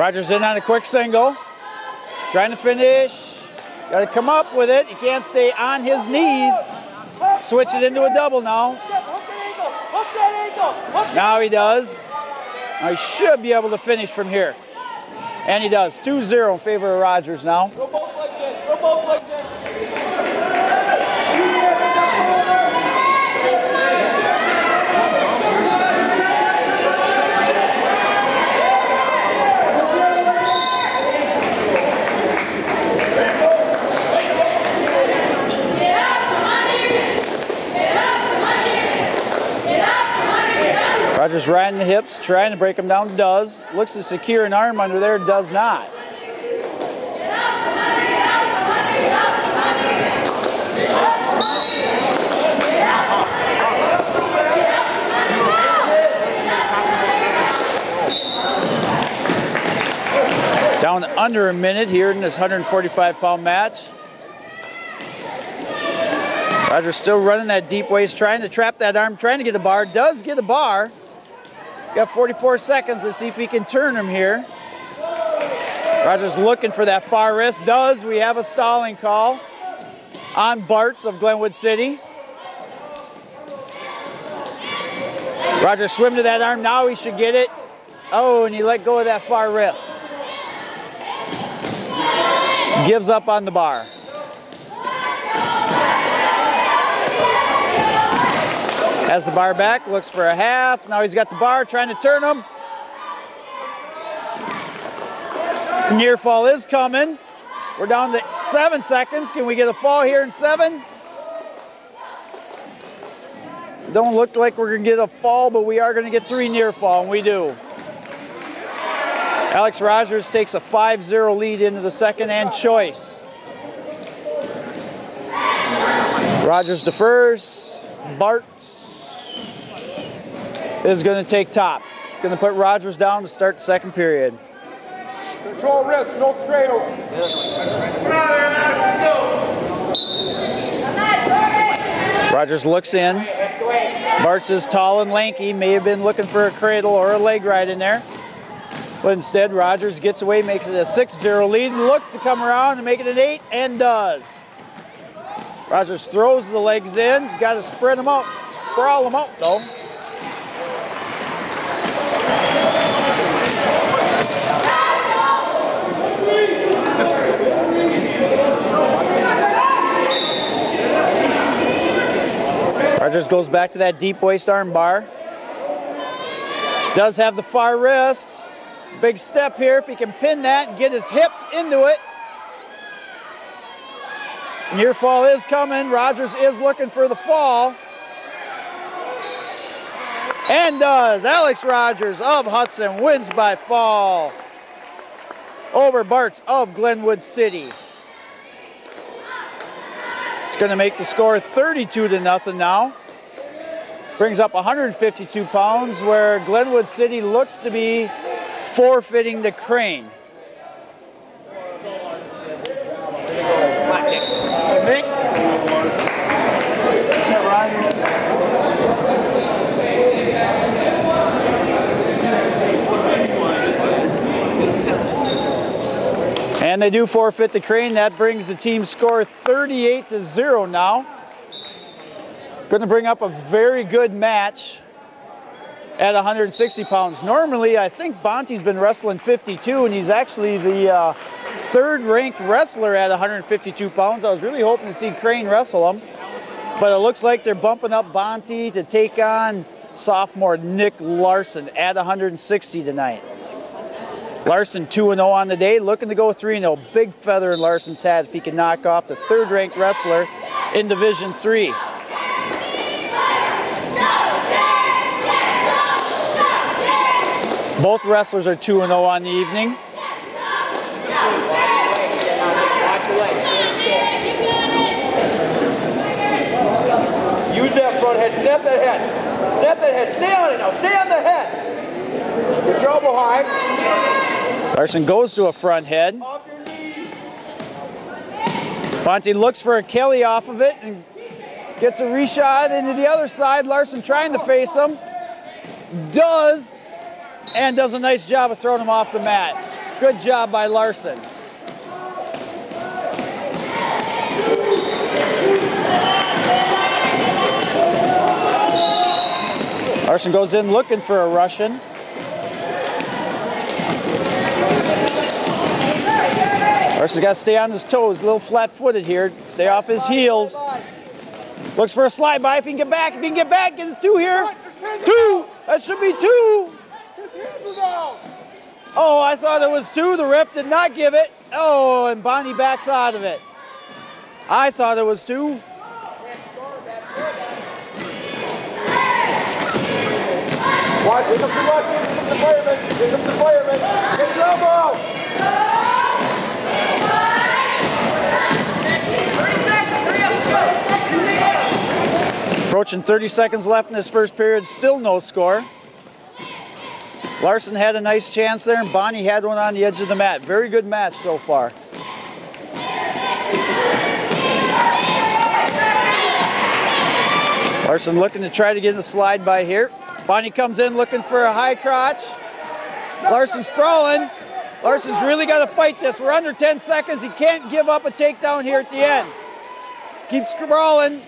S1: Rogers in on a quick single. Trying to finish. Got to come up with it. He can't stay on his knees. Switch it into a double now. Now he does. Now he should be able to finish from here. And he does. 2-0 in favor of Rogers now.
S4: Go both legs in. Go both legs in.
S1: Rogers riding the hips, trying to break him down, does. Looks to secure an arm under there, does not. Down under a minute here in this 145-pound match. Rogers still running that deep waist, trying to trap that arm, trying to get a bar. Does get a bar. He's got 44 seconds to see if he can turn him here. Rogers looking for that far wrist. Does. We have a stalling call on Bartz of Glenwood City. Rogers swim to that arm. Now he should get it. Oh, and he let go of that far wrist. Gives up on the bar. Has the bar back, looks for a half. Now he's got the bar, trying to turn him. Near fall is coming. We're down to 7 seconds. Can we get a fall here in 7? Don't look like we're gonna get a fall, but we are gonna get 3 near fall, and we do. Alex Rogers takes a 5-0 lead into the second and choice. Rogers defers. Bartz is going to take top. It's going to put Rogers down to start the second period.
S3: Control wrists, no cradles.
S1: Rogers looks in. Bartz is tall and lanky. May have been looking for a cradle or a leg ride in there. But instead, Rogers gets away, makes it a 6-0 lead, and looks to come around and make it an 8, and does. Rogers throws the legs in. He's got to spread them out, sprawl them out, though. Rogers goes back to that deep waist arm bar. Does have the far wrist. Big step here if he can pin that and get his hips into it. Near fall is coming. Rogers is looking for the fall. And does. Alex Rogers of Hudson wins by fall over Bartz of Glenwood City. It's going to make the score 32-0 now. Brings up 152 pounds, where Glenwood City looks to be forfeiting the Crane. And they do forfeit the Crane. That brings the team score 38-0 now. Going to bring up a very good match at 160 pounds. Normally, I think Bonte's been wrestling 52, and he's actually the third-ranked wrestler at 152 pounds. I was really hoping to see Crane wrestle him, but it looks like they're bumping up Bonte to take on sophomore Nick Larson at 160 tonight. Larson 2-0 on the day, looking to go 3-0. Big feather in Larson's hat if he can knock off the third-ranked wrestler in Division III. Both wrestlers are 2-0 on the evening.
S4: Use that front head, snap that head. Snap that head, stay on it now, stay on the head.
S3: Put your elbow high.
S1: Larson goes to a front head. Bonte looks for a Kelly off of it and gets a reshot into the other side. Larson trying to face him. Does, and does a nice job of throwing him off the mat. Good job by Larson. Larson goes in looking for a Russian. Larson's got to stay on his toes, a little flat-footed here. Stay off his heels. Looks for a slide by if he can get back. If he can get back, get his 2 here. 2! That should be 2.
S3: His hands are down.
S1: Oh, I thought it was 2. The ref did not give it. Oh, and Bonte backs out of it. I thought it was 2.
S3: Watch, pick up the rush, pick up the fireman, pick up the fireman. Get your elbow.
S2: 30 seconds, hurry up, let's go.
S1: Approaching 30 seconds left in this first period, still no score. Larson had a nice chance there, and Bonnie had one on the edge of the mat. Very good match so far. Larson looking to try to get a slide by here. Bonnie comes in looking for a high crotch. Larson sprawling. Larson's really got to fight this. We're under 10 seconds. He can't give up a takedown here at the end. Keeps sprawling.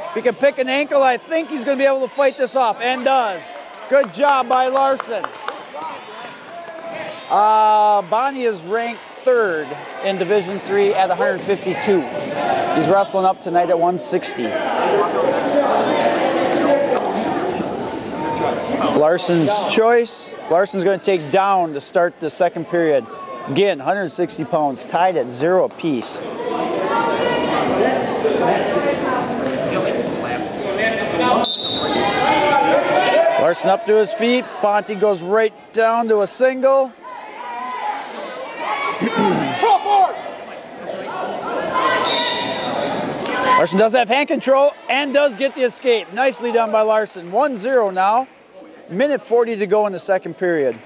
S1: If he can pick an ankle, I think he's going to be able to fight this off, and does. Good job by Larson. Bonnie is ranked 3rd in Division III at 152. He's wrestling up tonight at 160. Larson's choice. Larson's going to take down to start the second period. Again, 160 pounds, tied at 0 apiece. Larson up to his feet. Ponte goes right down to a single. Larson does have hand control and does get the escape. Nicely done by Larson. 1-0 now. Minute 40 to go in the second period.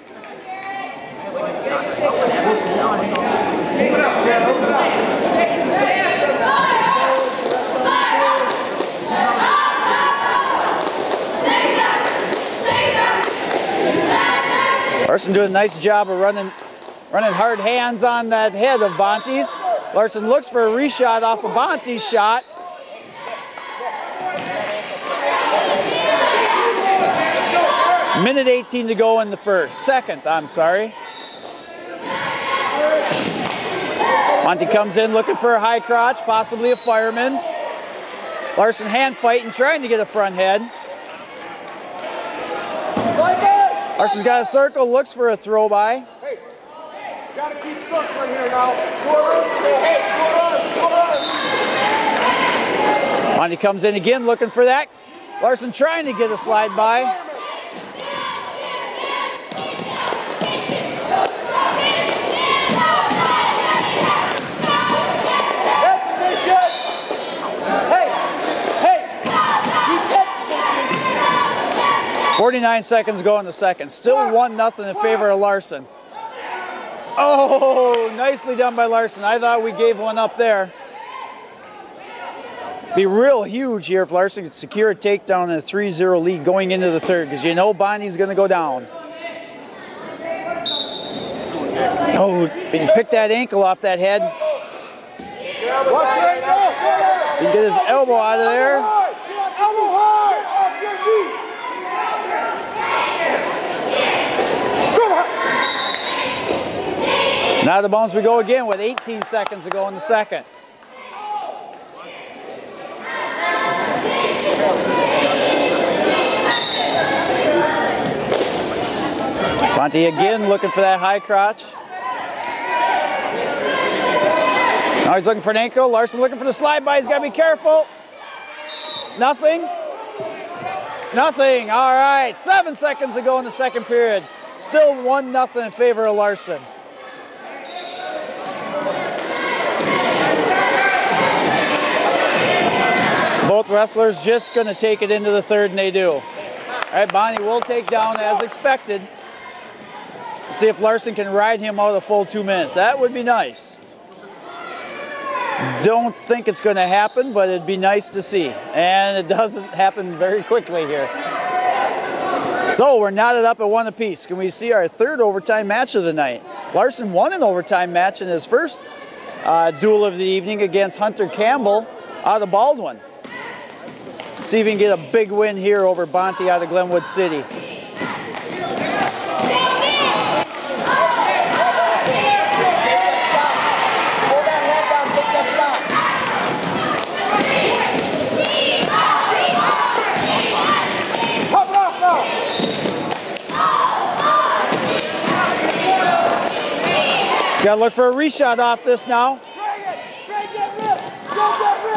S1: Larson doing a nice job of running hard hands on that head of Bonte's. Larson looks for a reshot off of Bonte's shot. Minute 18 to go in the second. Bonte comes in looking for a high crotch, possibly a fireman's. Larson hand fighting, trying to get a front head. Larson's got a circle, looks for a throw by.
S3: Hey, gotta keep circling here now.
S1: Bonte comes in again looking for that. Larson trying to get a slide by.
S4: Hey!
S1: 49 seconds go in the second. Still 1-0 in favor of Larson. Oh, nicely done by Larson. I thought we gave one up there. Be real huge here if Larson could secure a takedown and a 3-0 lead going into the third, because you know Bonnie's going to go down. Oh, if he can pick that ankle off that head. He can get his elbow out of there. Now the bones we go again with 18 seconds to go in the second. Ponte again looking for that high crotch. Now he's looking for an ankle. Larson looking for the slide by. He's got to be careful. Nothing. Nothing. All right. 7 seconds to go in the second period. Still 1-0 in favor of Larson. Both wrestlers just going to take it into the third, and they do. All right, Bonnie will take down as expected. Let's see if Larson can ride him out a full 2 minutes. That would be nice. Don't think it's going to happen, but it'd be nice to see. And it doesn't happen very quickly here. So we're knotted up at 1 apiece. Can we see our third overtime match of the night? Larson won an overtime match in his first duel of the evening against Hunter Campbell out of Baldwin. Let's see if we can get a big win here over Bonte out of Glenwood City. Got to look for a reshot off this now.
S3: Drag it! Drag that rip! Drag that rip!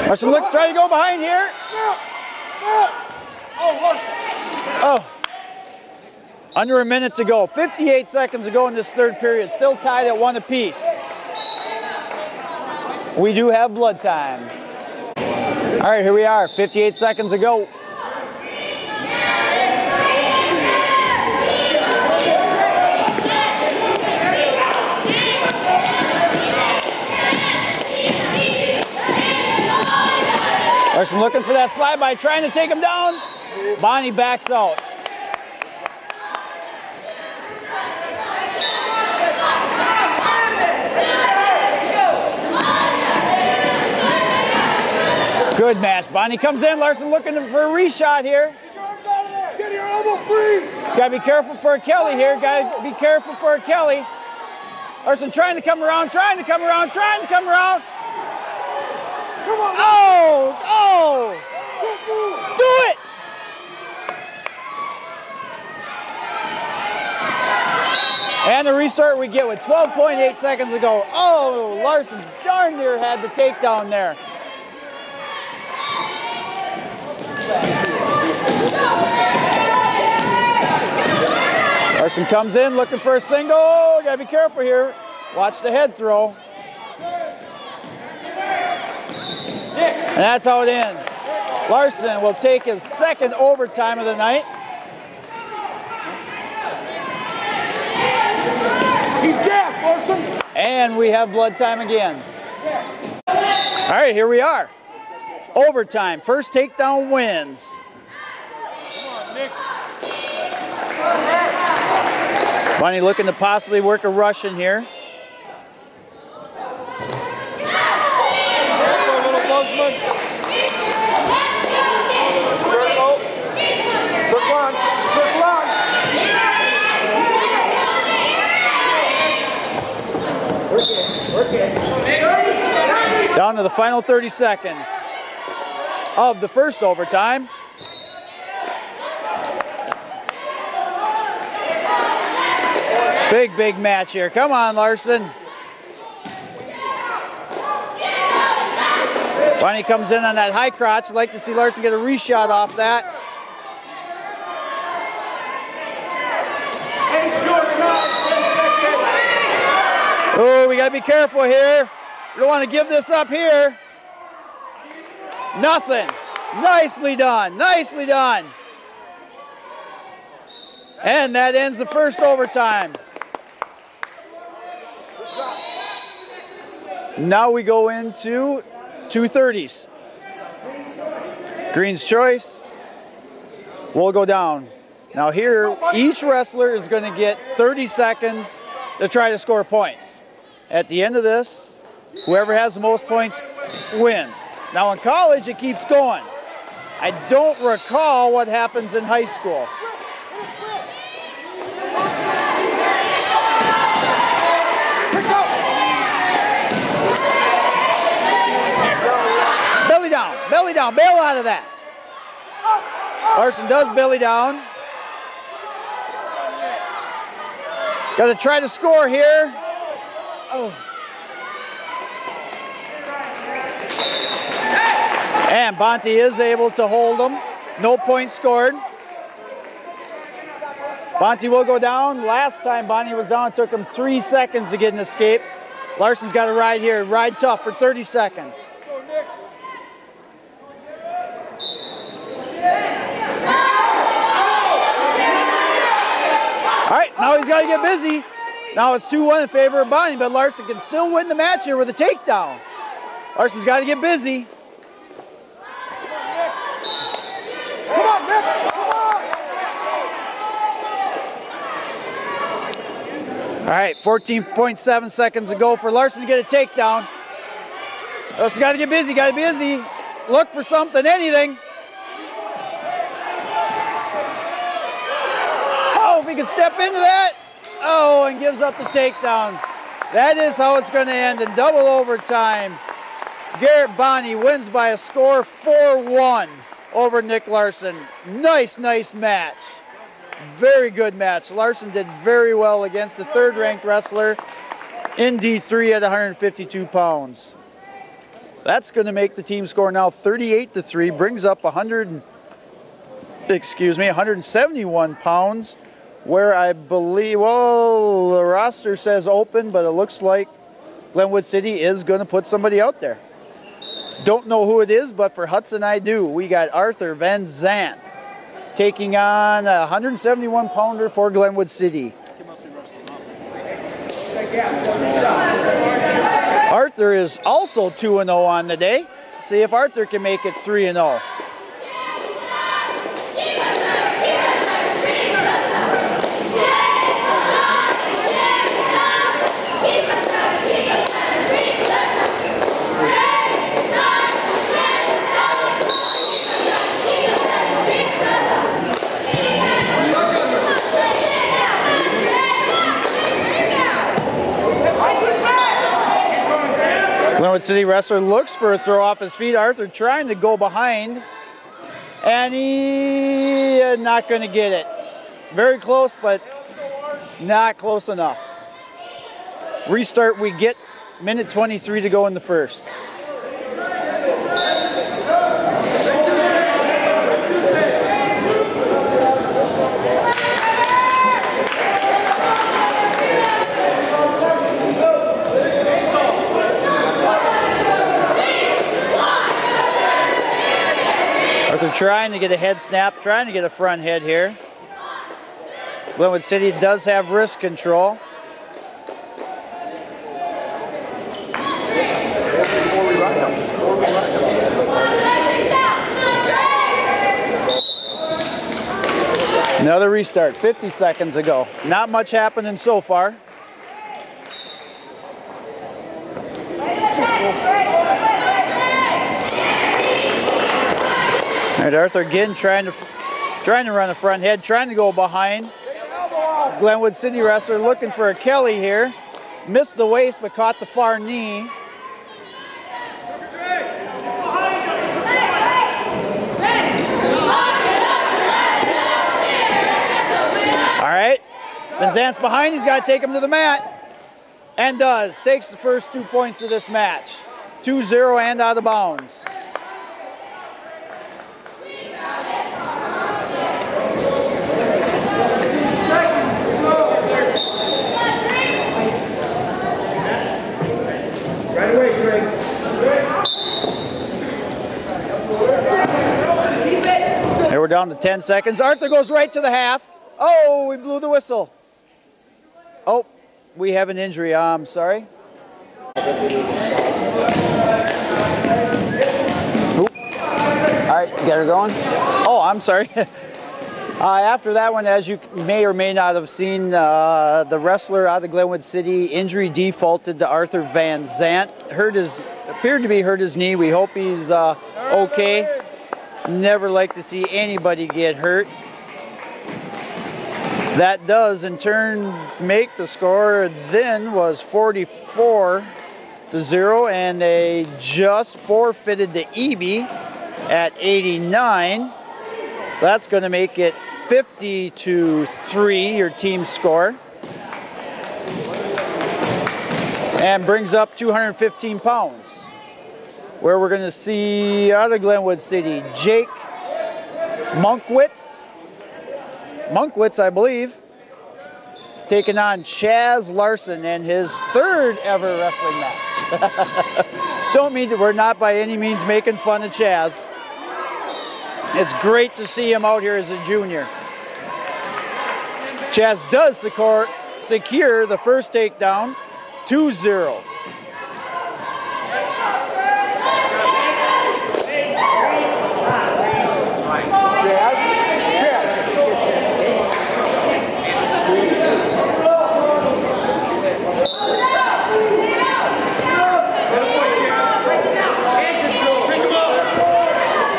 S1: Larson looks, trying to go behind here. Oh. Under a minute to go. 58 seconds to go in this third period. Still tied at 1 apiece. We do have blood time. All right, here we are. 58 seconds to go. Larson looking for that slide by, trying to take him down. Bonnie backs out. Good match. Bonnie comes in. Larson looking for a reshot here.
S3: Get your elbow free.
S1: He's got to be careful for a Kelly here. Got to be careful for a Kelly. Larson trying to come around, trying to come around, trying to come around.
S3: Come on.
S1: Oh, oh. Do it. And the restart we get with 12.8 seconds to go. Oh, Larson darn near had the takedown there. Larson comes in looking for a single. Gotta be careful here. Watch the head throw. And that's how it ends. Larson will take his second overtime of the night.
S3: He's gassed, Larson.
S1: And we have blood time again. All right, here we are. Overtime. First takedown wins. Bonnie looking to possibly work a rush in here.
S3: Circle. Circle on. Circle on. Work it.
S1: Down to the final 30 seconds of the first overtime. Big match here. Come on, Larson. Bonnie comes in on that high crotch. I'd like to see Larson get a reshot off that. Oh, we got to be careful here. We don't want to give this up here. Nothing. Nicely done. Nicely done. And that ends the first overtime. Now we go into 2:30s. Green's choice will go down. Now here, each wrestler is going to get 30 seconds to try to score points. At the end of this, whoever has the most points wins. Now in college, it keeps going. I don't recall what happens in high school. Belly down, bail out of that. Larson does belly down. Got to try to score here. Oh. And Bonte is able to hold him. No points scored. Bonte will go down. Last time Bonte was down, it took him 3 seconds to get an escape. Larson's got to ride here, ride tough for 30 seconds. All right, now he's got to get busy. Now it's 2-1 in favor of Bonnie, but Larson can still win the match here with a takedown. Larson's got to get busy.
S3: Come on, Nick. Come on.
S1: All right, 14.7 seconds to go for Larson to get a takedown. Larson's got to get busy, got to be busy. Look for something, anything. Oh, if he can step into that. Oh, and gives up the takedown. That is how it's going to end in double overtime. Garrett Bonnie wins by a score 4-1 over Nick Larson. Nice match. Very good match. Larson did very well against the third-ranked wrestler in D3 at 152 pounds. That's going to make the team score now 38-3, brings up 171 pounds, where I believe, well, the roster says open, but it looks like Glenwood City is going to put somebody out there. Don't know who it is, but for Hudson I do. We got Arthur Van Zandt taking on a 171-pounder for Glenwood City. Arthur is also 2-0 on the day. See if Arthur can make it 3-0. Glenwood City wrestler looks for a throw off his feet. Arthur trying to go behind, and he is not going to get it. Very close, but not close enough. Restart we get, minute 23 to go in the first. Arthur trying to get a head snap, trying to get a front head here. Glenwood City does have wrist control. Another restart, 50 seconds ago. Not much happening so far. All right, Arthur again trying to run a front head, trying to go behind. Glenwood City wrestler looking for a Kelly here. Missed the waist but caught the far knee. All right, Van Zandt's behind, he's got to take him to the mat. And does, takes the first 2 points of this match. 2-0 and out of bounds.
S3: Right away, Greg.
S1: Here we're down to 10 seconds. Arthur goes right to the half. Oh, we blew the whistle. Oh, we have an injury. I'm sorry. Oop. All right, get her going. Oh, I'm sorry. After that one, as you may or may not have seen, the wrestler out of Glenwood City, injury defaulted to Arthur Van Zandt. Appeared to be hurt his knee. We hope he's okay. Never like to see anybody get hurt. That does in turn make the score then was 44-0, and they just forfeited to EB at 89. That's going to make it 50-3, your team score. And brings up 215 pounds. Where we're going to see out of Glenwood City, Jake Monkwitz, I believe, taking on Chaz Larson in his third ever wrestling match. Don't mean that we're not by any means making fun of Chaz. It's great to see him out here as a junior. Chaz does secure the first takedown, 2-0.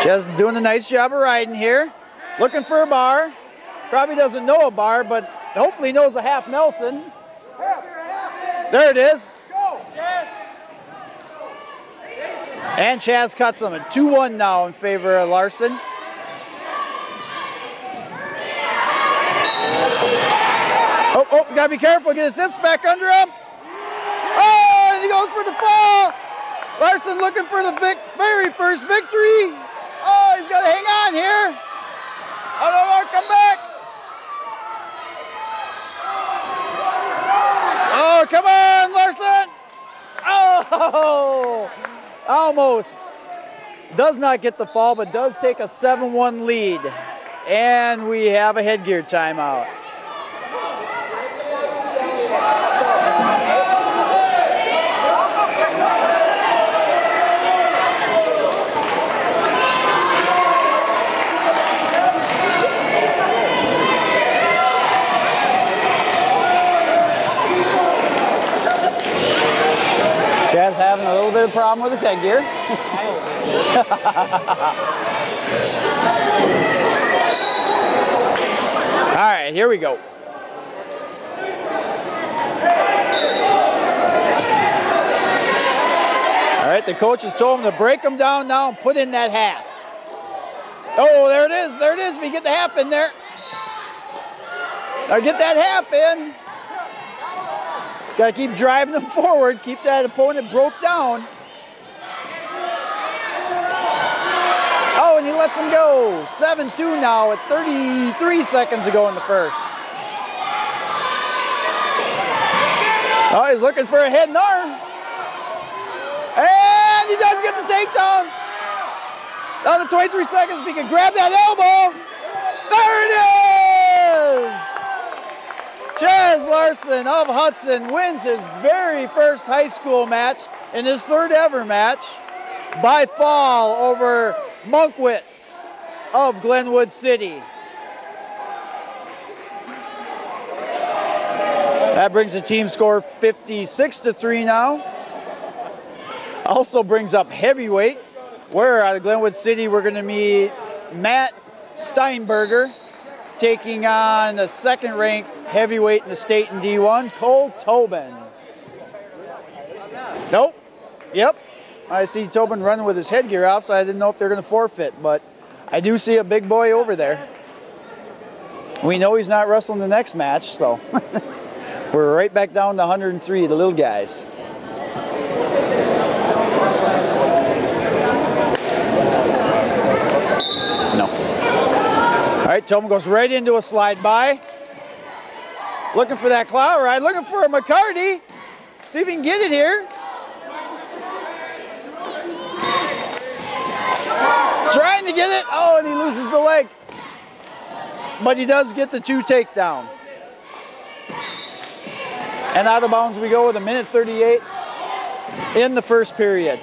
S1: Just doing a nice job of riding here. Looking for a bar. Probably doesn't know a bar, but hopefully knows a half Nelson. There it is. And Chaz cuts him at 2-1 now in favor of Larson. Oh, gotta be careful. Get his hips back under him. Oh, and he goes for the fall. Larson looking for the very first victory. Oh, he's got to hang on here. Oh, no, come back. Oh, come on, Larson. Oh, almost. Does not get the fall, but does take a 7-1 lead. And we have a headgear timeout.
S7: Chad's having a little bit of problem with his headgear.
S1: All right, here we go. All right, the coaches told him to break them down now and put in that half. Oh, there it is. There it is. If you get the half in there. Now get that half in. Got to keep driving them forward. Keep that opponent broke down. Oh, and he lets him go. 7-2 now with 33 seconds to go in the first. Oh, he's looking for a head and arm. And he does get the takedown. Down to 23 seconds if he can grab that elbow. There it is! Chaz Larson of Hudson wins his very first high school match and his third ever match by fall over Monkwitz of Glenwood City. That brings the team score 56-3 now. Also brings up heavyweight, where out of Glenwood City we're going to meet Matt Steinberger taking on the second-ranked heavyweight in the state in D1, Cole Tobin. Nope. Yep. I see Tobin running with his headgear off, so I didn't know if they're going to forfeit, but I do see a big boy over there. We know he's not wrestling the next match, so we're right back down to 103, the little guys. No. All right, Tobin goes right into a slide by. Looking for that clout ride, looking for a McCarty. See if he can get it here. Trying to get it. Oh, and he loses the leg. But he does get the 2 takedown. And out of bounds we go with 1:38 in the first period.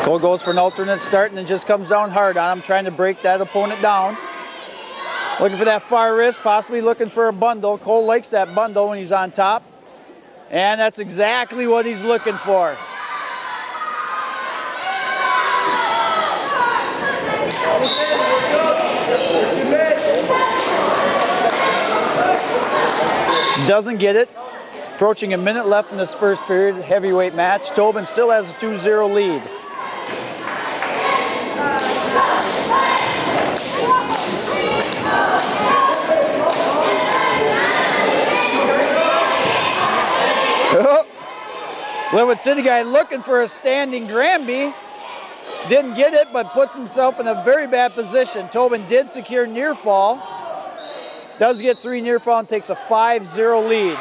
S1: Cole goes for an alternate start and then just comes down hard on him, trying to break that opponent down. Looking for that far wrist, possibly looking for a bundle. Cole likes that bundle when he's on top. And that's exactly what he's looking for. Doesn't get it. Approaching a minute left in this first period, heavyweight match. Tobin still has a 2-0 lead. Glenwood City guy looking for a standing Granby. Didn't get it, but puts himself in a very bad position. Tobin did secure near fall. Does get 3 near fall and takes a 5-0 lead.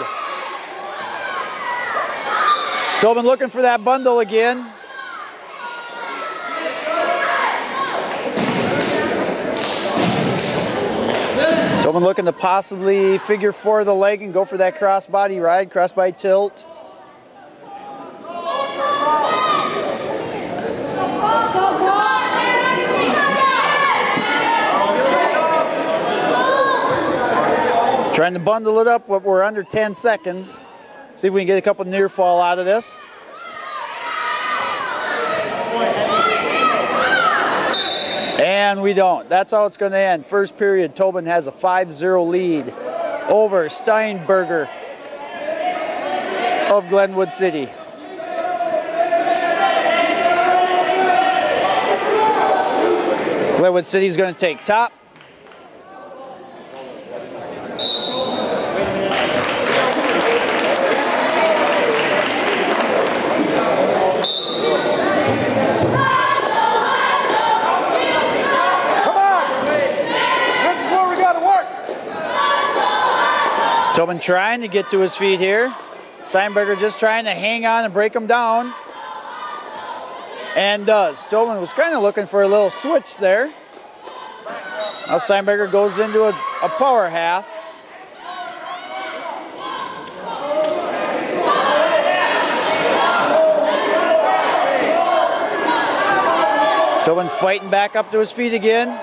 S1: Tobin looking for that bundle again. Tobin looking to possibly figure 4 the leg and go for that crossbody ride, crossbody tilt. Trying to bundle it up, but we're under 10 seconds. See if we can get a couple near fall out of this. And we don't. That's how it's going to end. First period, Tobin has a 5-0 lead over Steinberger of Glenwood City. Glenwood City's going to take top. Tobin trying to get to his feet here. Steinberger just trying to hang on and break him down. And does. Tobin was kind of looking for a little switch there. Now Steinberger goes into a power half. Tobin fighting back up to his feet again.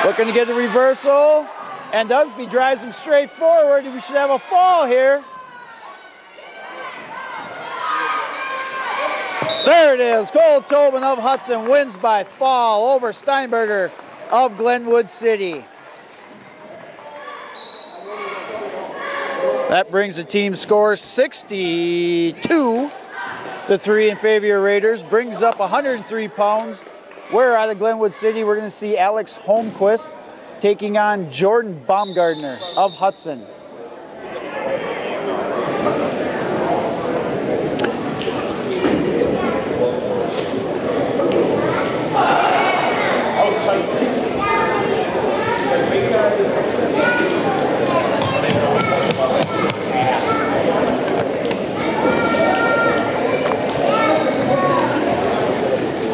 S1: Looking to get the reversal. And Dunsby drives him straight forward. We should have a fall here. There it is. Cole Tobin of Hudson wins by fall over Steinberger of Glenwood City. That brings the team score 62-3 in favor of your Raiders. Brings up 103 pounds. We're out of Glenwood City. We're going to see Alex Holmquist taking on Jordan Baumgartner of Hudson.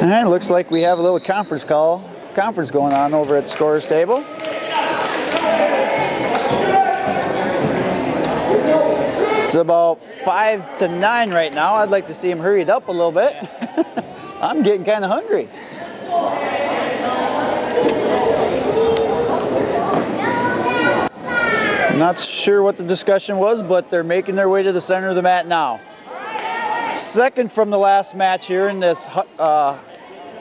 S1: And it looks like we have a little conference going on over at Scorer's Table. It's about 5-9 right now. I'd like to see him hurried up a little bit. I'm getting kind of hungry. I'm not sure what the discussion was, but they're making their way to the center of the mat now. Second from the last match here in this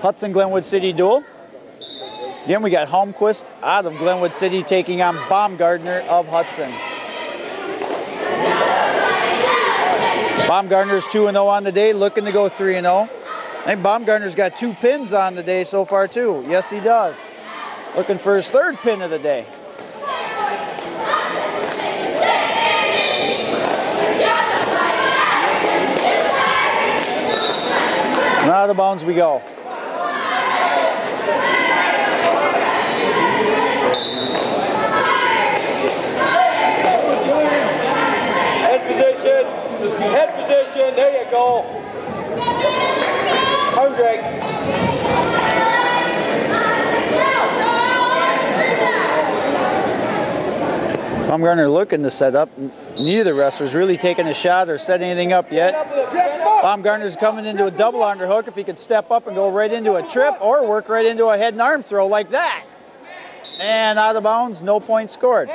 S1: Hudson-Glenwood City duel. Again, we got Holmquist out of Glenwood City taking on Baumgartner of Hudson. Baumgartner's 2-0 on the day, looking to go 3-0. I think Baumgartner's got 2 pins on the day so far too. Yes, he does. Looking for his 3rd pin of the day. And out of bounds we go.
S4: Head position, there you go. Arm drag.
S1: Baumgartner looking to set up. Neither wrestler's really taking a shot or set anything up yet. Baumgartner's coming into a double underhook. If he could step up and go right into a trip or work right into a head and arm throw like that. And out of bounds, no point scored.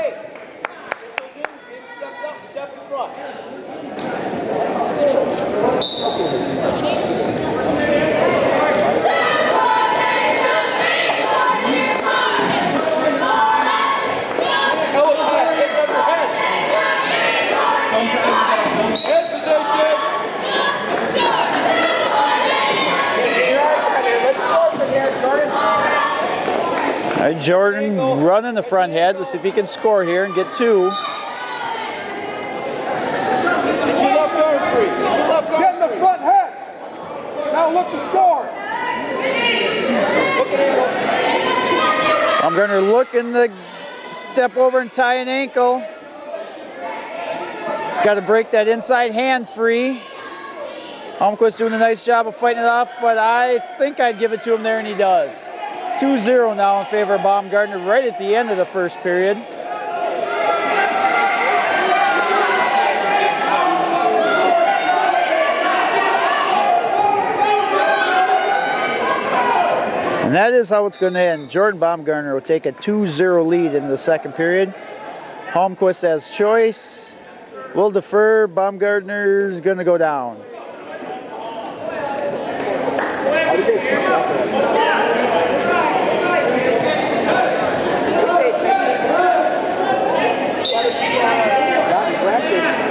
S1: Jordan running the front head. Let's see if he can score here and get 2.
S4: Get your left arm free. Get your left arm.
S3: Get in the front head. Now look to score.
S4: Look at it.
S1: Baumgartner looking to step over and tie an ankle. He's got to break that inside hand free. Holmquist doing a nice job of fighting it off, but I think I'd give it to him there, and he does. 2-0 now in favor of Baumgartner right at the end of the first period. And that is how it's going to end. Jordan Baumgartner will take a 2-0 lead in the second period. Holmquist has choice. Will defer. Baumgartner's going to go down.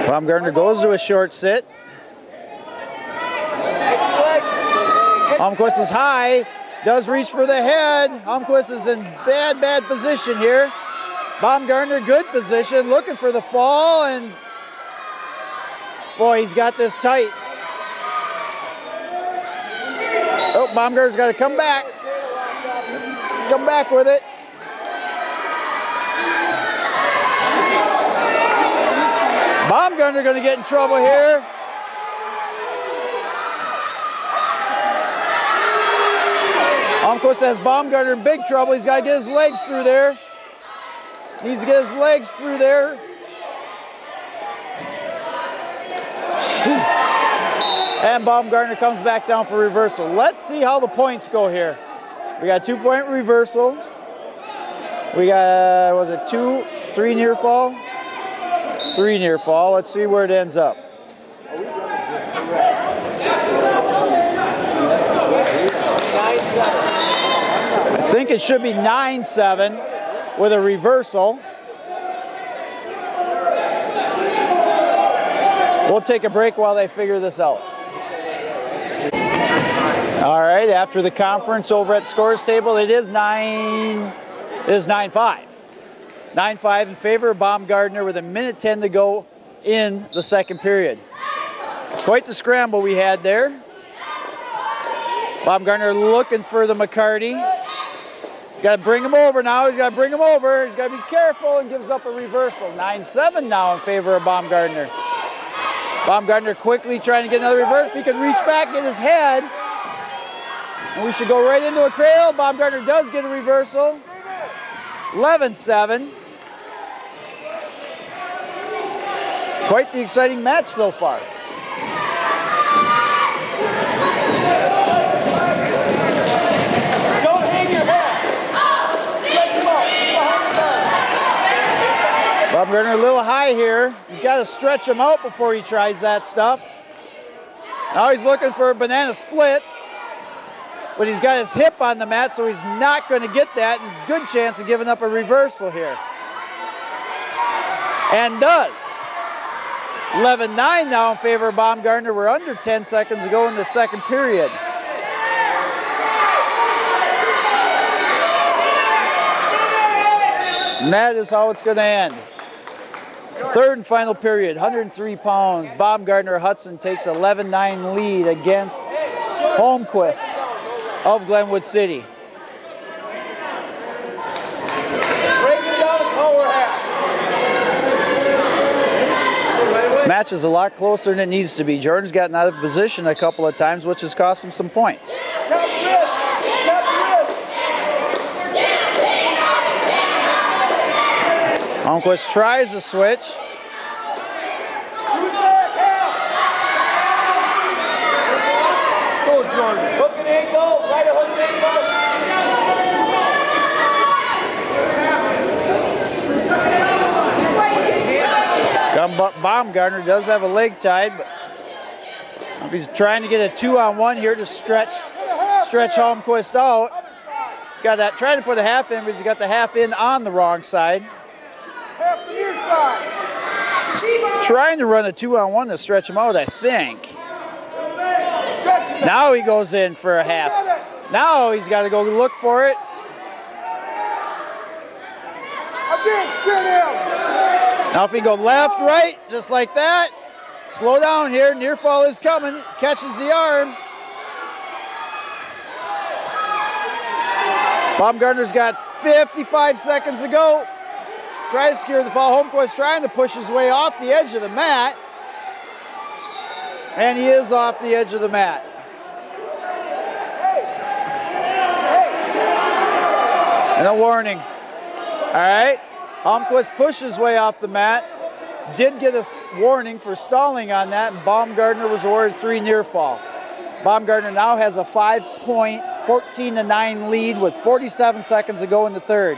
S1: Baumgartner goes to a short sit. Holmquist is high, does reach for the head. Holmquist is in bad position here. Baumgartner, good position, looking for the fall, and boy, he's got this tight. Oh, Baumgartner's got to come back. Come back with it. Baumgartner going to get in trouble here. Almquist has Baumgartner in big trouble. He's got to get his legs through there. Needs to get his legs through there. And Baumgartner comes back down for reversal. Let's see how the points go here. We got a 2-point reversal. We got, was it 3 near fall? 3 near fall. Let's see where it ends up. I think it should be 9-7 with a reversal. We'll take a break while they figure this out. All right, after the conference over at the scores table, it is 9-5. 9-5 in favor of Baumgartner with 1:10 to go in the second period. Quite the scramble we had there. Baumgartner looking for the McCarty. He's got to bring him over now. He's got to bring him over. He's got to be careful and gives up a reversal. 9-7 now in favor of Baumgartner. Baumgartner quickly trying to get another reverse. He can reach back, get his head. And we should go right into a cradle. Baumgartner does get a reversal. 11-7. Quite the exciting match so far.
S4: Don't hang your head. Stretch him out.
S1: Baumgartner a little high here. He's got to stretch him out before he tries that stuff. Now he's looking for banana splits. But he's got his hip on the mat, so he's not going to get that, and good chance of giving up a reversal here. And does. 11-9 now in favor of Baumgartner. We're under 10 seconds to go in the second period. And that is how it's going to end. Third and final period, 103 pounds. Baumgartner Hudson takes 11-9 lead against Holmquist of Glenwood City.
S4: Breaking down the power half.
S1: Match is a lot closer than it needs to be. Jordan's gotten out of position a couple of times, which has cost him some points.
S4: Tap the wrist. Tap the wrist.
S1: Holmquist tries to switch.
S4: Go, Jordan. Hook an ankle. Right hook an ankle.
S1: Baumgartner does have a leg tied, but he's trying to get a 2-on-1 here to stretch Holmquist out. He's got that, trying to put a half in, but he's got the half in on the wrong side.
S4: Half the near side.
S1: He's trying to run a 2-on-1 to stretch him out, I think.
S4: Stretch him.
S1: Now he goes in for a half. Now he's got to go look for it.
S4: Again, square down.
S1: Now if he go left, right, just like that. Slow down here, near fall is coming. Catches the arm. Baumgartner's got 55 seconds to go. Tries to secure the fall. Holmquist trying to push his way off the edge of the mat. And he is off the edge of the mat. And a warning. All right. Holmquist pushed his way off the mat. Did get a warning for stalling on that, and Baumgartner was awarded 3 near fall. Baumgartner now has a 5-point, 14-9 lead with 47 seconds to go in the third.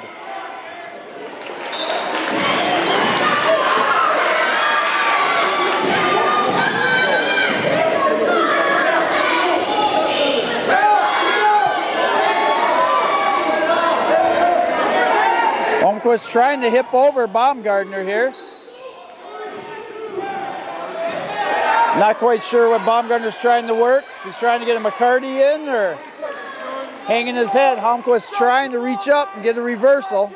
S1: Holmquist trying to hip over Baumgartner here. Not quite sure what Baumgartner's trying to work. He's trying to get a McCarty in or hanging his head. Holmquist trying to reach up and get a reversal.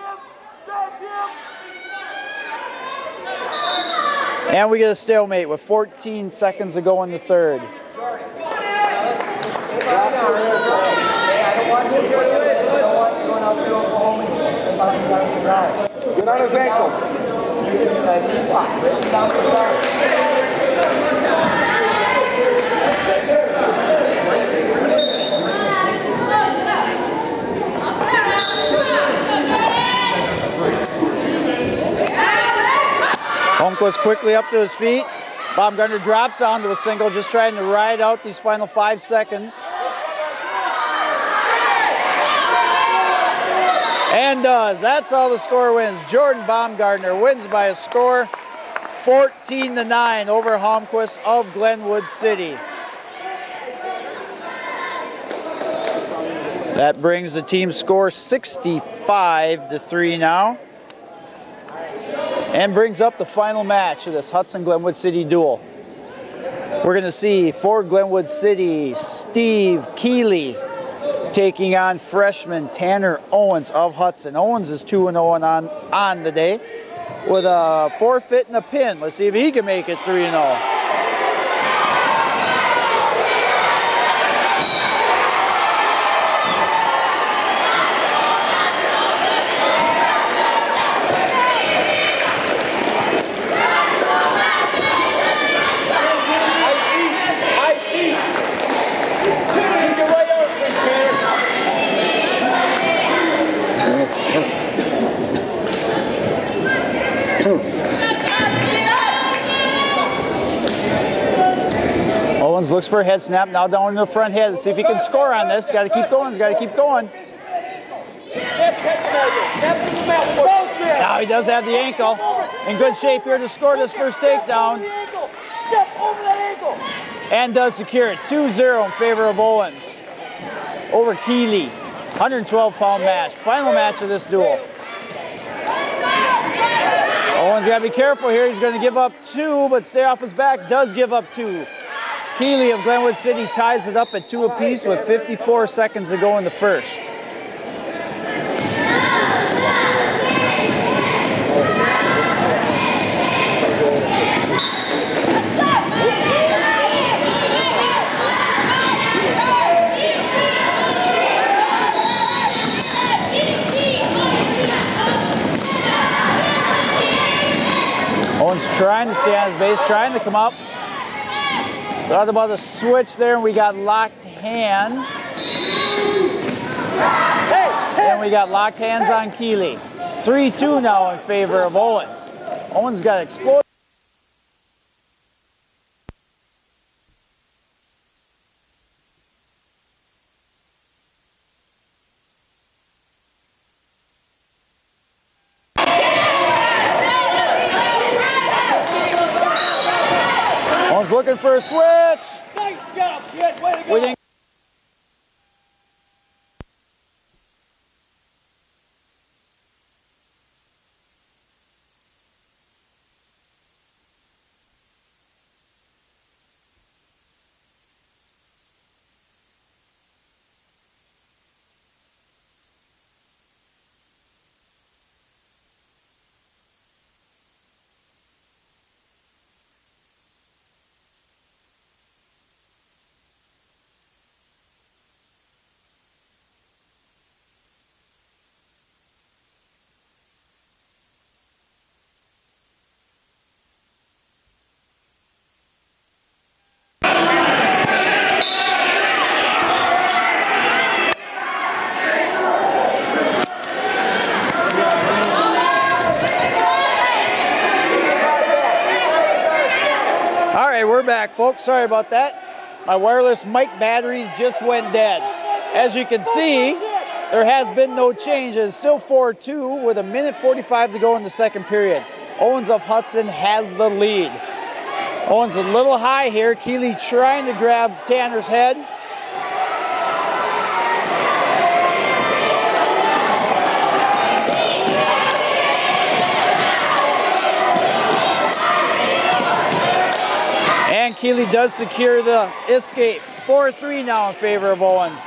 S1: And we get a stalemate with 14 seconds to go in the third.
S2: I don't want you to go in minutes. I don't want you going out to Oklahoma. You stay behind the arms and ride.
S3: Get on his ankles.
S2: Knee block, right down his back.
S1: Holmquist quickly up to his feet. Baumgartner drops down to a single, just trying to ride out these final 5 seconds. And does. That's how the score wins. Jordan Baumgartner wins by a score 14-9 over Holmquist of Glenwood City. That brings the team score 65-3 now. And brings up the final match of this Hudson-Glenwood City duel. We're going to see for Glenwood City, Steve Keeley taking on freshman Tanner Owens of Hudson. Owens is 2-0 on the day with a forfeit and a pin. Let's see if he can make it 3-0. Owens looks for a head snap, now down to the front head. Let's see if he can score on this. Got to keep going, got to keep going. Now he does have the ankle. In good shape here to score this first takedown. And does secure it. 2-0 in favor of Owens over Keeley. 112-pound match. Final match of this duel. Owens got to be careful here. He's going to give up 2, but stay off his back. Does give up 2. Keeley of Glenwood City ties it up at 2 apiece with 54 seconds to go in the first. Owens trying to stay on his base, trying to come up. Thought about the switch there, and we got locked hands. And we got locked hands on Keeley. 3-2 now in favor of Owens. Owens got exploded. Owens looking for a switch.
S4: Nice job, kid. Way to go.
S1: We didn't. We're back, folks. Sorry about that. My wireless mic batteries just went dead. As you can see, there has been no change. It's still 4-2 with 1:45 to go in the second period. Owens of Hudson has the lead. Owens a little high here. Keeley trying to grab Tanner's head. And Keeley does secure the escape. 4-3 now in favor of Owens.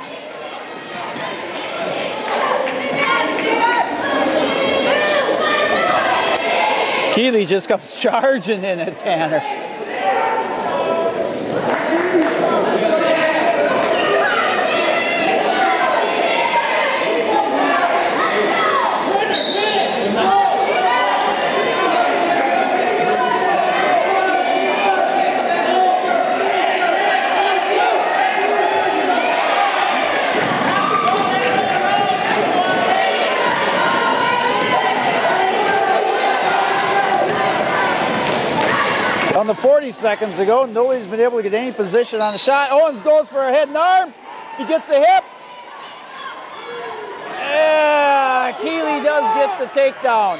S1: Keeley just comes charging in at Tanner. Down to 40 seconds to go. Nobody's been able to get any position on the shot. Owens goes for a head and arm. He gets the hip. Yeah, Keeley does get the takedown.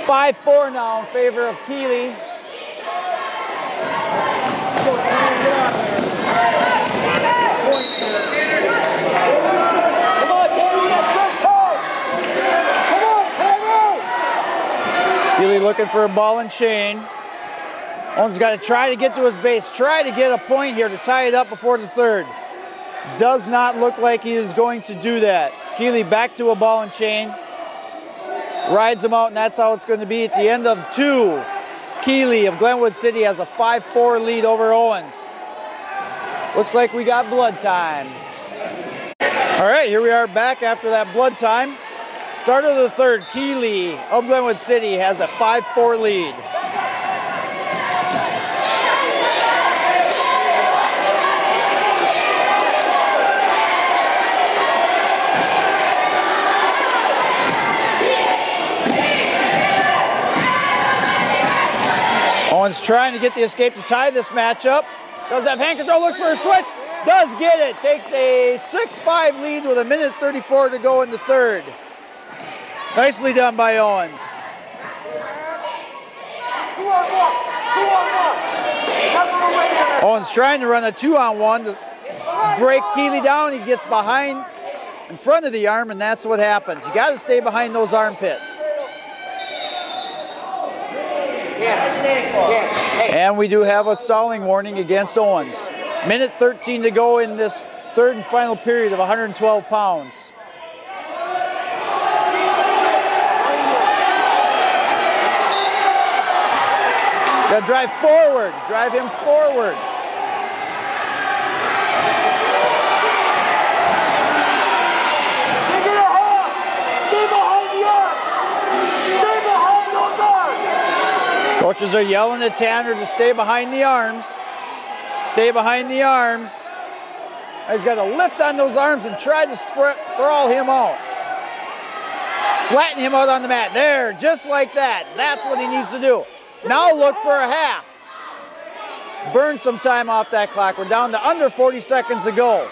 S1: 5-4 now in favor of Keeley.
S4: Come on, Taylor, that's your time. Come on, Taylor.
S1: Keeley looking for a ball and chain. Owens got to try to get to his base, try to get a point here to tie it up before the third. Does not look like he is going to do that. Keeley back to a ball and chain. Rides him out, and that's how it's going to be at the end of 2. Keeley of Glenwood City has a 5-4 lead over Owens. Looks like we got blood time. All right, here we are back after that blood time. Start of the third, Keeley of Glenwood City has a 5-4 lead. Owens trying to get the escape to tie this matchup. Does have hand control, looks for a switch. Does get it. Takes a 6-5 lead with 1:34 to go in the third. Nicely done by Owens.
S4: 2-on-1.
S1: Owens trying to run a 2-on-1 to break Keeley down. He gets behind in front of the arm, and that's what happens. You got to stay behind those armpits. And we do have a stalling warning against Owens. 1:13 to go in this third and final period of 112 pounds. Got to drive forward, drive him forward.
S4: Take it a hole. Stay behind the arm. Stay behind those arms.
S1: Coaches are yelling at Tanner to stay behind the arms. Stay behind the arms. He's got to lift on those arms and try to sprawl him out. Flatten him out on the mat. There, just like that. That's what he needs to do. Now look for a half. Burn some time off that clock. We're down to under 40 seconds to go.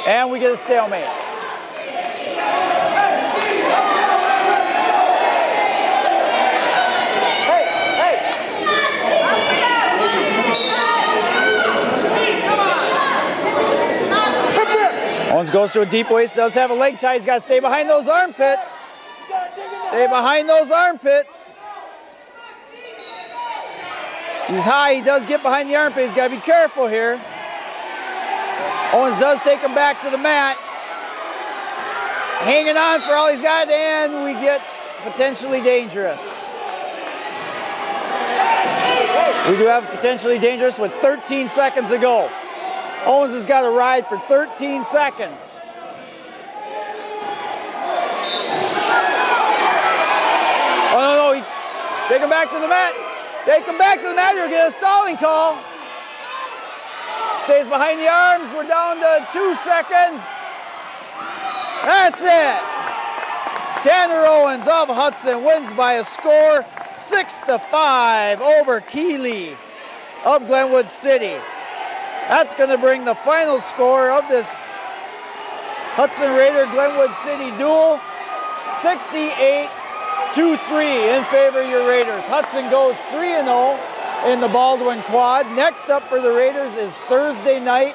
S1: And we get a stalemate. Owens goes to a deep waist, does have a leg tie. He's got to stay behind those armpits. Stay behind those armpits. He's high, he does get behind the armpit. He's got to be careful here. Owens does take him back to the mat. Hanging on for all he's got, and we get potentially dangerous. We do have potentially dangerous with 13 seconds to go. Owens has got to ride for 13 seconds. Oh, no, take him back to the mat. Take him back to the mat. You'll get a stalling call. Stays behind the arms. We're down to 2 seconds. That's it. Tanner Owens of Hudson wins by a score 6-5 over Keeley of Glenwood City. That's going to bring the final score of this Hudson Raider Glenwood City duel 68-3 in favor of your Raiders. Hudson goes 3-0 in the Baldwin quad. Next up for the Raiders is Thursday night,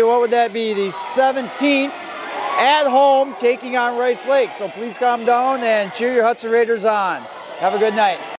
S1: what would that be, the 17th, at home taking on Rice Lake. So please calm down and cheer your Hudson Raiders on. Have a good night.